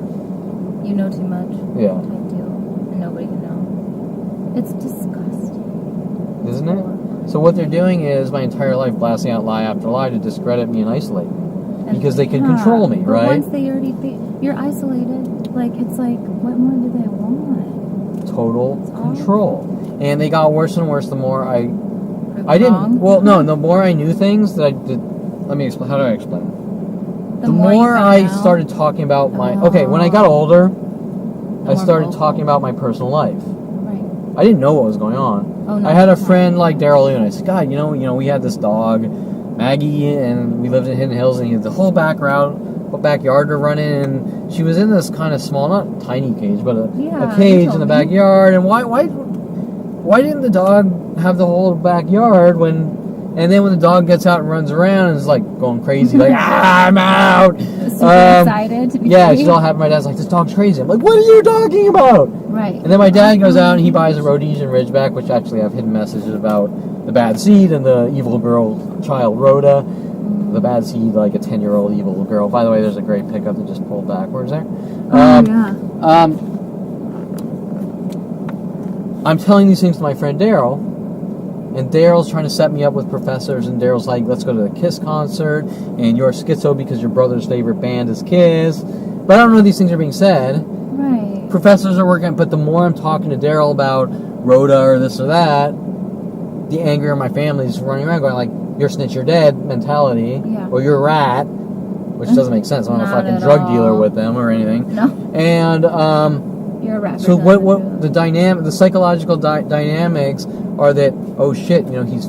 You know too much. Yeah. Type deal, and nobody can know. It's disgusting. Isn't it? So what they're doing is my entire life blasting out lie after lie to discredit me and isolate me. Because they can control me, but right? Once they already you're isolated. Like, it's like, what more do they want? Total control. And they got worse and worse the more I didn't. Wrong? Well, no, the more I knew things that I did. Let me explain. How do I explain it? The more you I found out, started talking about my. Okay, when I got older, I started vocal. talking about my personal life. Right. I didn't know what was going on. Oh, no, I had a that's friend not. like Daryl and I said, God, you know, we had this dog, Maggie, and we lived in Hidden Hills, and he had the whole backyard to run in, and she was in this kind of small, not tiny cage, but a cage in the backyard. And why didn't the dog have the whole backyard and then when the dog gets out and runs around and is like going crazy, like, I'm out. Super excited to be Yeah, free. she's all happy. My dad's like, this dog's crazy. I'm like, what are you talking about? Right. And then my dad goes out and he buys a Rhodesian Ridgeback, which actually have hidden messages about the bad seed and the evil girl child Rhoda. The bad seed, like a 10-year-old evil girl. By the way, there's a great pickup that just pulled backwards there. I'm telling these things to my friend Daryl, and Daryl's trying to set me up with professors, and Daryl's like, let's go to the Kiss concert, and you're schizo because your brother's favorite band is Kiss. But I don't know these things are being said. Right. Professors are working, but the more I'm talking to Daryl about Rhoda or this or that, the angrier my family's running around going like, you're snitch, you're dead mentality, or you're a rat, which doesn't make sense. I'm not a fucking drug dealer with them or anything. No. And you're a rat. so what the psychological dynamics are that, oh shit, you know, he's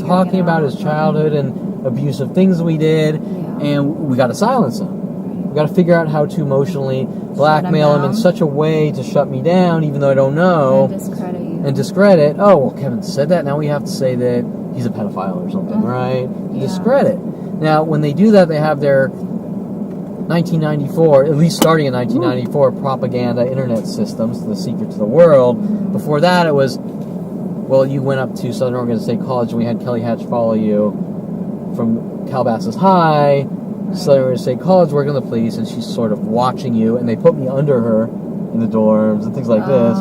talking about his childhood and abusive things we did, and we got to silence him. We got to figure out how to emotionally blackmail him in such a way to shut me down, even though I don't know. And discredit you. And discredit. Oh, well, Kevin said that. Now we have to say that he's a pedophile or something, right? Discredit. Now, when they do that, they have their 1994, at least starting in 1994, propaganda internet systems, the secret to the world. Before that, it was, well, you went up to Southern Oregon State College and we had Kelly Hatch follow you from Calabasas High, Southern Oregon State College, working with the police, and she's sort of watching you, and they put me under her in the dorms and things like this,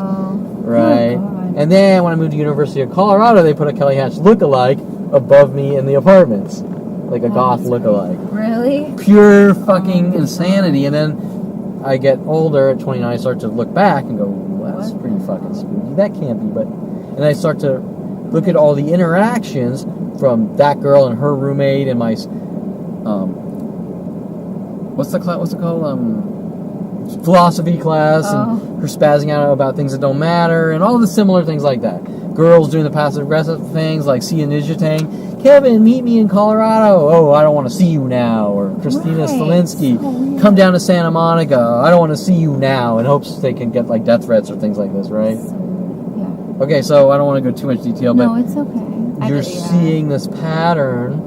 right? And then when I moved to University of Colorado, they put a Kelly Hatch lookalike above me in the apartments, like a goth lookalike. Really? Pure fucking insanity. And then I get older at 29, I start to look back and go, well, that's pretty fucking spooky. That can't be, but... And I start to look at all the interactions from that girl and her roommate and my... what's it called? Philosophy class, and her spazzing out about things that don't matter, and all the similar things like that. Girls doing the passive-aggressive things, like see a Ninja Tang. Kevin, meet me in Colorado. Oh, I don't want to see you now. Or Christina Stalinsky, come down to Santa Monica. I don't want to see you now, in hopes they can get like death threats or things like this, right? Okay, so I don't want to go too much detail, but it's okay. You're seeing this pattern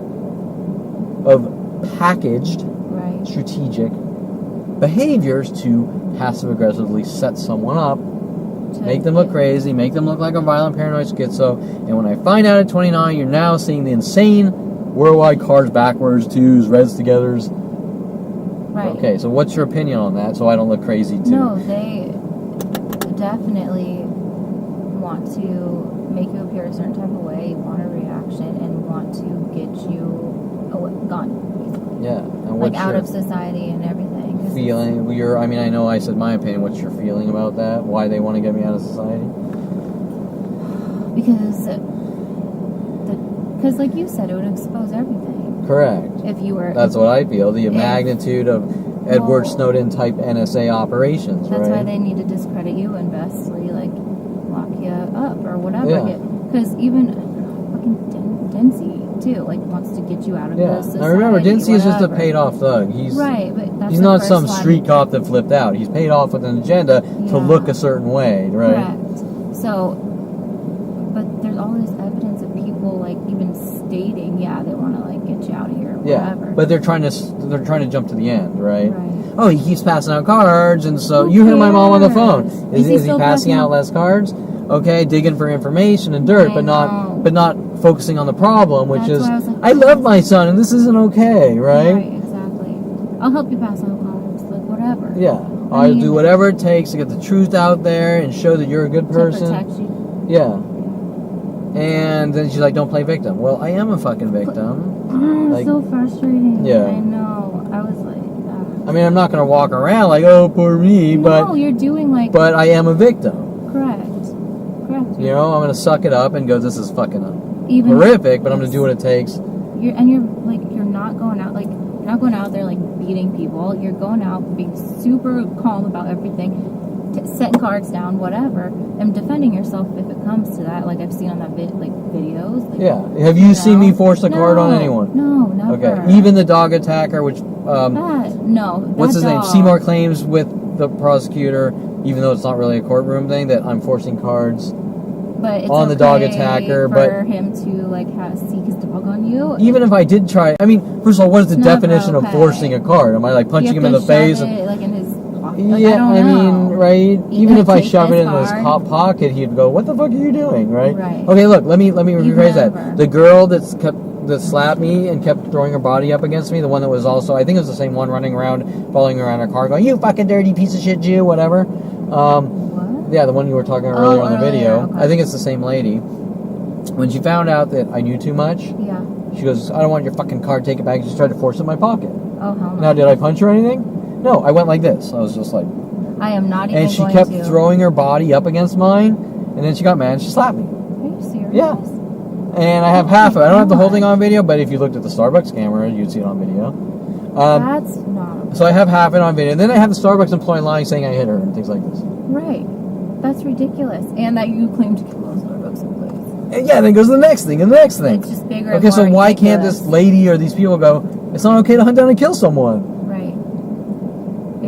of packaged, strategic behaviors to passive-aggressively set someone up, make them look crazy, make them look like a violent paranoid schizo, and when I find out at 29, you're now seeing the insane worldwide cars backwards, twos, reds togethers. Right. Okay, so what's your opinion on that, so I don't look crazy too? No, they definitely want to make you appear a certain type of way, want a reaction, and want to get you gone. Yeah. And like out of society and everything. Feeling, I mean, I know I said my opinion. What's your feeling about that? Why they want to get me out of society? Because like you said, it would expose everything. Correct. If you were... That's what I feel. The magnitude of Edward Snowden type NSA operations, That's why they need to discredit you and vastly, like, lock you up or whatever. Yeah. Because even fucking Dempsey, too, like, wants to get you out of this society. Now remember, Dempsey is just a paid-off thug. He's he's not some street cop that flipped out. He's paid off with an agenda to look a certain way, right? Correct. So, But there's all this evidence of people like even stating, yeah, they want to like get you out of here, or Yeah, whatever. but they're trying to jump to the end, right? Right. Oh, he keeps passing out cards, and so Who you heard my mom on the cares? phone. Is he still passing out less cards? Okay, digging for information and dirt, I but know. not focusing on the problem, which That's is why I was like, I love my son, and this isn't okay, right? Right, exactly. I'll help you pass out cards, like whatever. Yeah, I I'll mean, do whatever it takes to get the truth out there and show that you're a good To person. protect you. Yeah. And then she's like, don't play victim. Well, I am a fucking victim. Like, so frustrating. Yeah. I know. I was like, ugh. I mean, I'm not going to walk around like, oh, poor me, No, you're doing like. but I am a victim. Correct. You know, I'm going to suck it up and go, this is fucking Even horrific, but I'm going to do what it takes. You're not going out like you're not going out there like beating people. You're going out being super calm about everything, setting cards down, whatever, and defending yourself if it comes to that. Like I've seen on that videos. Like, Yeah. Have you seen me force a card on No, anyone? No, never. Okay. Even the dog attacker, which what's his name? Seymour claims with the prosecutor, even though it's not really a courtroom thing, that I'm forcing cards but it's on the dog okay attacker. for But him to like seek his dog on you. even if I did try, I mean, first of all, what is the It's never definition of okay. forcing a card? Am I like punching You him have in to the face? shove it, like in his pocket. Like, Yeah, I don't I know. mean, right? Even if I take shove it this in his card. pocket, he'd go, "What the fuck are you doing?" Right? Right. Okay, look. Let me rephrase never. that. The girl that slapped me and kept throwing her body up against me, the one that was also, I think it was the same one running around, following around her car, going, "You fucking dirty piece of shit, Jew," whatever. What? Yeah, the one you were talking about earlier on the earlier, video. okay. I think it's the same lady. When she found out that I knew too much, Yeah. she goes, "I don't want your fucking card. Take it back." She just tried to force it in my pocket. Oh hell no. Now, did I punch her or anything? No, I went like this. I was just like, I am not even and she going kept to. throwing her body up against mine, and then she got mad and she slapped me. Are you serious? Yeah. And I have half of it. I don't have the whole thing on video, but if you looked at the Starbucks camera, you'd see it on video. That's not So I have half it on video. And then I have the Starbucks employee lying saying I hit her and things like this. right. That's ridiculous. And that you claim to kill those Starbucks employees. And yeah, then goes the next thing and the next thing. It's just bigger. Okay, and so more why can't ridiculous. this lady or these people go, it's not okay to hunt down and kill someone? Right.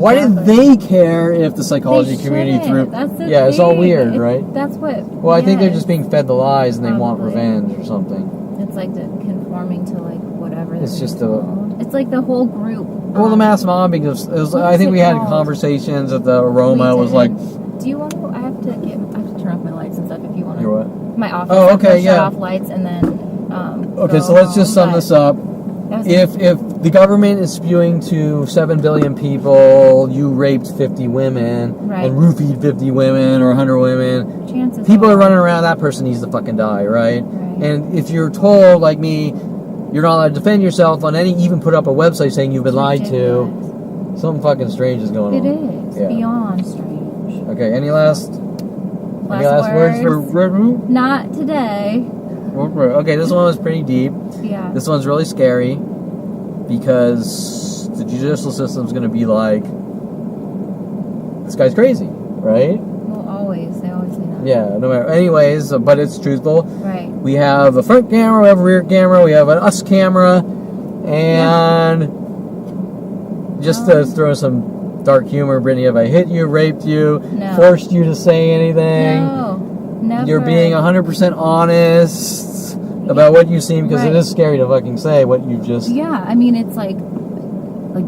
Why did Exactly. they care if the psychology They community shouldn't. threw... That's the Yeah, it's all thing. weird, right? That's what. Well, I think they're yes. just being fed the lies and they want Probably. revenge or something. It's like the conforming to like whatever. It's they're just told. It's like the whole group. Well, the mass mobbing, I think it we had called? conversations that the aroma We was like... didn't. Do you want to? I have to turn off my lights and stuff if you want to. Your what? My office. Oh, I have to okay, shut yeah. off lights and then. Okay, go so let's just home, sum but this up. that was- If the government is spewing to 7 billion people, you raped 50 women, Right. and roofied 50 women or 100 women, chances people are running around, that person needs to fucking die, right? Right. And if you're told, like me, you're not allowed to defend yourself on any, even put up a website saying you've been lied to, Ridiculous. something fucking strange is going It on. is Yeah. beyond strange. Okay, any last words for Brittany? Not today. Okay, this one was pretty deep. Yeah. This one's really scary because the judicial system's going to be like, this guy's crazy, right? Well, always. They always say that. Yeah, no matter. Anyways, but it's truthful. Right. We have a front camera, we have a rear camera, we have an us camera, and just to throw some dark humor, Brittany, have I hit you, raped you, No. forced you to say anything? No. Never. You're being 100% honest about what you've seen because it Right. is scary to fucking say what you've just... Yeah, I mean, it's like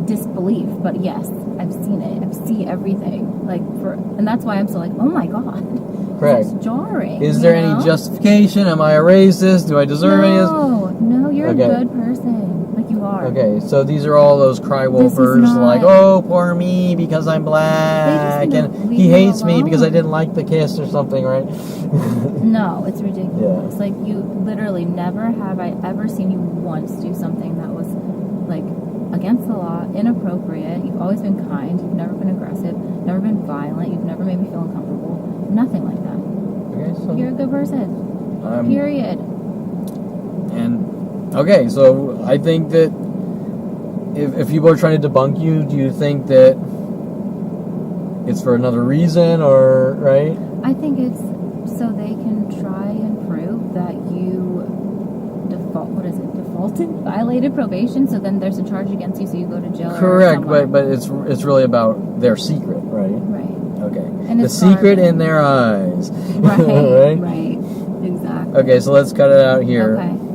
disbelief, but yes, I've seen it. I've seen everything. And that's why I'm so like, oh my god. Correct. It's jarring. Is there you know? any justification? Am I a racist? Do I deserve any of this? No, you're Okay. a good person. Like you are. Okay, so these are all those cry This is wolfers, not- like, oh, poor me because I'm black, They just and leave he you hates me because I alone. didn't like the kiss or something, right? No, it's ridiculous. Yeah. Like you literally never have I ever seen you once do something that was like against the law, inappropriate. You've always been kind. You've never been aggressive. Never been violent. You've never made me feel uncomfortable. Nothing like that. Okay, so You're a good person. Period. And okay, so I think that if people are trying to debunk you, do you think that it's for another reason, or right? I think it's so they can try and prove that you defaulted, violated probation. So then there's a charge against you, so you go to jail. Correct, or but it's really about their secret, right? right, Okay, And the it's secret garbage. in their eyes, right, right? right, exactly. Okay, so let's cut it out here. Okay.